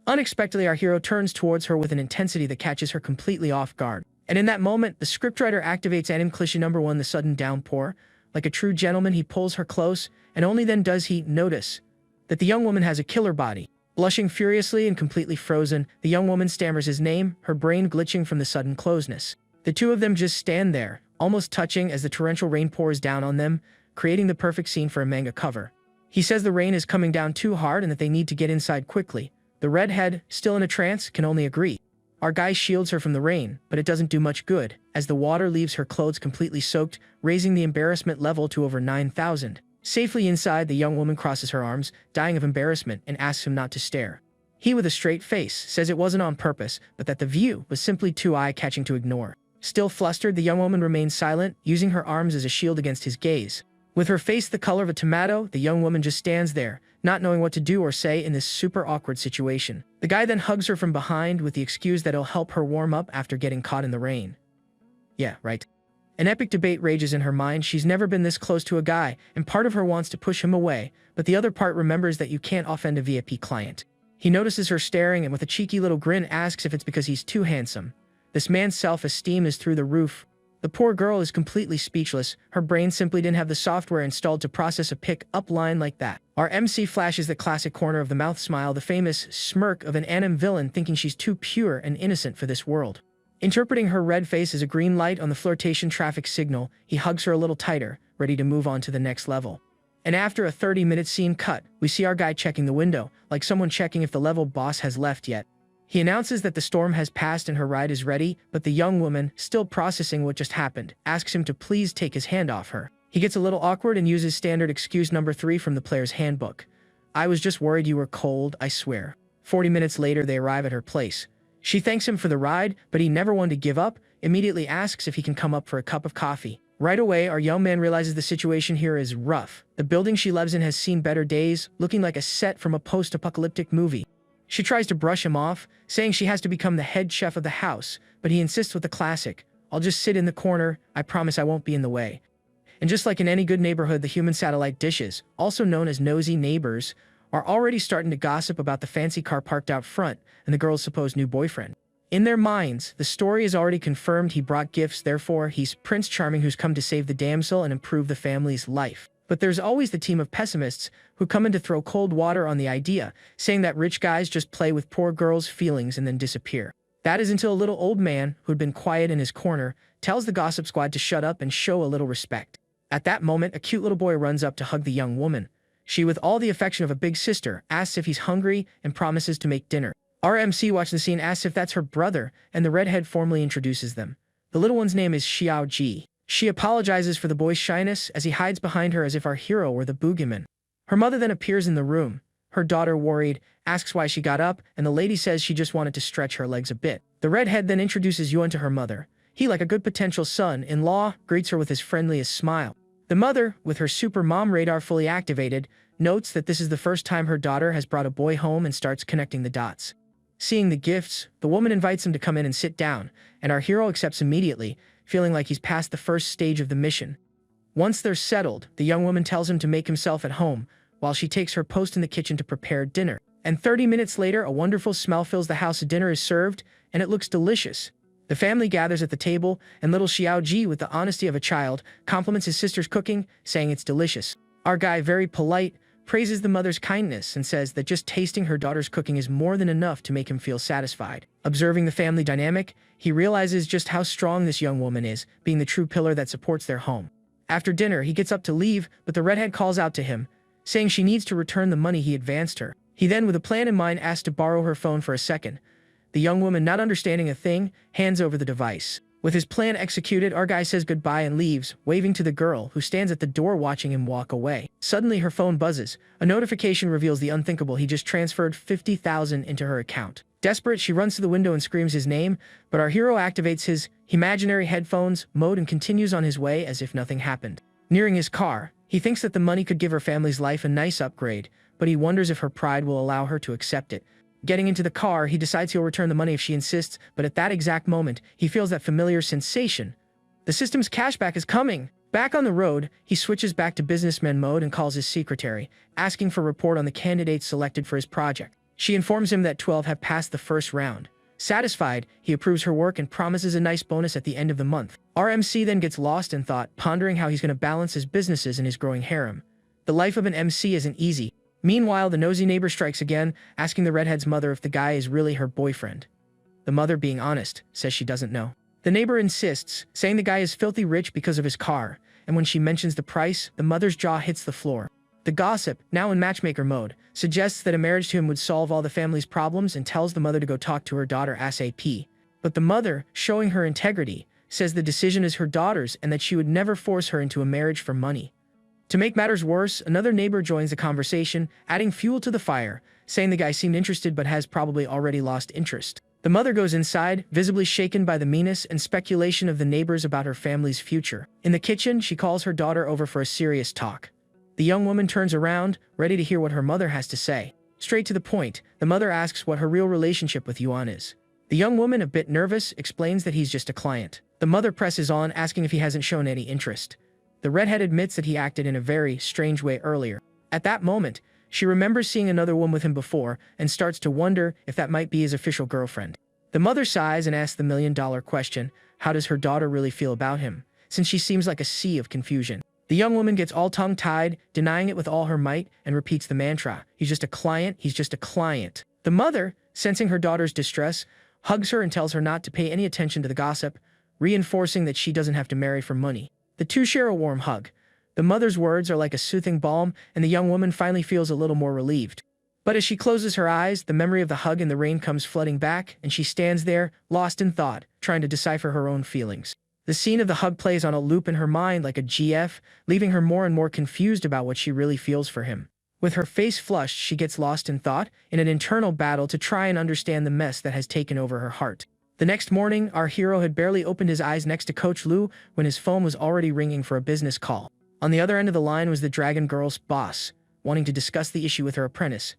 Unexpectedly, our hero turns towards her with an intensity that catches her completely off guard. And in that moment, the scriptwriter activates anime cliché number 1, the sudden downpour. Like a true gentleman, he pulls her close, and only then does he notice that the young woman has a killer body. Blushing furiously and completely frozen, the young woman stammers his name, her brain glitching from the sudden closeness. The two of them just stand there, almost touching as the torrential rain pours down on them, creating the perfect scene for a manga cover. He says the rain is coming down too hard and that they need to get inside quickly. The redhead, still in a trance, can only agree. Our guy shields her from the rain, but it doesn't do much good, as the water leaves her clothes completely soaked, raising the embarrassment level to over 9,000. Safely inside, the young woman crosses her arms, dying of embarrassment, and asks him not to stare. He, with a straight face, says it wasn't on purpose, but that the view was simply too eye-catching to ignore. Still flustered, the young woman remains silent, using her arms as a shield against his gaze. With her face the color of a tomato, the young woman just stands there, not knowing what to do or say in this super awkward situation. The guy then hugs her from behind with the excuse that it'll help her warm up after getting caught in the rain. Yeah, right. An epic debate rages in her mind. She's never been this close to a guy, and part of her wants to push him away, but the other part remembers that you can't offend a VIP client. He notices her staring and with a cheeky little grin asks if it's because he's too handsome. This man's self-esteem is through the roof. The poor girl is completely speechless. Her brain simply didn't have the software installed to process a pick-up line like that. Our MC flashes the classic corner-of-the-mouth smile, the famous smirk of an anime villain thinking she's too pure and innocent for this world. Interpreting her red face as a green light on the flirtation traffic signal, he hugs her a little tighter, ready to move on to the next level. And after a 30-minute scene cut, we see our guy checking the window, like someone checking if the level boss has left yet. He announces that the storm has passed and her ride is ready, but the young woman, still processing what just happened, asks him to please take his hand off her. He gets a little awkward and uses standard excuse number 3 from the player's handbook. "I was just worried you were cold, I swear." 40 minutes later, they arrive at her place. She thanks him for the ride, but he never wanted to give up, immediately asks if he can come up for a cup of coffee. Right away, our young man realizes the situation here is rough. The building she lives in has seen better days, looking like a set from a post-apocalyptic movie. She tries to brush him off, saying she has to become the head chef of the house, but he insists with the classic, "I'll just sit in the corner, I promise I won't be in the way." And just like in any good neighborhood, the human satellite dishes, also known as nosy neighbors, are already starting to gossip about the fancy car parked out front and the girl's supposed new boyfriend. In their minds, the story is already confirmed. He brought gifts, therefore he's Prince Charming who's come to save the damsel and improve the family's life. But there's always the team of pessimists who come in to throw cold water on the idea, saying that rich guys just play with poor girls' feelings and then disappear. That is until a little old man, who'd been quiet in his corner, tells the gossip squad to shut up and show a little respect. At that moment, a cute little boy runs up to hug the young woman. She, with all the affection of a big sister, asks if he's hungry and promises to make dinner. Our MC watching the scene asks if that's her brother, and the redhead formally introduces them. The little one's name is Xiao Ji. She apologizes for the boy's shyness as he hides behind her as if our hero were the boogeyman. Her mother then appears in the room. Her daughter, worried, asks why she got up, and the lady says she just wanted to stretch her legs a bit. The redhead then introduces Yuan to her mother. He, like a good potential son-in-law, greets her with his friendliest smile. The mother, with her super mom radar fully activated, notes that this is the first time her daughter has brought a boy home and starts connecting the dots. Seeing the gifts, the woman invites him to come in and sit down, and our hero accepts immediately, feeling like he's past the first stage of the mission. Once they're settled, the young woman tells him to make himself at home, while she takes her post in the kitchen to prepare dinner. And 30 minutes later, a wonderful smell fills the house. Dinner is served, and it looks delicious. The family gathers at the table, and little Xiao Ji, with the honesty of a child, compliments his sister's cooking, saying it's delicious. Our guy, very polite, praises the mother's kindness and says that just tasting her daughter's cooking is more than enough to make him feel satisfied. Observing the family dynamic, he realizes just how strong this young woman is, being the true pillar that supports their home. After dinner, he gets up to leave, but the redhead calls out to him, saying she needs to return the money he advanced her. He then, with a plan in mind, asks to borrow her phone for a second. The young woman, not understanding a thing, hands over the device. With his plan executed, our guy says goodbye and leaves, waving to the girl, who stands at the door watching him walk away. Suddenly, her phone buzzes. A notification reveals the unthinkable. He just transferred 50,000 into her account. Desperate, she runs to the window and screams his name, but our hero activates his imaginary headphones mode and continues on his way as if nothing happened. Nearing his car, he thinks that the money could give her family's life a nice upgrade, but he wonders if her pride will allow her to accept it. Getting into the car, he decides he'll return the money if she insists, but at that exact moment, he feels that familiar sensation. The system's cashback is coming! Back on the road, he switches back to businessman mode and calls his secretary, asking for a report on the candidates selected for his project. She informs him that 12 have passed the first round. Satisfied, he approves her work and promises a nice bonus at the end of the month. Our MC then gets lost in thought, pondering how he's going to balance his businesses and his growing harem. The life of an MC isn't easy. Meanwhile, the nosy neighbor strikes again, asking the redhead's mother if the guy is really her boyfriend. The mother, being honest, says she doesn't know. The neighbor insists, saying the guy is filthy rich because of his car, and when she mentions the price, the mother's jaw hits the floor. The gossip, now in matchmaker mode, suggests that a marriage to him would solve all the family's problems and tells the mother to go talk to her daughter ASAP. But the mother, showing her integrity, says the decision is her daughter's and that she would never force her into a marriage for money. To make matters worse, another neighbor joins the conversation, adding fuel to the fire, saying the guy seemed interested but has probably already lost interest. The mother goes inside, visibly shaken by the meanness and speculation of the neighbors about her family's future. In the kitchen, she calls her daughter over for a serious talk. The young woman turns around, ready to hear what her mother has to say. Straight to the point, the mother asks what her real relationship with Yuan is. The young woman, a bit nervous, explains that he's just a client. The mother presses on, asking if he hasn't shown any interest. The redhead admits that he acted in a very strange way earlier. At that moment, she remembers seeing another woman with him before and starts to wonder if that might be his official girlfriend. The mother sighs and asks the million-dollar question, how does her daughter really feel about him, since she seems like a sea of confusion. The young woman gets all tongue-tied, denying it with all her might, and repeats the mantra, he's just a client, he's just a client. The mother, sensing her daughter's distress, hugs her and tells her not to pay any attention to the gossip, reinforcing that she doesn't have to marry for money. The two share a warm hug. The mother's words are like a soothing balm, and the young woman finally feels a little more relieved. But as she closes her eyes, the memory of the hug in the rain comes flooding back, and she stands there, lost in thought, trying to decipher her own feelings. The scene of the hug plays on a loop in her mind like a GF, leaving her more and more confused about what she really feels for him. With her face flushed, she gets lost in thought, in an internal battle to try and understand the mess that has taken over her heart. The next morning, our hero had barely opened his eyes next to Coach Lu when his phone was already ringing for a business call. On the other end of the line was the Dragon Girl's boss, wanting to discuss the issue with her apprentice.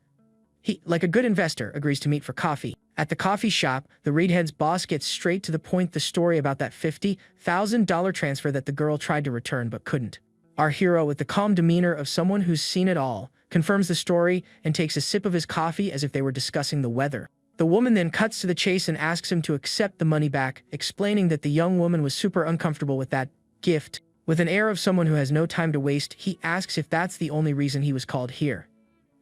He, like a good investor, agrees to meet for coffee. At the coffee shop, the redhead's boss gets straight to the point, the story about that $50,000 transfer that the girl tried to return but couldn't. Our hero, with the calm demeanor of someone who's seen it all, confirms the story and takes a sip of his coffee as if they were discussing the weather. The woman then cuts to the chase and asks him to accept the money back, explaining that the young woman was super uncomfortable with that gift. With an air of someone who has no time to waste, he asks if that's the only reason he was called here.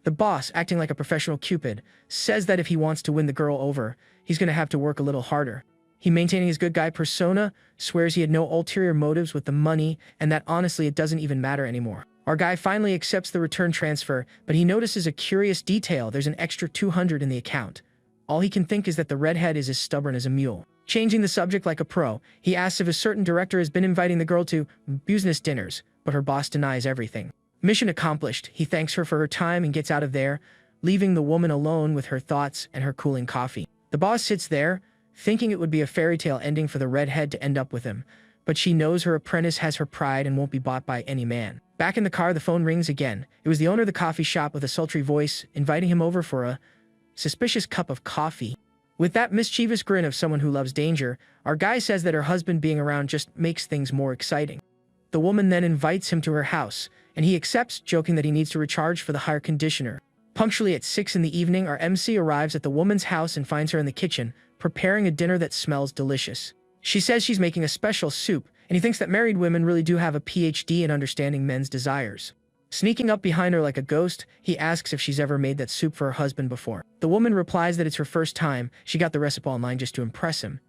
The boss, acting like a professional Cupid, says that if he wants to win the girl over, he's going to have to work a little harder. He, maintaining his good guy persona, swears he had no ulterior motives with the money and that honestly it doesn't even matter anymore. Our guy finally accepts the return transfer, but he notices a curious detail: there's an extra 200 in the account. All he can think is that the redhead is as stubborn as a mule. Changing the subject like a pro, he asks if a certain director has been inviting the girl to business dinners, but her boss denies everything. Mission accomplished, he thanks her for her time and gets out of there, leaving the woman alone with her thoughts and her cooling coffee. The boss sits there, thinking it would be a fairy tale ending for the redhead to end up with him, but she knows her apprentice has her pride and won't be bought by any man. Back in the car, the phone rings again. It was the owner of the coffee shop with a sultry voice, inviting him over for a suspicious cup of coffee. With that mischievous grin of someone who loves danger, our guy says that her husband being around just makes things more exciting. The woman then invites him to her house, and he accepts, joking that he needs to recharge for the higher conditioner. Punctually at 6 in the evening, our MC arrives at the woman's house and finds her in the kitchen, preparing a dinner that smells delicious. She says she's making a special soup, and he thinks that married women really do have a PhD in understanding men's desires. Sneaking up behind her like a ghost, he asks if she's ever made that soup for her husband before. The woman replies that it's her first time. She got the recipe online just to impress him.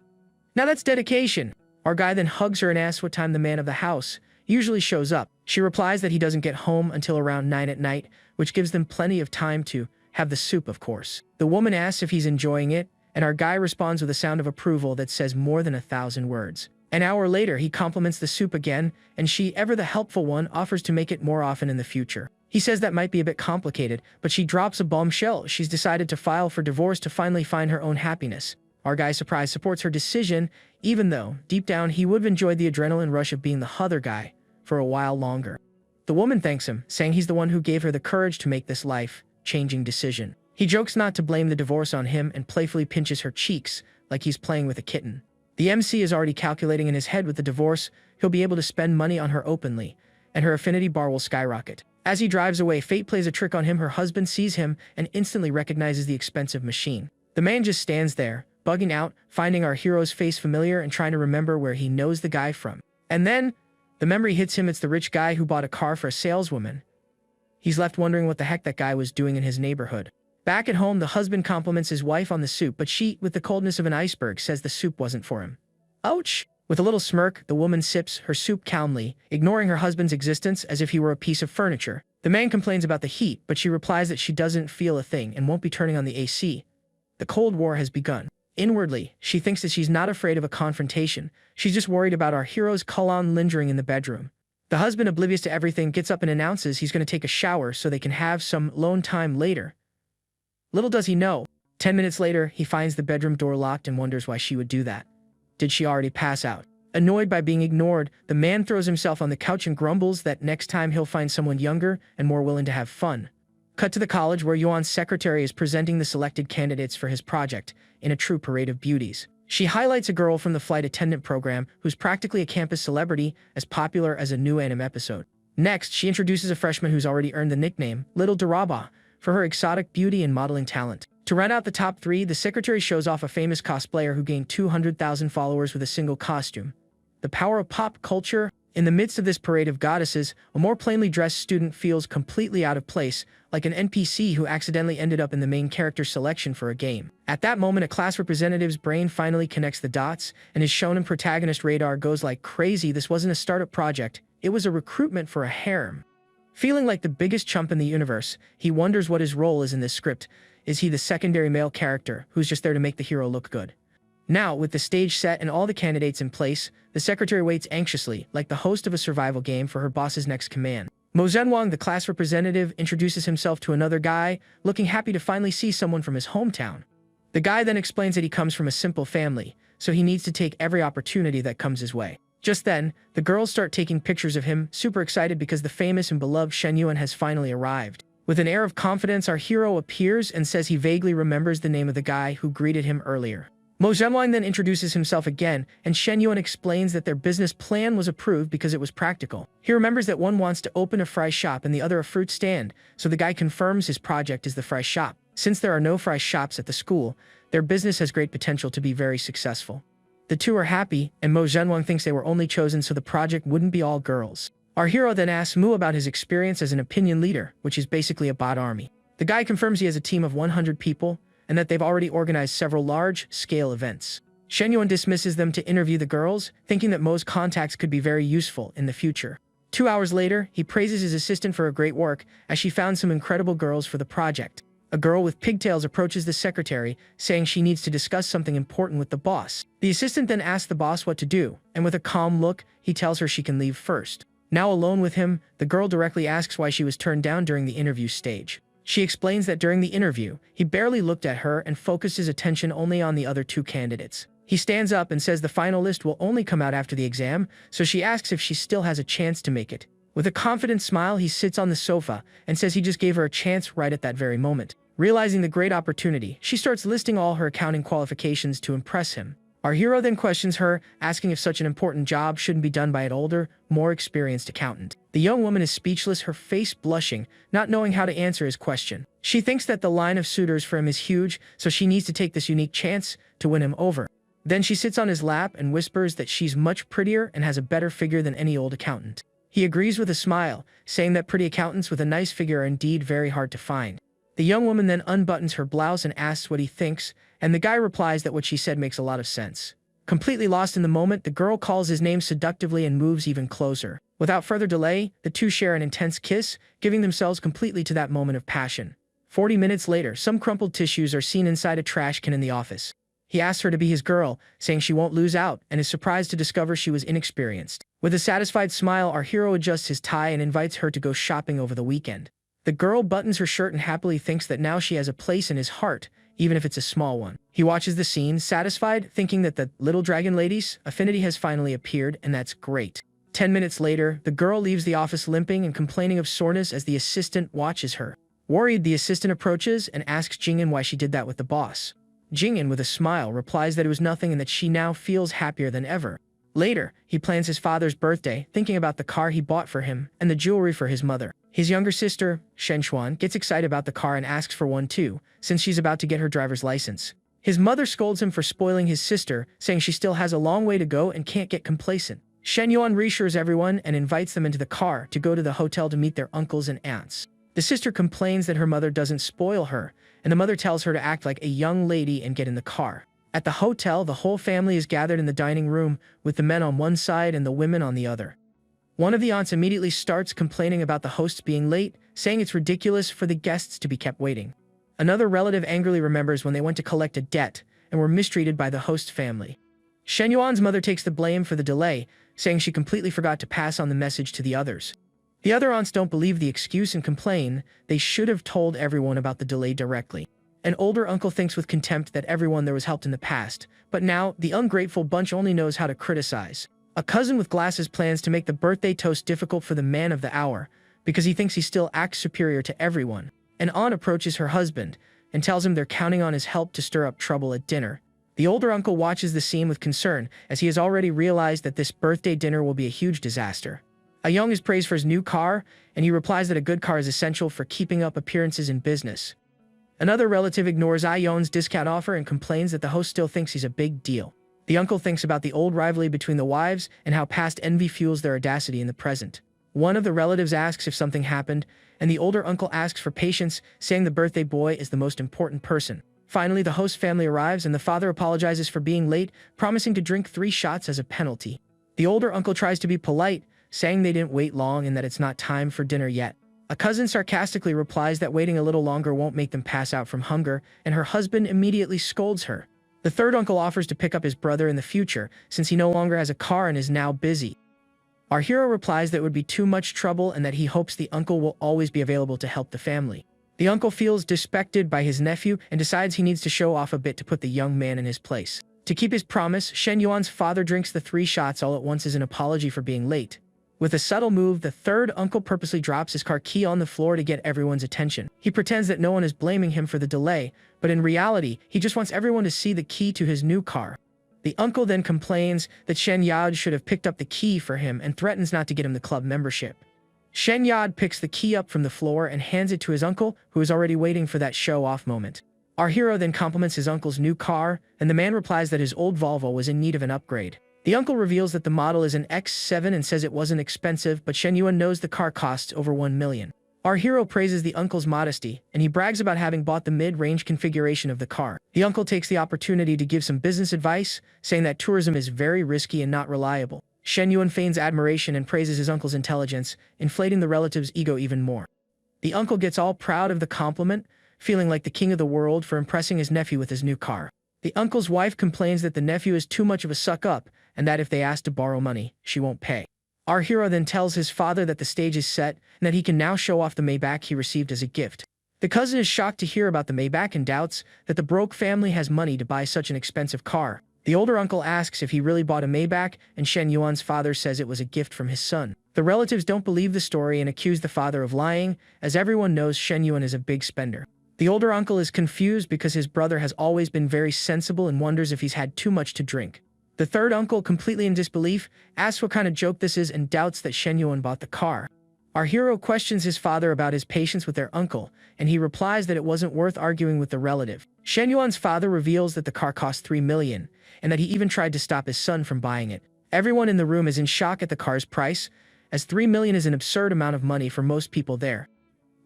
Now that's dedication. Our guy then hugs her and asks what time the man of the house usually shows up. She replies that he doesn't get home until around 9 at night, which gives them plenty of time to have the soup, of course. The woman asks if he's enjoying it, and our guy responds with a sound of approval that says more than 1,000 words. An hour later, he compliments the soup again, and she, ever the helpful one, offers to make it more often in the future. He says that might be a bit complicated, but she drops a bombshell. She's decided to file for divorce to finally find her own happiness. Our guy, surprised, supports her decision, even though, deep down, he would have enjoyed the adrenaline rush of being the other guy for a while longer. The woman thanks him, saying he's the one who gave her the courage to make this life-changing decision. He jokes not to blame the divorce on him and playfully pinches her cheeks like he's playing with a kitten. The MC is already calculating in his head with the divorce, he'll be able to spend money on her openly, and her affinity bar will skyrocket. As he drives away, fate plays a trick on him. Her husband sees him and instantly recognizes the expensive machine. The man just stands there, bugging out, finding our hero's face familiar and trying to remember where he knows the guy from. And then, the memory hits him. It's the rich guy who bought a car for a saleswoman. He's left wondering what the heck that guy was doing in his neighborhood. Back at home, the husband compliments his wife on the soup, but she, with the coldness of an iceberg, says the soup wasn't for him. Ouch! With a little smirk, the woman sips her soup calmly, ignoring her husband's existence as if he were a piece of furniture. The man complains about the heat, but she replies that she doesn't feel a thing and won't be turning on the AC. The Cold War has begun. Inwardly, she thinks that she's not afraid of a confrontation. She's just worried about our hero's Cullen lingering in the bedroom. The husband, oblivious to everything, gets up and announces he's going to take a shower so they can have some alone time later. Little does he know, 10 minutes later, he finds the bedroom door locked and wonders why she would do that. Did she already pass out? Annoyed by being ignored, the man throws himself on the couch and grumbles that next time he'll find someone younger and more willing to have fun. Cut to the college where Yuan's secretary is presenting the selected candidates for his project in a true parade of beauties. She highlights a girl from the flight attendant program who's practically a campus celebrity, as popular as a new anime episode. Next, she introduces a freshman who's already earned the nickname Little Daraba for her exotic beauty and modeling talent. To round out the top three, the secretary shows off a famous cosplayer who gained 200,000 followers with a single costume. The power of pop culture. In the midst of this parade of goddesses, a more plainly dressed student feels completely out of place, like an NPC who accidentally ended up in the main character selection for a game. At that moment, a class representative's brain finally connects the dots, and his shonen protagonist radar goes like crazy. This wasn't a startup project, it was a recruitment for a harem. Feeling like the biggest chump in the universe, he wonders what his role is in this script. Is he the secondary male character who's just there to make the hero look good? Now, with the stage set and all the candidates in place, the secretary waits anxiously, like the host of a survival game, for her boss's next command. Mo Zhenwang, the class representative, introduces himself to another guy, looking happy to finally see someone from his hometown. The guy then explains that he comes from a simple family, so he needs to take every opportunity that comes his way. Just then, the girls start taking pictures of him, super excited because the famous and beloved Shen Yuan has finally arrived. With an air of confidence, our hero appears and says he vaguely remembers the name of the guy who greeted him earlier. Mo Zhenwang then introduces himself again, and Shen Yuan explains that their business plan was approved because it was practical. He remembers that one wants to open a fry shop and the other a fruit stand, so the guy confirms his project is the fry shop. Since there are no fry shops at the school, their business has great potential to be very successful. The two are happy, and Mo Zhenwang thinks they were only chosen so the project wouldn't be all girls. Our hero then asks Mu about his experience as an opinion leader, which is basically a bot army. The guy confirms he has a team of 100 people, and that they've already organized several large-scale events. Shen Yuan dismisses them to interview the girls, thinking that Mo's contacts could be very useful in the future. 2 hours later, he praises his assistant for her great work, as she found some incredible girls for the project. A girl with pigtails approaches the secretary, saying she needs to discuss something important with the boss. The assistant then asks the boss what to do, and with a calm look, he tells her she can leave first. Now alone with him, the girl directly asks why she was turned down during the interview stage. She explains that during the interview, he barely looked at her and focused his attention only on the other two candidates. He stands up and says the final list will only come out after the exam, so she asks if she still has a chance to make it. With a confident smile, he sits on the sofa and says he just gave her a chance right at that very moment. Realizing the great opportunity, she starts listing all her accounting qualifications to impress him. Our hero then questions her, asking if such an important job shouldn't be done by an older, more experienced accountant. The young woman is speechless, her face blushing, not knowing how to answer his question. She thinks that the line of suitors for him is huge, so she needs to take this unique chance to win him over. Then she sits on his lap and whispers that she's much prettier and has a better figure than any old accountant. He agrees with a smile, saying that pretty accountants with a nice figure are indeed very hard to find. The young woman then unbuttons her blouse and asks what he thinks, and the guy replies that what she said makes a lot of sense. Completely lost in the moment, the girl calls his name seductively and moves even closer. Without further delay, the two share an intense kiss, giving themselves completely to that moment of passion. 40 minutes later, some crumpled tissues are seen inside a trash can in the office. He asks her to be his girl, saying she won't lose out, and is surprised to discover she was inexperienced. With a satisfied smile, our hero adjusts his tie and invites her to go shopping over the weekend. The girl buttons her shirt and happily thinks that now she has a place in his heart, even if it's a small one. He watches the scene, satisfied, thinking that the little dragon lady's affinity has finally appeared, and that's great. 10 minutes later, the girl leaves the office limping and complaining of soreness as the assistant watches her. Worried, the assistant approaches and asks Jingin why she did that with the boss. Jingin, with a smile, replies that it was nothing and that she now feels happier than ever. Later, he plans his father's birthday, thinking about the car he bought for him and the jewelry for his mother. His younger sister, Shenxuan, gets excited about the car and asks for one too, since she's about to get her driver's license. His mother scolds him for spoiling his sister, saying she still has a long way to go and can't get complacent. Shen Yuan reassures everyone and invites them into the car to go to the hotel to meet their uncles and aunts. The sister complains that her mother doesn't spoil her, and the mother tells her to act like a young lady and get in the car. At the hotel, the whole family is gathered in the dining room, with the men on one side and the women on the other. One of the aunts immediately starts complaining about the hosts being late, saying it's ridiculous for the guests to be kept waiting. Another relative angrily remembers when they went to collect a debt and were mistreated by the host family. Shen Yuan's mother takes the blame for the delay, saying she completely forgot to pass on the message to the others. The other aunts don't believe the excuse and complain they should have told everyone about the delay directly. An older uncle thinks with contempt that everyone there was helped in the past, but now the ungrateful bunch only knows how to criticize. A cousin with glasses plans to make the birthday toast difficult for the man of the hour, because he thinks he still acts superior to everyone. An aunt approaches her husband and tells him they're counting on his help to stir up trouble at dinner. The older uncle watches the scene with concern, as he has already realized that this birthday dinner will be a huge disaster. A young is praised for his new car, and he replies that a good car is essential for keeping up appearances in business. Another relative ignores Ion's discount offer and complains that the host still thinks he's a big deal. The uncle thinks about the old rivalry between the wives and how past envy fuels their audacity in the present. One of the relatives asks if something happened, and the older uncle asks for patience, saying the birthday boy is the most important person. Finally, the host family arrives and the father apologizes for being late, promising to drink 3 shots as a penalty. The older uncle tries to be polite, saying they didn't wait long and that it's not time for dinner yet. A cousin sarcastically replies that waiting a little longer won't make them pass out from hunger, and her husband immediately scolds her. The third uncle offers to pick up his brother in the future, since he no longer has a car and is now busy. Our hero replies that it would be too much trouble and that he hopes the uncle will always be available to help the family. The uncle feels disrespected by his nephew and decides he needs to show off a bit to put the young man in his place. To keep his promise, Shen Yuan's father drinks the 3 shots all at once as an apology for being late. With a subtle move, the third uncle purposely drops his car key on the floor to get everyone's attention. He pretends that no one is blaming him for the delay, but in reality, he just wants everyone to see the key to his new car. The uncle then complains that Shen Yad should have picked up the key for him and threatens not to get him the club membership. Shen Yad picks the key up from the floor and hands it to his uncle, who is already waiting for that show-off moment. Our hero then compliments his uncle's new car, and the man replies that his old Volvo was in need of an upgrade. The uncle reveals that the model is an X7 and says it wasn't expensive, but Shen Yuan knows the car costs over 1 million. Our hero praises the uncle's modesty, and he brags about having bought the mid-range configuration of the car. The uncle takes the opportunity to give some business advice, saying that tourism is very risky and not reliable. Shen Yuan feigns admiration and praises his uncle's intelligence, inflating the relative's ego even more. The uncle gets all proud of the compliment, feeling like the king of the world for impressing his nephew with his new car. The uncle's wife complains that the nephew is too much of a suck-up, and that if they ask to borrow money, she won't pay. Our hero then tells his father that the stage is set and that he can now show off the Maybach he received as a gift. The cousin is shocked to hear about the Maybach and doubts that the broke family has money to buy such an expensive car. The older uncle asks if he really bought a Maybach, and Shen Yuan's father says it was a gift from his son. The relatives don't believe the story and accuse the father of lying, as everyone knows Shen Yuan is a big spender. The older uncle is confused because his brother has always been very sensible and wonders if he's had too much to drink. The third uncle, completely in disbelief, asks what kind of joke this is and doubts that Shen Yuan bought the car. Our hero questions his father about his patience with their uncle, and he replies that it wasn't worth arguing with the relative. Shen Yuan's father reveals that the car cost 3 million, and that he even tried to stop his son from buying it. Everyone in the room is in shock at the car's price, as 3 million is an absurd amount of money for most people there.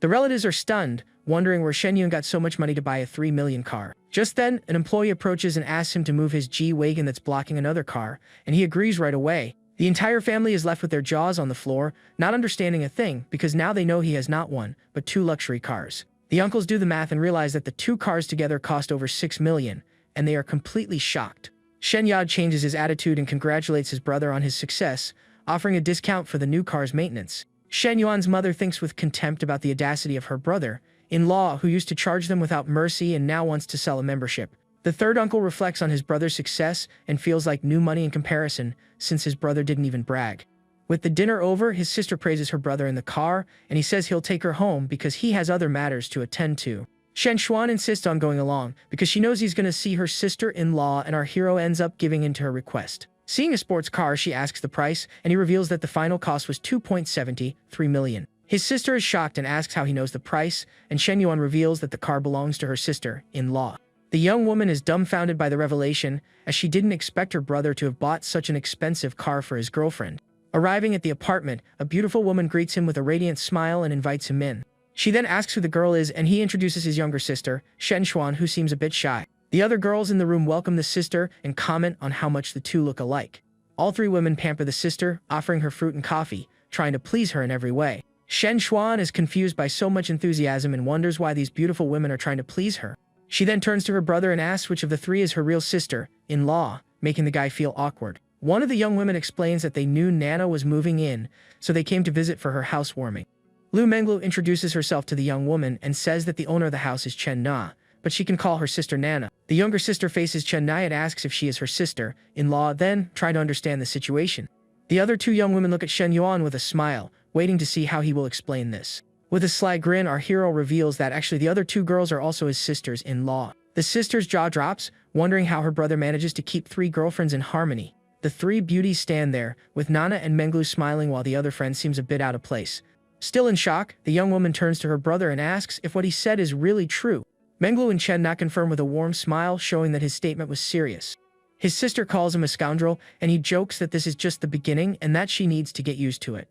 The relatives are stunned, wondering where Shen Yuan got so much money to buy a 3 million car. Just then, an employee approaches and asks him to move his G-Wagon that's blocking another car, and he agrees right away. The entire family is left with their jaws on the floor, not understanding a thing, because now they know he has not 1, but 2 luxury cars. The uncles do the math and realize that the 2 cars together cost over 6 million, and they are completely shocked. Shen Yad changes his attitude and congratulates his brother on his success, offering a discount for the new car's maintenance. Shen Yuan's mother thinks with contempt about the audacity of her brother-in-law, who used to charge them without mercy and now wants to sell a membership. The third uncle reflects on his brother's success and feels like new money in comparison, since his brother didn't even brag. With the dinner over, his sister praises her brother in the car, and he says he'll take her home because he has other matters to attend to. Shen Xuan insists on going along, because she knows he's going to see her sister-in-law, and our hero ends up giving in to her request. Seeing a sports car, she asks the price, and he reveals that the final cost was 2.73 million. His sister is shocked and asks how he knows the price, and Shen Yuan reveals that the car belongs to her sister-in-law. The young woman is dumbfounded by the revelation, as she didn't expect her brother to have bought such an expensive car for his girlfriend. Arriving at the apartment, a beautiful woman greets him with a radiant smile and invites him in. She then asks who the girl is, and he introduces his younger sister, Shen Xuan, who seems a bit shy. The other girls in the room welcome the sister and comment on how much the two look alike. All three women pamper the sister, offering her fruit and coffee, trying to please her in every way. Shen Xuan is confused by so much enthusiasm and wonders why these beautiful women are trying to please her. She then turns to her brother and asks which of the three is her real sister-in-law, making the guy feel awkward. One of the young women explains that they knew Nana was moving in, so they came to visit for her housewarming. Lu Menglu introduces herself to the young woman and says that the owner of the house is Chen Na, but she can call her sister Nana. The younger sister faces Chen Na and asks if she is her sister-in-law, then try to understand the situation. The other two young women look at Shen Yuan with a smile, waiting to see how he will explain this. With a sly grin, our hero reveals that actually the other two girls are also his sisters-in-law. The sister's jaw drops, wondering how her brother manages to keep three girlfriends in harmony. The three beauties stand there, with Nana and Menglu smiling while the other friend seems a bit out of place. Still in shock, the young woman turns to her brother and asks if what he said is really true. Menglu and Chen Na confirm with a warm smile, showing that his statement was serious. His sister calls him a scoundrel, and he jokes that this is just the beginning and that she needs to get used to it.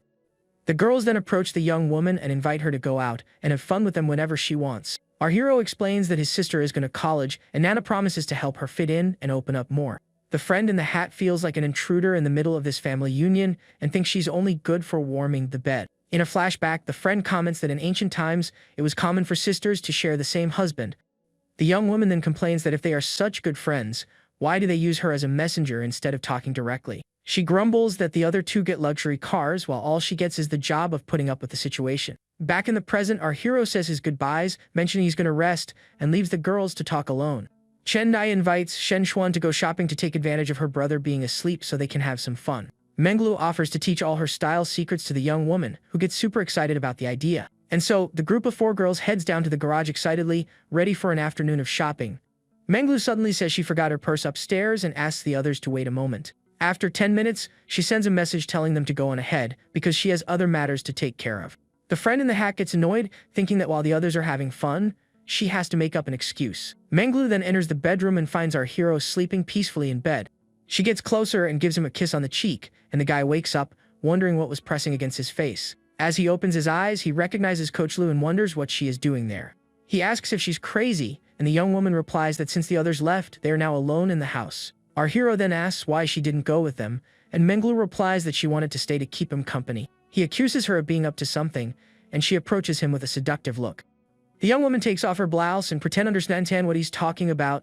The girls then approach the young woman and invite her to go out and have fun with them whenever she wants. Our hero explains that his sister is going to college, and Nana promises to help her fit in and open up more. The friend in the hat feels like an intruder in the middle of this family union and thinks she's only good for warming the bed. In a flashback, the friend comments that in ancient times, it was common for sisters to share the same husband. The young woman then complains that if they are such good friends, why do they use her as a messenger instead of talking directly? She grumbles that the other two get luxury cars while all she gets is the job of putting up with the situation. Back in the present, our hero says his goodbyes, mentioning he's going to rest, and leaves the girls to talk alone. Chen Nai invites Shen Xuan to go shopping to take advantage of her brother being asleep so they can have some fun. Menglu offers to teach all her style secrets to the young woman, who gets super excited about the idea. And so, the group of four girls heads down to the garage excitedly, ready for an afternoon of shopping. Menglu suddenly says she forgot her purse upstairs and asks the others to wait a moment. After 10 minutes, she sends a message telling them to go on ahead, because she has other matters to take care of. The friend in the hat gets annoyed, thinking that while the others are having fun, she has to make up an excuse. Menglu then enters the bedroom and finds our hero sleeping peacefully in bed. She gets closer and gives him a kiss on the cheek, and the guy wakes up, wondering what was pressing against his face. As he opens his eyes, he recognizes Coach Lu and wonders what she is doing there. He asks if she's crazy, and the young woman replies that since the others left, they are now alone in the house. Our hero then asks why she didn't go with them, and Menglu replies that she wanted to stay to keep him company. He accuses her of being up to something, and she approaches him with a seductive look. The young woman takes off her blouse and pretends to understand what he's talking about,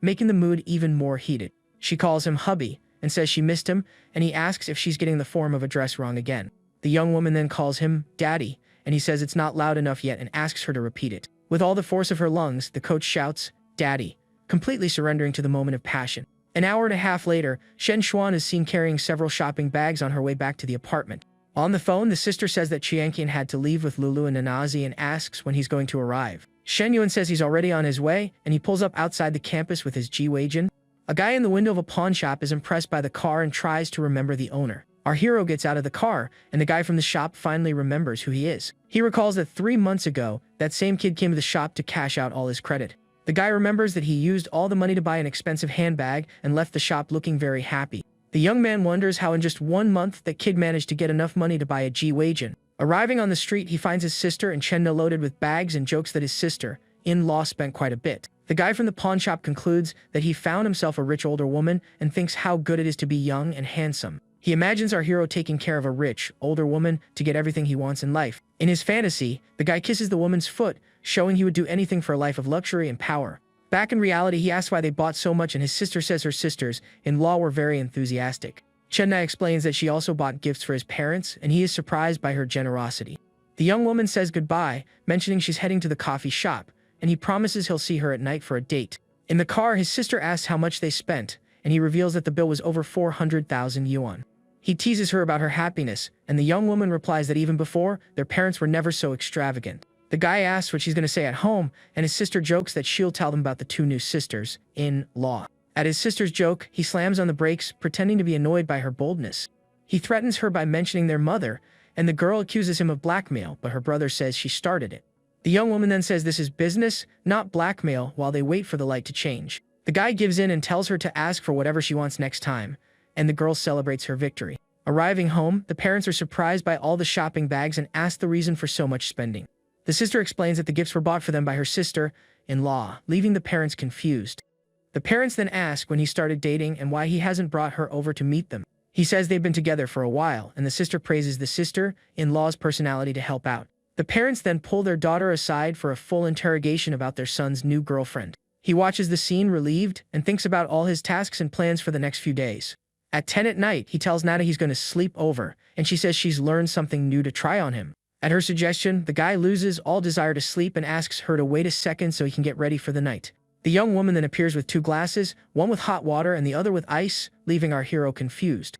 making the mood even more heated. She calls him hubby, and says she missed him, and he asks if she's getting the form of a dress wrong again. The young woman then calls him daddy, and he says it's not loud enough yet and asks her to repeat it. With all the force of her lungs, the coach shouts, "Daddy," completely surrendering to the moment of passion. An hour and a half later, Shen Xuan is seen carrying several shopping bags on her way back to the apartment. On the phone, the sister says that Chianqian had to leave with Lulu and Nanazi and asks when he's going to arrive. Shen Yuan says he's already on his way, and he pulls up outside the campus with his Ji-Wei-jin. A guy in the window of a pawn shop is impressed by the car and tries to remember the owner. Our hero gets out of the car, and the guy from the shop finally remembers who he is. He recalls that 3 months ago, that same kid came to the shop to cash out all his credit. The guy remembers that he used all the money to buy an expensive handbag and left the shop looking very happy. The young man wonders how in just 1 month that kid managed to get enough money to buy a Ji-Wei-jin. Arriving on the street, he finds his sister and Chen Na loaded with bags and jokes that his sister-in-law spent quite a bit. The guy from the pawn shop concludes that he found himself a rich older woman and thinks how good it is to be young and handsome. He imagines our hero taking care of a rich, older woman to get everything he wants in life. In his fantasy, the guy kisses the woman's foot, showing he would do anything for a life of luxury and power. Back in reality, he asks why they bought so much, and his sister says her sisters-in-law were very enthusiastic. Chen Na explains that she also bought gifts for his parents, and he is surprised by her generosity. The young woman says goodbye, mentioning she's heading to the coffee shop, and he promises he'll see her at night for a date. In the car, his sister asks how much they spent, and he reveals that the bill was over 400,000 yuan. He teases her about her happiness, and the young woman replies that even before, their parents were never so extravagant. The guy asks what she's going to say at home, and his sister jokes that she'll tell them about the two new sisters-in-law. At his sister's joke, he slams on the brakes, pretending to be annoyed by her boldness. He threatens her by mentioning their mother, and the girl accuses him of blackmail, but her brother says she started it. The young woman then says this is business, not blackmail, while they wait for the light to change. The guy gives in and tells her to ask for whatever she wants next time, and the girl celebrates her victory. Arriving home, the parents are surprised by all the shopping bags and ask the reason for so much spending. The sister explains that the gifts were bought for them by her sister-in-law, leaving the parents confused. The parents then ask when he started dating and why he hasn't brought her over to meet them. He says they've been together for a while, and the sister praises the sister-in-law's personality to help out. The parents then pull their daughter aside for a full interrogation about their son's new girlfriend. He watches the scene relieved and thinks about all his tasks and plans for the next few days. At 10 at night, he tells Nana he's going to sleep over, and she says she's learned something new to try on him. At her suggestion, the guy loses all desire to sleep and asks her to wait a second so he can get ready for the night. The young woman then appears with 2 glasses, one with hot water and the other with ice, leaving our hero confused.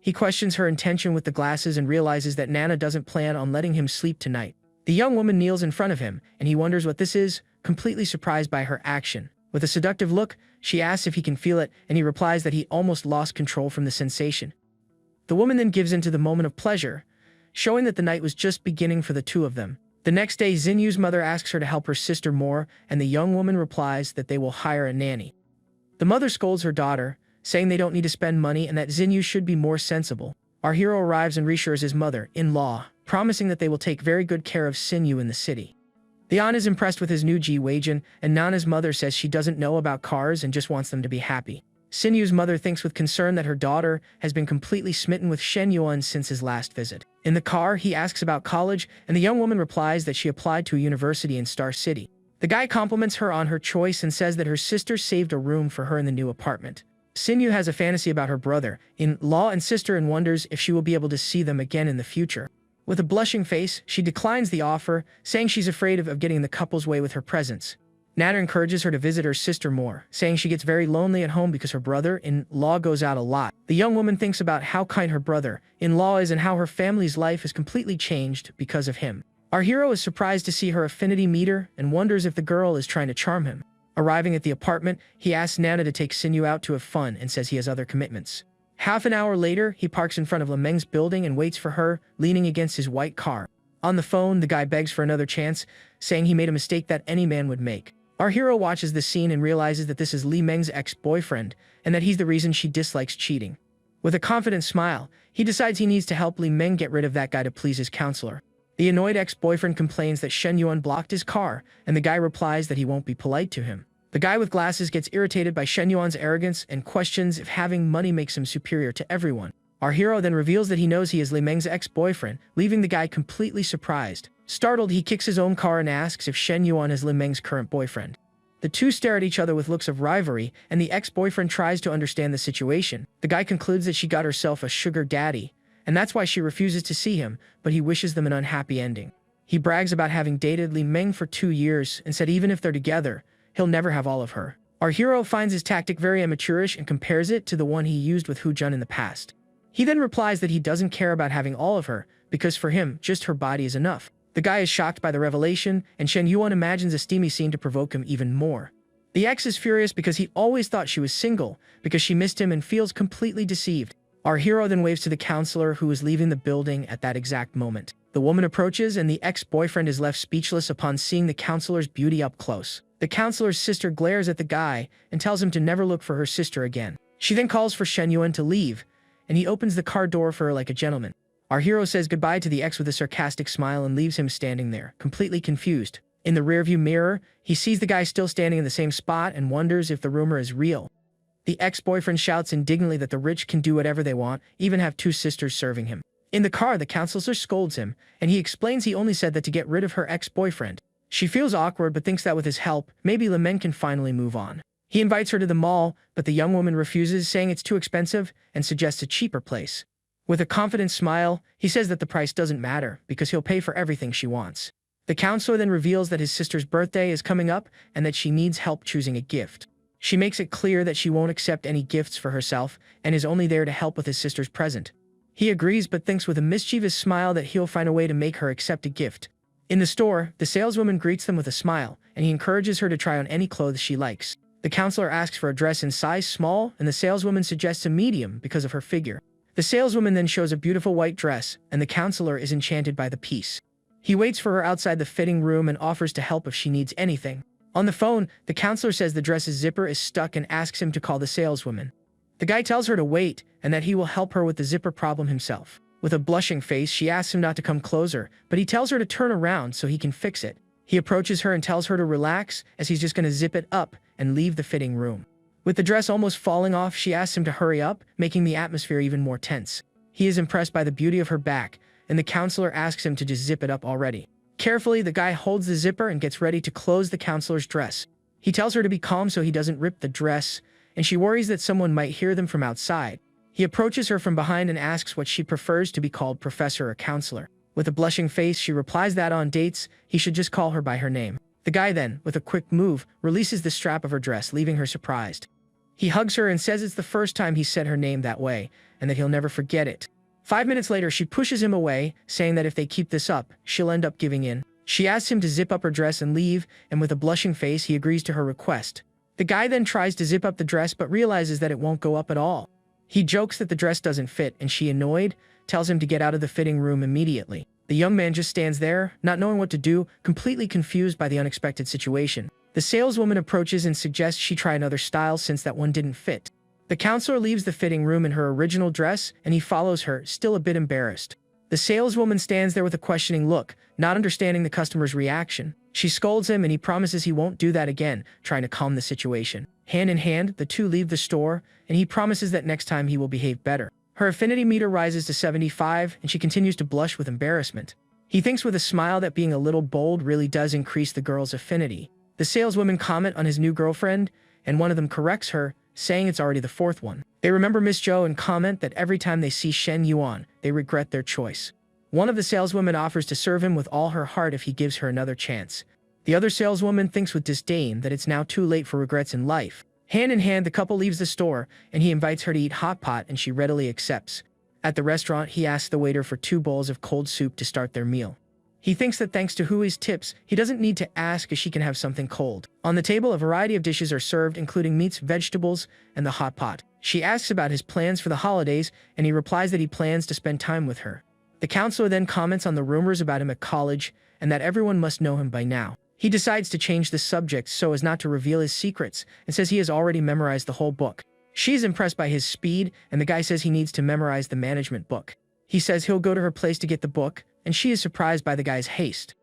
He questions her intention with the glasses and realizes that Nana doesn't plan on letting him sleep tonight. The young woman kneels in front of him, and he wonders what this is, completely surprised by her action. With a seductive look, she asks if he can feel it, and he replies that he almost lost control from the sensation. The woman then gives in to the moment of pleasure, showing that the night was just beginning for the two of them. The next day, Xinyu's mother asks her to help her sister more, and the young woman replies that they will hire a nanny. The mother scolds her daughter, saying they don't need to spend money and that Xinyu should be more sensible. Our hero arrives and reassures his mother-in-law, promising that they will take very good care of Xinyu in the city. Leon is impressed with his new Ji-Waijin, and Nana's mother says she doesn't know about cars and just wants them to be happy. Xinyu's mother thinks with concern that her daughter has been completely smitten with Shen Yuan since his last visit. In the car, he asks about college, and the young woman replies that she applied to a university in Star City. The guy compliments her on her choice and says that her sister saved a room for her in the new apartment. Xinyu has a fantasy about her brother-in-law and sister and wonders if she will be able to see them again in the future. With a blushing face, she declines the offer, saying she's afraid of getting in the couple's way with her presence. Nana encourages her to visit her sister more, saying she gets very lonely at home because her brother-in-law goes out a lot. The young woman thinks about how kind her brother-in-law is and how her family's life has completely changed because of him. Our hero is surprised to see her affinity meter and wonders if the girl is trying to charm him. Arriving at the apartment, he asks Nana to take Xinyu out to have fun and says he has other commitments. Half an hour later, he parks in front of Lemeng's building and waits for her, leaning against his white car. On the phone, the guy begs for another chance, saying he made a mistake that any man would make. Our hero watches the scene and realizes that this is Li Meng's ex-boyfriend, and that he's the reason she dislikes cheating. With a confident smile, he decides he needs to help Li Meng get rid of that guy to please his counselor. The annoyed ex-boyfriend complains that Shen Yuan blocked his car, and the guy replies that he won't be polite to him. The guy with glasses gets irritated by Shen Yuan's arrogance and questions if having money makes him superior to everyone. Our hero then reveals that he knows he is Li Meng's ex-boyfriend, leaving the guy completely surprised. Startled, he kicks his own car and asks if Shen Yuan is Li Meng's current boyfriend. The two stare at each other with looks of rivalry, and the ex-boyfriend tries to understand the situation. The guy concludes that she got herself a sugar daddy, and that's why she refuses to see him, but he wishes them an unhappy ending. He brags about having dated Li Meng for 2 years and said even if they're together, he'll never have all of her. Our hero finds his tactic very amateurish and compares it to the one he used with Hu Jun in the past. He then replies that he doesn't care about having all of her, because for him, just her body is enough. The guy is shocked by the revelation, and Shen Yuan imagines a steamy scene to provoke him even more. The ex is furious because he always thought she was single, because she missed him and feels completely deceived. Our hero then waves to the counselor who is leaving the building at that exact moment. The woman approaches, and the ex-boyfriend is left speechless upon seeing the counselor's beauty up close. The counselor's sister glares at the guy and tells him to never look for her sister again. She then calls for Shen Yuan to leave, and he opens the car door for her like a gentleman. Our hero says goodbye to the ex with a sarcastic smile and leaves him standing there, completely confused. In the rearview mirror, he sees the guy still standing in the same spot and wonders if the rumor is real. The ex-boyfriend shouts indignantly that the rich can do whatever they want, even have 2 sisters serving him. In the car, the counselor scolds him, and he explains he only said that to get rid of her ex-boyfriend. She feels awkward but thinks that with his help, maybe Li Meng can finally move on. He invites her to the mall, but the young woman refuses, saying it's too expensive, and suggests a cheaper place. With a confident smile, he says that the price doesn't matter, because he'll pay for everything she wants. The counselor then reveals that his sister's birthday is coming up, and that she needs help choosing a gift. She makes it clear that she won't accept any gifts for herself, and is only there to help with his sister's present. He agrees but thinks with a mischievous smile that he'll find a way to make her accept a gift. In the store, the saleswoman greets them with a smile, and he encourages her to try on any clothes she likes. The counselor asks for a dress in size small, and the saleswoman suggests a medium because of her figure. The saleswoman then shows a beautiful white dress, and the counselor is enchanted by the piece. He waits for her outside the fitting room and offers to help if she needs anything. On the phone, the counselor says the dress's zipper is stuck and asks him to call the saleswoman. The guy tells her to wait, and that he will help her with the zipper problem himself. With a blushing face, she asks him not to come closer, but he tells her to turn around so he can fix it. He approaches her and tells her to relax, as he's just going to zip it up and leave the fitting room. With the dress almost falling off, she asks him to hurry up, making the atmosphere even more tense. He is impressed by the beauty of her back, and the counselor asks him to just zip it up already. Carefully, the guy holds the zipper and gets ready to close the counselor's dress. He tells her to be calm so he doesn't rip the dress, and she worries that someone might hear them from outside. He approaches her from behind and asks what she prefers to be called, professor or counselor. With a blushing face, she replies that on dates, he should just call her by her name. The guy then, with a quick move, releases the strap of her dress, leaving her surprised. He hugs her and says it's the first time he said her name that way, and that he'll never forget it. 5 minutes later, she pushes him away, saying that if they keep this up, she'll end up giving in. She asks him to zip up her dress and leave, and with a blushing face, he agrees to her request. The guy then tries to zip up the dress but realizes that it won't go up at all. He jokes that the dress doesn't fit, and she, annoyed, tells him to get out of the fitting room immediately. The young man just stands there, not knowing what to do, completely confused by the unexpected situation. The saleswoman approaches and suggests she try another style since that one didn't fit. The counselor leaves the fitting room in her original dress, and he follows her, still a bit embarrassed. The saleswoman stands there with a questioning look, not understanding the customer's reaction. She scolds him and he promises he won't do that again, trying to calm the situation. Hand in hand, the two leave the store, and he promises that next time he will behave better. Her affinity meter rises to 75, and she continues to blush with embarrassment. He thinks with a smile that being a little bold really does increase the girl's affinity. The saleswomen comment on his new girlfriend, and one of them corrects her, saying it's already the fourth one. They remember Miss Jo and comment that every time they see Shen Yuan, they regret their choice. One of the saleswomen offers to serve him with all her heart if he gives her another chance. The other saleswoman thinks with disdain that it's now too late for regrets in life. Hand in hand, the couple leaves the store, and he invites her to eat hot pot, and she readily accepts. At the restaurant, he asks the waiter for 2 bowls of cold soup to start their meal. He thinks that thanks to Hui's tips, he doesn't need to ask as she can have something cold. On the table, a variety of dishes are served, including meats, vegetables, and the hot pot. She asks about his plans for the holidays, and he replies that he plans to spend time with her. The counselor then comments on the rumors about him at college, and that everyone must know him by now. He decides to change the subject so as not to reveal his secrets, and says he has already memorized the whole book. She's impressed by his speed, and the guy says he needs to memorize the management book. He says he'll go to her place to get the book, and she is surprised by the guy's haste.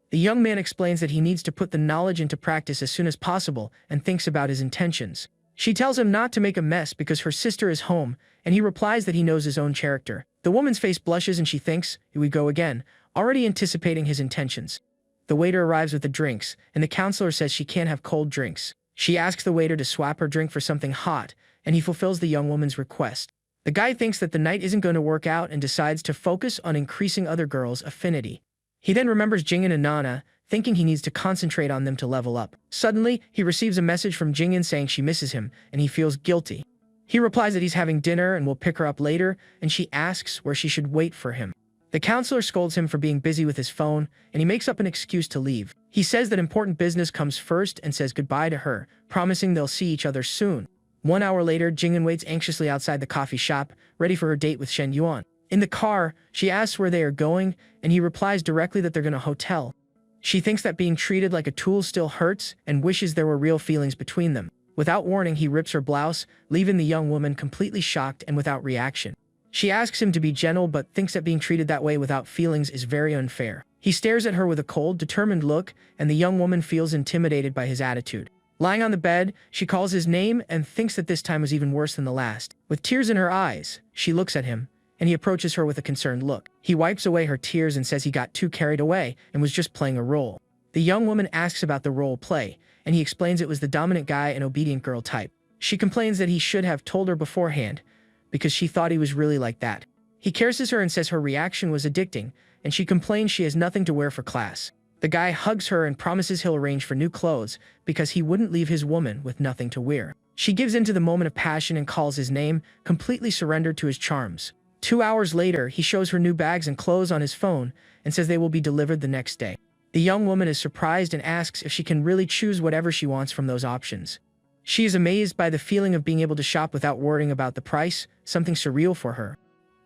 The young man explains that he needs to put the knowledge into practice as soon as possible and thinks about his intentions. She tells him not to make a mess because her sister is home, and he replies that he knows his own character. The woman's face blushes and she thinks, here we go again, already anticipating his intentions. The waiter arrives with the drinks, and the counselor says she can't have cold drinks. She asks the waiter to swap her drink for something hot, and he fulfills the young woman's request. The guy thinks that the night isn't going to work out and decides to focus on increasing other girls' affinity. He then remembers Jingyan and Nana, thinking he needs to concentrate on them to level up. Suddenly, he receives a message from Jingyan saying she misses him, and he feels guilty. He replies that he's having dinner and will pick her up later, and she asks where she should wait for him. The counselor scolds him for being busy with his phone, and he makes up an excuse to leave. He says that important business comes first and says goodbye to her, promising they'll see each other soon. 1 hour later, Jingyan waits anxiously outside the coffee shop, ready for her date with Shen Yuan. In the car, she asks where they are going, and he replies directly that they're going to a hotel. She thinks that being treated like a tool still hurts and wishes there were real feelings between them. Without warning, he rips her blouse, leaving the young woman completely shocked and without reaction. She asks him to be gentle but thinks that being treated that way without feelings is very unfair. He stares at her with a cold, determined look, and the young woman feels intimidated by his attitude. Lying on the bed, she calls his name and thinks that this time was even worse than the last. With tears in her eyes, she looks at him, and he approaches her with a concerned look. He wipes away her tears and says he got too carried away and was just playing a role. The young woman asks about the role play, and he explains it was the dominant guy and obedient girl type. She complains that he should have told her beforehand, because she thought he was really like that. He caresses her and says her reaction was addicting, and she complains she has nothing to wear for class. The guy hugs her and promises he'll arrange for new clothes because he wouldn't leave his woman with nothing to wear. She gives in to the moment of passion and calls his name, completely surrendered to his charms. 2 hours later, he shows her new bags and clothes on his phone and says they will be delivered the next day. The young woman is surprised and asks if she can really choose whatever she wants from those options. She is amazed by the feeling of being able to shop without worrying about the price, something surreal for her.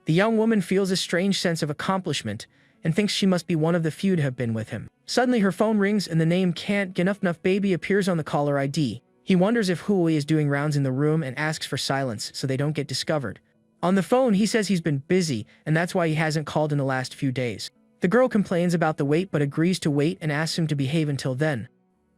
The young woman feels a strange sense of accomplishment and thinks she must be one of the few to have been with him. Suddenly her phone rings and the name Can't Get Enough Baby appears on the caller ID. He wonders if Hui is doing rounds in the room and asks for silence so they don't get discovered. On the phone, he says he's been busy, and that's why he hasn't called in the last few days. The girl complains about the wait but agrees to wait and asks him to behave until then.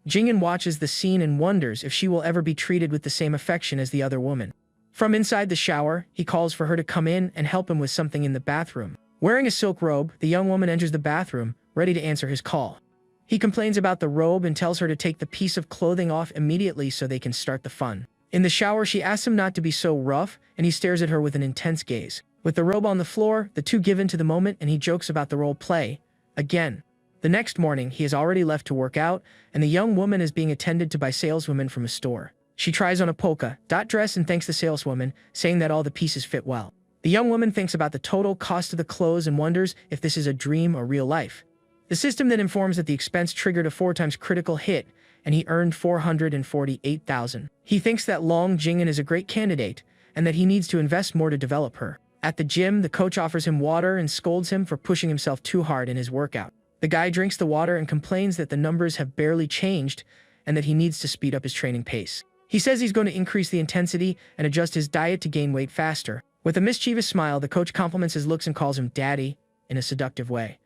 Jingin watches the scene and wonders if she will ever be treated with the same affection as the other woman. From inside the shower, he calls for her to come in and help him with something in the bathroom. Wearing a silk robe, the young woman enters the bathroom, ready to answer his call. He complains about the robe and tells her to take the piece of clothing off immediately so they can start the fun. In the shower, she asks him not to be so rough, and he stares at her with an intense gaze. With the robe on the floor, the two give in to the moment and he jokes about the role play. Again. The next morning, he has already left to work out, and the young woman is being attended to by saleswomen from a store. She tries on a polka dot dress and thanks the saleswoman, saying that all the pieces fit well. The young woman thinks about the total cost of the clothes and wonders if this is a dream or real life. The system then informs that the expense triggered a 4 times critical hit, and he earned $448,000. He thinks that Long Jingin is a great candidate, and that he needs to invest more to develop her. At the gym, the coach offers him water and scolds him for pushing himself too hard in his workout. The guy drinks the water and complains that the numbers have barely changed and that he needs to speed up his training pace. He says he's going to increase the intensity and adjust his diet to gain weight faster. With a mischievous smile, the coach compliments his looks and calls him daddy in a seductive way.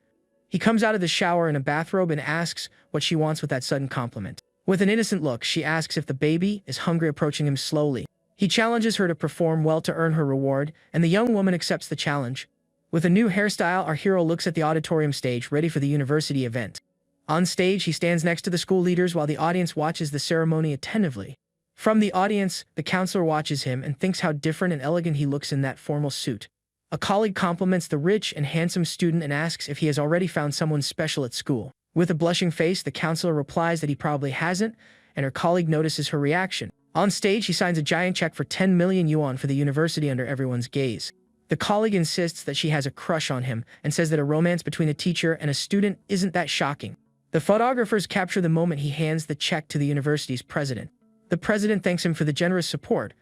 He comes out of the shower in a bathrobe and asks what she wants with that sudden compliment. With an innocent look, she asks if the baby is hungry, approaching him slowly. He challenges her to perform well to earn her reward, and the young woman accepts the challenge. With a new hairstyle, our hero looks at the auditorium stage, ready for the university event. On stage, he stands next to the school leaders while the audience watches the ceremony attentively. From the audience, the counselor watches him and thinks how different and elegant he looks in that formal suit. A colleague compliments the rich and handsome student and asks if he has already found someone special at school. With a blushing face, the counselor replies that he probably hasn't, and her colleague notices her reaction. On stage, he signs a giant check for 10 million yuan for the university under everyone's gaze. The colleague insists that she has a crush on him and says that a romance between a teacher and a student isn't that shocking. The photographers capture the moment he hands the check to the university's president. The president thanks him for the generous support,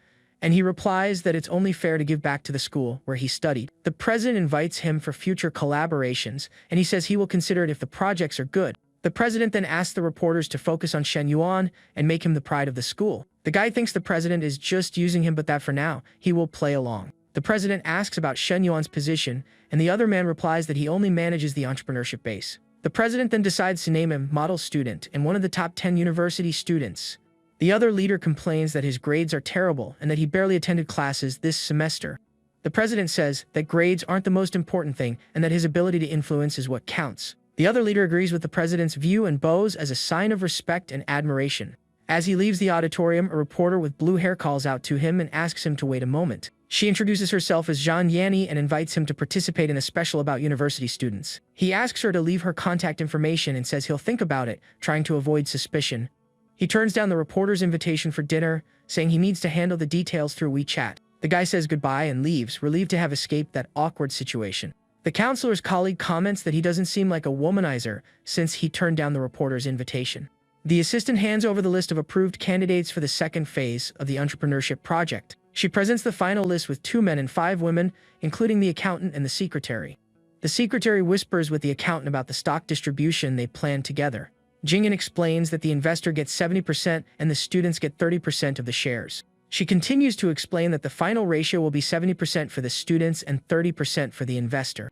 and he replies that it's only fair to give back to the school where he studied. The president invites him for future collaborations, and he says he will consider it if the projects are good. The president then asks the reporters to focus on Shen Yuan and make him the pride of the school. The guy thinks the president is just using him, but that for now, he will play along. The president asks about Shen Yuan's position, and the other man replies that he only manages the entrepreneurship base. The president then decides to name him model student and one of the top 10 university students. The other leader complains that his grades are terrible and that he barely attended classes this semester. The president says that grades aren't the most important thing and that his ability to influence is what counts. The other leader agrees with the president's view and bows as a sign of respect and admiration. As he leaves the auditorium, a reporter with blue hair calls out to him and asks him to wait a moment. She introduces herself as Zhang Yanni and invites him to participate in a special about university students. He asks her to leave her contact information and says he'll think about it, trying to avoid suspicion. He turns down the reporter's invitation for dinner, saying he needs to handle the details through WeChat. The guy says goodbye and leaves, relieved to have escaped that awkward situation. The counselor's colleague comments that he doesn't seem like a womanizer since he turned down the reporter's invitation. The assistant hands over the list of approved candidates for the second phase of the entrepreneurship project. She presents the final list with 2 men and 5 women, including the accountant and the secretary. The secretary whispers with the accountant about the stock distribution they planned together. Jingyan explains that the investor gets 70% and the students get 30% of the shares. She continues to explain that the final ratio will be 70% for the students and 30% for the investor.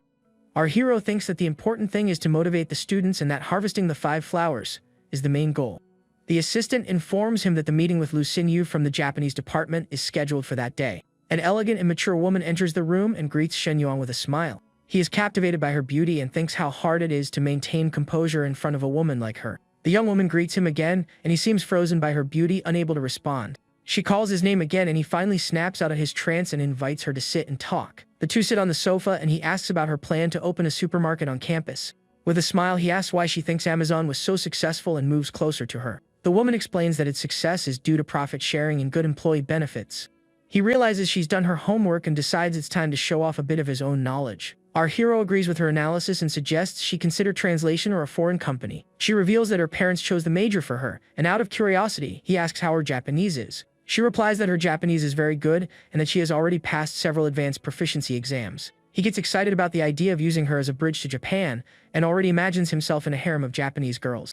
Our hero thinks that the important thing is to motivate the students and that harvesting the 5 flowers is the main goal. The assistant informs him that the meeting with Lu Xinyu from the Japanese department is scheduled for that day. An elegant and mature woman enters the room and greets Shen Yuan with a smile. He is captivated by her beauty and thinks how hard it is to maintain composure in front of a woman like her. The young woman greets him again, and he seems frozen by her beauty, unable to respond. She calls his name again, and he finally snaps out of his trance and invites her to sit and talk. The two sit on the sofa, and he asks about her plan to open a supermarket on campus. With a smile, he asks why she thinks Amazon was so successful and moves closer to her. The woman explains that its success is due to profit sharing and good employee benefits. He realizes she's done her homework and decides it's time to show off a bit of his own knowledge. Our hero agrees with her analysis and suggests she consider translation or a foreign company. She reveals that her parents chose the major for her, and out of curiosity, he asks how her Japanese is. She replies that her Japanese is very good and that she has already passed several advanced proficiency exams. He gets excited about the idea of using her as a bridge to Japan and already imagines himself in a harem of Japanese girls.